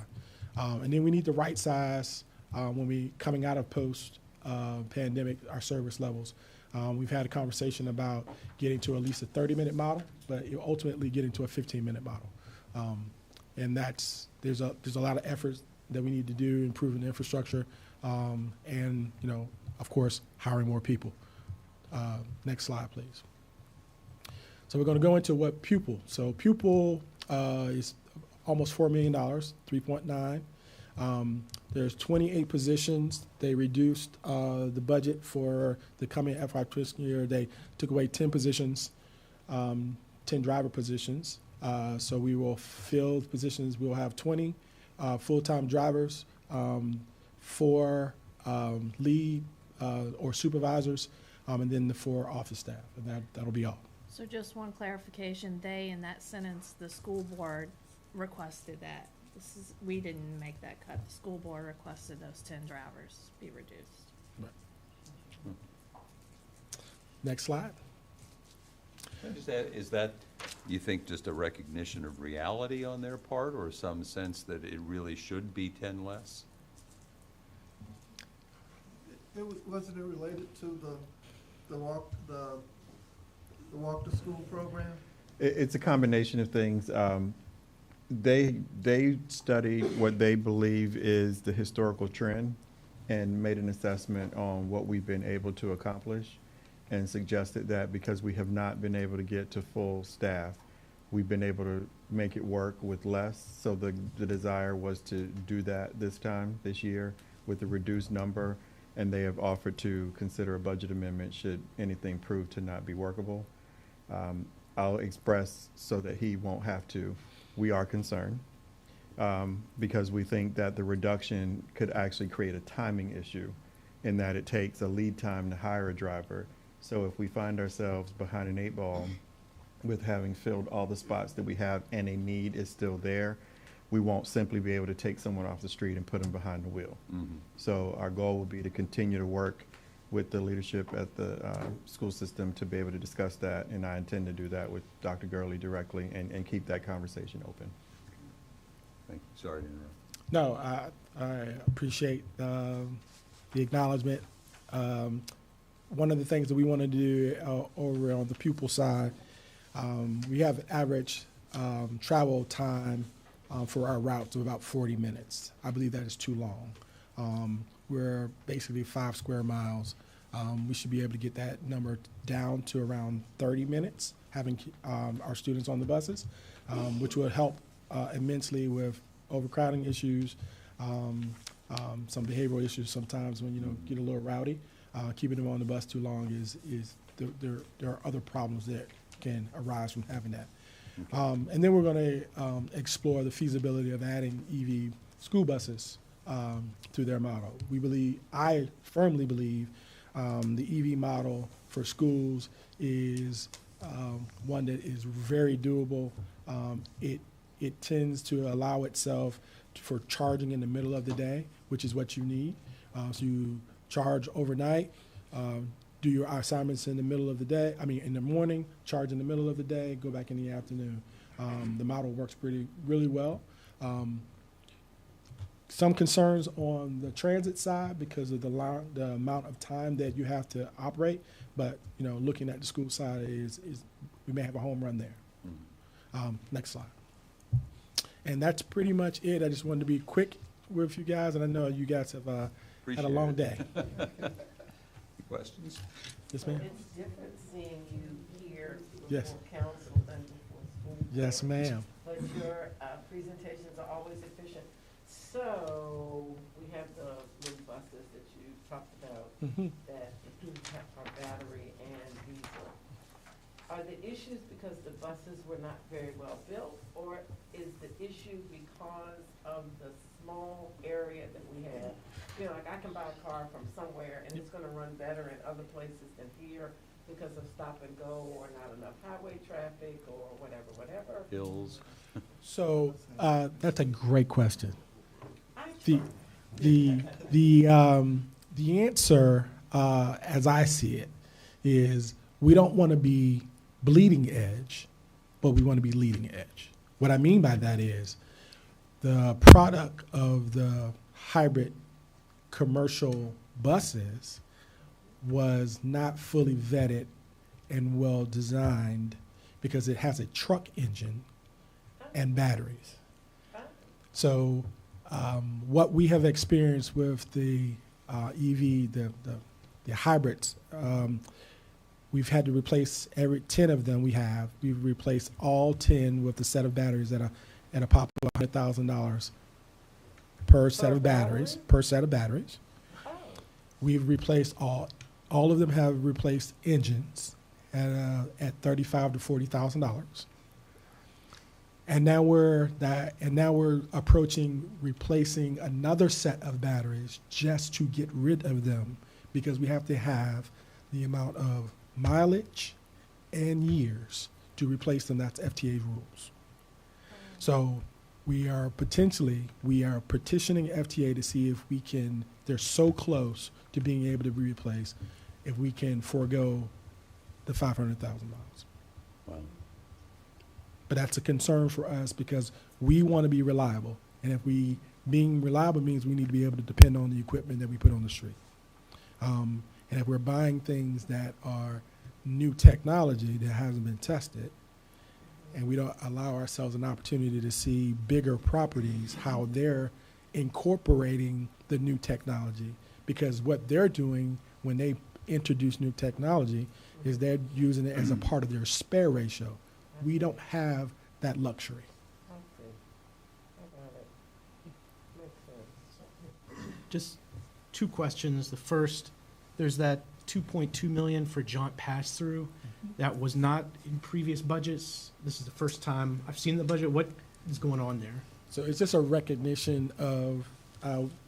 And then we need the right size when we coming out of post-pandemic, our service levels. We've had a conversation about getting to at least a 30-minute model, but ultimately getting to a 15-minute model. And there's a lot of efforts that we need to do, improving the infrastructure, and, of course, hiring more people. Next slide, please. So we're going to go into what pupil. So pupil is almost $4 million, 3.9. There's 28 positions. They reduced the budget for the coming FY fiscal year. They took away 10 positions, 10 driver positions. So we will fill positions. We will have 20 full-time drivers, 4 lead or supervisors, and then the 4 office staff. And that'll be all. So just one clarification, they, in that sentence, the school board requested that. We didn't make that cut. The school board requested those 10 drivers be reduced. Right. Next slide. Is that, you think, just a recognition of reality on their part, or some sense that it really should be 10 less? Wasn't it related to the walk to school program? It's a combination of things. They studied what they believe is the historical trend and made an assessment on what we've been able to accomplish, and suggested that because we have not been able to get to full staff, we've been able to make it work with less. So the desire was to do that this year with a reduced number, and they have offered to consider a budget amendment should anything prove to not be workable. I'll express so that he won't have to. We are concerned because we think that the reduction could actually create a timing issue in that it takes a lead time to hire a driver. So if we find ourselves behind an 8 ball with having filled all the spots that we have and a need is still there, we won't simply be able to take someone off the street and put them behind the wheel. Mm-hmm. So our goal will be to continue to work with the leadership at the school system to be able to discuss that, and I intend to do that with Dr. Gurley directly and keep that conversation open. Thank you. Sorry to interrupt. No, I appreciate the acknowledgement. One of the things that we want to do over on the pupil side, we have an average travel time for our routes of about 40 minutes. I believe that is too long. We're basically 5 square miles. We should be able to get that number down to around 30 minutes having our students on the buses, which will help immensely with overcrowding issues, some behavioral issues sometimes when, get a little rowdy. Keeping them on the bus too long there are other problems that can arise from having that. And then we're going to explore the feasibility of adding EV school buses to their model. I firmly believe the EV model for schools is one that is very doable. It tends to allow itself for charging in the middle of the day, which is what you need. So you charge overnight, do your assignments in the middle of the day, in the morning, charge in the middle of the day, go back in the afternoon. The model works really well. Some concerns on the transit side because of the amount of time that you have to operate, but looking at the school side is we may have a home run there. Next slide. And that's pretty much it. I just wanted to be quick with you guys, and I know you guys have had a long day. Questions? Yes, ma'am. It's different seeing you here Yes. before council than before school. Yes, ma'am. But your presentations are always efficient. So we have the blue buses that you talked about that are battery and diesel. Are the issues because the buses were not very well built, or is the issue because of the small area that we have? Like I can buy a car from somewhere and it's gonna run better in other places than here because of stop and go or not enough highway traffic or whatever. Hills. So that's a great question. The answer, as I see it, is we don't want to be bleeding edge, but we want to be leading edge. What I mean by that is the product of the hybrid commercial buses was not fully vetted and well designed because it has a truck engine and batteries. So what we have experienced with the EV, the hybrids, we've had to replace every 10 of them we've replaced all 10 with a set of batteries at a pop of $100,000 per set of batteries. We've replaced all of them have replaced engines at $35,000 to $40,000. And now we're approaching replacing another set of batteries just to get rid of them because we have to have the amount of mileage and years to replace them. That's FTA rules. So we are petitioning FTA to see if we can, they're so close to being able to be replaced, if we can forego the $500,000. Wow. But that's a concern for us because we want to be reliable. And being reliable means we need to be able to depend on the equipment that we put on the street. And if we're buying things that are new technology that hasn't been tested, and we don't allow ourselves an opportunity to see bigger properties, how they're incorporating the new technology, because what they're doing when they introduce new technology is they're using it as a part of their spare ratio. We don't have that luxury. I see. I got it. Makes sense. Just two questions. The first, there's that 2.2 million for jaunt pass-through. That was not in previous budgets. This is the first time I've seen the budget. What is going on there? So it's just a recognition of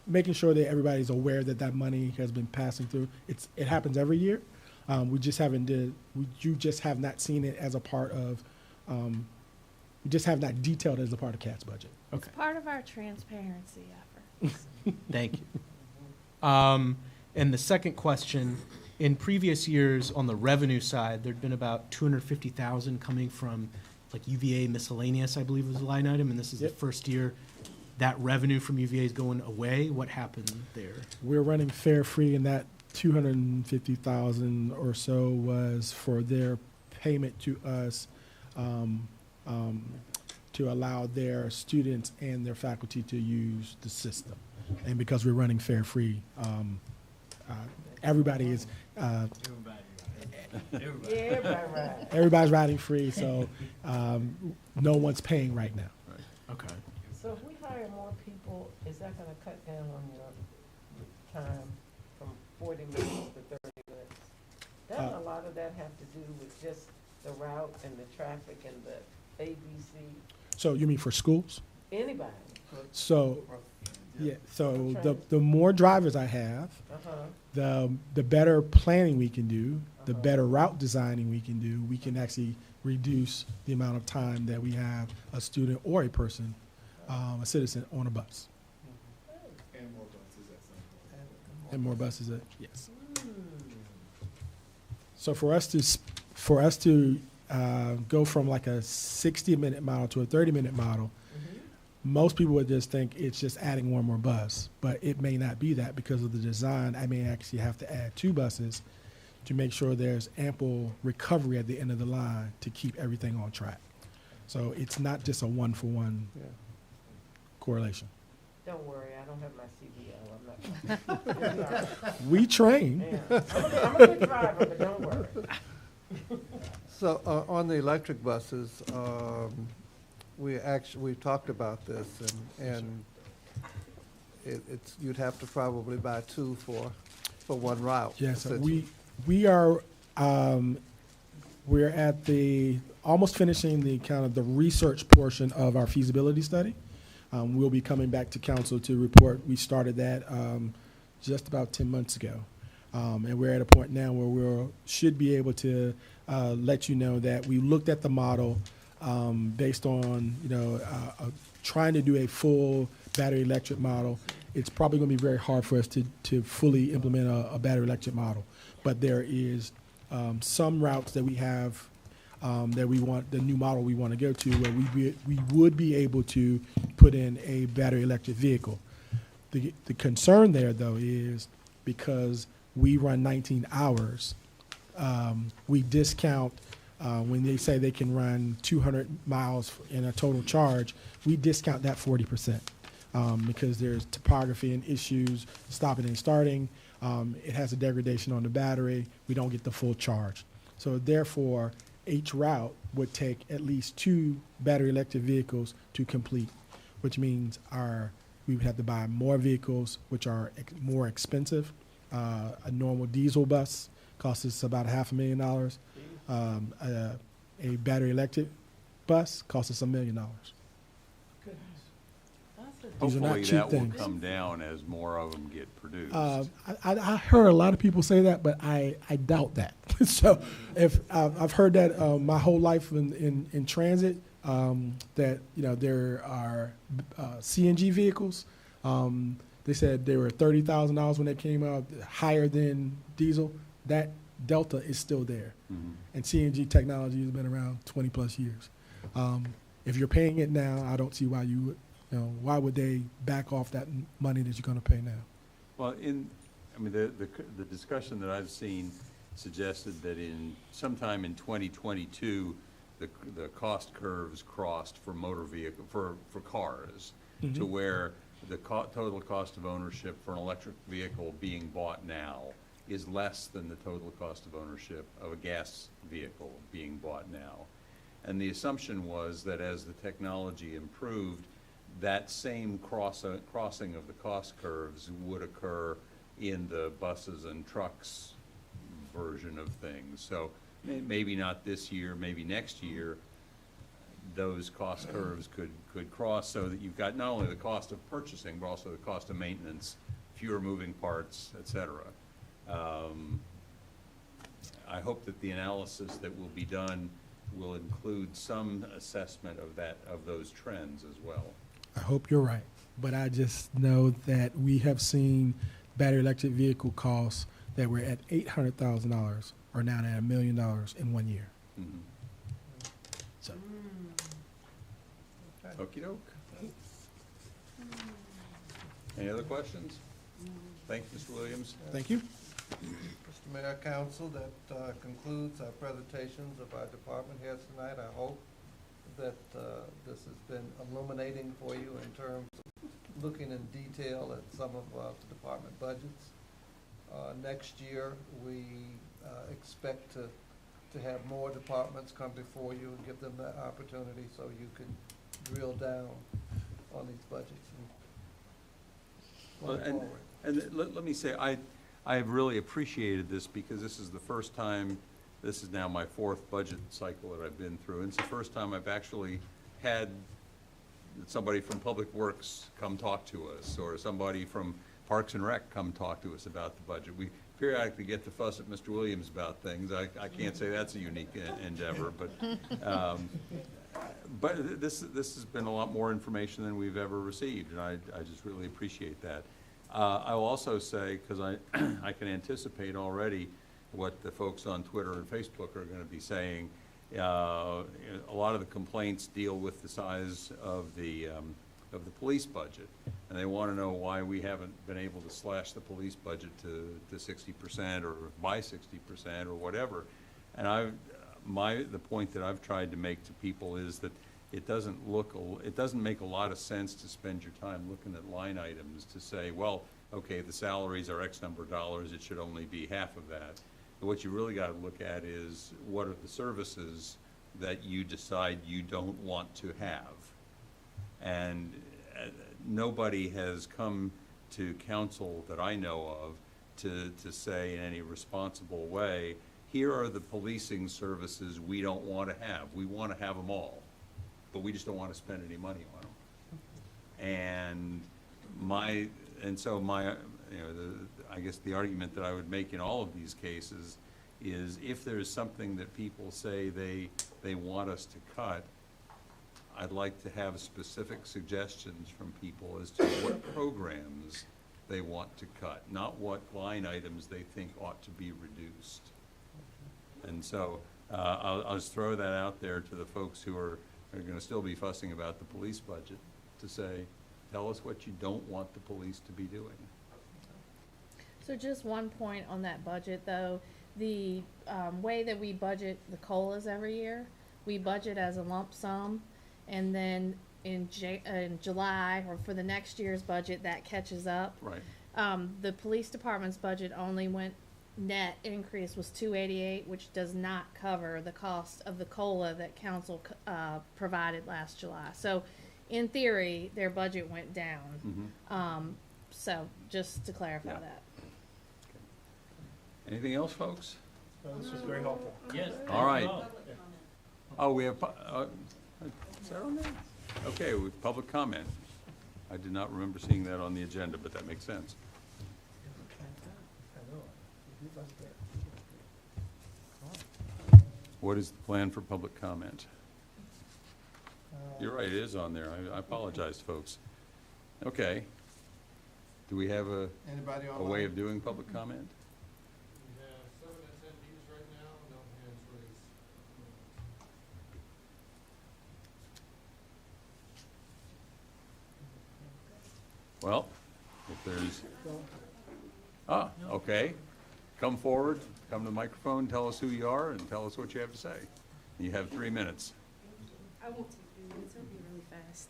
making sure that everybody's aware that that money has been passing through. It happens every year. You just have not seen it as a part of. We just have not detailed it as a part of CAT's budget. It's part of our transparency efforts. Thank you. And the second question, in previous years on the revenue side, there'd been about 250,000 coming from like UVA miscellaneous, I believe was the line item, and this is the first year that revenue from UVA is going away. What happened there? We're running fare free, and that 250,000 or so was for their payment to us to allow their students and their faculty to use the system. And because we're running fare free, everybody is Yeah, everybody ride. Everybody's riding free, so no one's paying right now. Okay. So if we hire more people, is that gonna cut down on your time from 40 minutes to 30 minutes? Doesn't a lot of that have to do with just the route and the traffic and the ABC? So you mean for schools? Anybody? So, yeah, so the more drivers I have, Uh-huh. the better planning we can do, the better route designing we can do, we can actually reduce the amount of time that we have a student or a person, a citizen on a bus. And more buses, yes. So for us to go from like a 60-minute model to a 30-minute model, most people would just think it's just adding one more bus, but it may not be that because of the design. I may actually have to add 2 buses to make sure there's ample recovery at the end of the line to keep everything on track. So it's not just a one-for-one correlation. Don't worry, I don't have my CDL. I'm not. We train. Yeah. I'm a good driver, but don't worry. So on the electric buses, we talked about this, and it's you'd have to probably buy 2 for one route. Yes, essentially. we are we're at the almost finishing the kind of the research portion of our feasibility study. We'll be coming back to council to report. We started that just about 10 months ago. And we're at a point now where we should be able to let you know that we looked at the model based on, trying to do a full battery electric model. It's probably going to be very hard for us to fully implement a battery electric model. But there is some routes that we have that we want, the new model we want to go to, where we would be able to put in a battery electric vehicle. The concern there, though, is because we run 19 hours, we discount, when they say they can run 200 miles in a total charge, we discount that 40%, because there's topography and issues, stopping and starting. It has a degradation on the battery. We don't get the full charge. So therefore, each route would take at least 2 battery electric vehicles to complete, which means we would have to buy more vehicles, which are more expensive. A normal diesel bus costs us about $500,000. A battery electric bus costs us $1 million. These are not Hopefully cheap that will things. come down as more of them get produced. I heard a lot of people say that, but I doubt that. So if I've heard that my whole life in transit, that there are CNG vehicles. They said they were $30,000 when they came out, higher than diesel. That delta is still there, and CNG technology has been around 20 plus years. If you're paying it now, I don't see why you would. Why would they back off that money that you're going to pay now? Well, the discussion that I've seen suggested that sometime in 2022, the cost curves crossed for motor vehicle, for cars, to where the total cost of ownership for an electric vehicle being bought now is less than the total cost of ownership of a gas vehicle being bought now. And the assumption was that as the technology improved, that same crossing of the cost curves would occur in the buses and trucks version of things. So maybe not this year, maybe next year, those cost curves could cross, so that you've got not only the cost of purchasing, but also the cost of maintenance, fewer moving parts, et cetera. I hope that the analysis that will be done will include some assessment of those trends as well. I hope you're right, but I just know that we have seen battery electric vehicle costs that were at $800,000 are now at $1 million in 1 year. So. Okey doke. Any other questions? Thank you, Mr. Williams. Thank you. Mr. Mayor, Council, that concludes our presentations of our department heads tonight. I hope that this has been illuminating for you in terms of looking in detail at some of the department budgets. Next year, we expect to have more departments come before you and give them that opportunity so you can drill down on these budgets Well, going forward. And let me say, I have really appreciated this because this is the first time, this is now my fourth budget cycle that I've been through, and it's the first time I've actually had somebody from Public Works come talk to us, or somebody from Parks and Rec come talk to us about the budget. We periodically get to fuss at Mr. Williams about things. I can't say that's a unique endeavor, but this has been a lot more information than we've ever received, and I just really appreciate that. I will also say, because I can anticipate already what the folks on Twitter and Facebook are going to be saying. A lot of the complaints deal with the size of the police budget, and they want to know why we haven't been able to slash the police budget to 60% or by 60% or whatever. And the point that I've tried to make to people is that it doesn't make a lot of sense to spend your time looking at line items to say, well, okay, the salaries are X number of dollars, it should only be half of that. But what you really got to look at is what are the services that you decide you don't want to have. And nobody has come to council that I know of to say in any responsible way, here are the policing services we don't want to have. We want to have them all, but we just don't want to spend any money on them. I guess the argument that I would make in all of these cases is if there's something that people say they want us to cut, I'd like to have specific suggestions from people as to what programs they want to cut, not what line items they think ought to be reduced. And so I'll just throw that out there to the folks who are going to still be fussing about the police budget to say, tell us what you don't want the police to be doing. So just one point on that budget, though. The way that we budget the COLAs every year, we budget as a lump sum, and then in July, or for the next year's budget, that catches up. Right. The police department's budget only net increase was $288, which does not cover the cost of the COLA that council provided last July. So in theory, their budget went down. Mm-hmm. So just to clarify that. Anything else, folks? This was very helpful. Yes. All right. Oh, we have, is that on there? Okay, with public comment. I did not remember seeing that on the agenda, but that makes sense. What is the plan for public comment? You're right, it is on there. I apologize, folks. Okay. Do we have a way of doing public comment? We have 7 attendees right now, no hands raised. Well, if there's, okay. Come forward, come to the microphone, tell us who you are, and tell us what you have to say. You have 3 minutes. I won't take 3 minutes, it'll be really fast.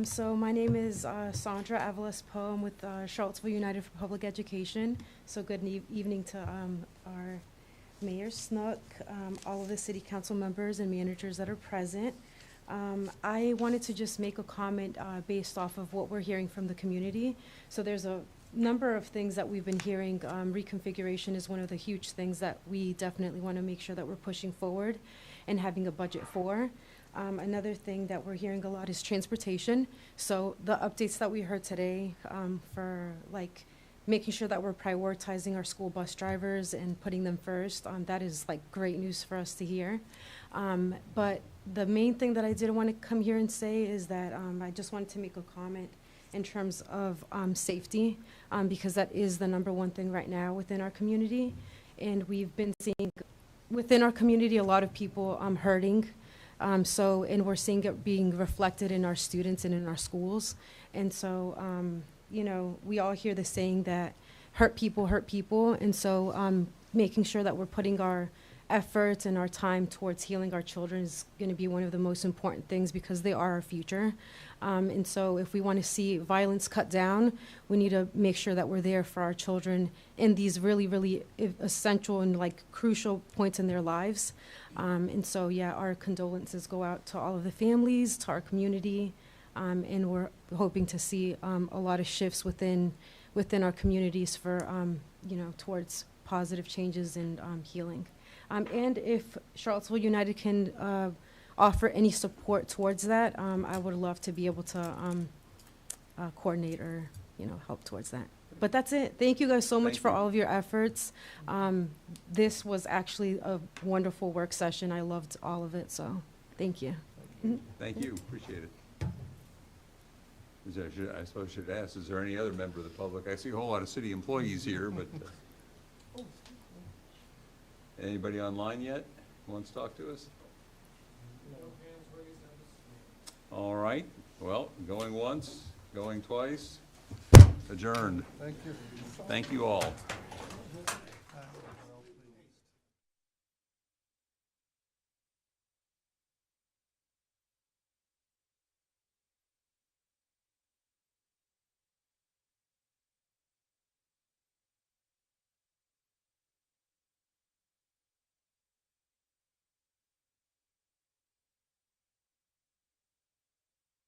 So my name is Sandra Avalos-Poe. I'm with Charlottesville United for Public Education. So good evening to our Mayor Snook, all of the city council members and managers that are present. I wanted to just make a comment based off of what we're hearing from the community. So there's a number of things that we've been hearing. Reconfiguration is one of the huge things that we definitely want to make sure that we're pushing forward and having a budget for. Another thing that we're hearing a lot is transportation. So the updates that we heard today for like making sure that we're prioritizing our school bus drivers and putting them first, that is like great news for us to hear. But the main thing that I did want to come here and say is that I just wanted to make a comment in terms of safety, because that is the #1 thing right now within our community. And we've been seeing within our community a lot of people hurting. And we're seeing it being reflected in our students and in our schools. And so, you know, we all hear the saying that hurt people hurt people. And so making sure that we're putting our effort and our time towards healing our children is going to be one of the most important things because they are our future. And so if we want to see violence cut down, we need to make sure that we're there for our children in these really, really essential and like crucial points in their lives. And so, yeah, our condolences go out to all of the families, to our community, and we're hoping to see a lot of shifts within our communities for, towards positive changes and healing. And if Charlottesville United can offer any support towards that, I would love to be able to coordinate or, help towards that. But that's it. Thank you guys so much for all of your efforts. This was actually a wonderful work session. I loved all of it, so thank you. Thank you, appreciate it. I suppose I should ask, is there any other member of the public? I see a whole lot of city employees here, but anybody online yet who wants to talk to us? All right, well, going once, going twice, adjourned. Thank you. Thank you all.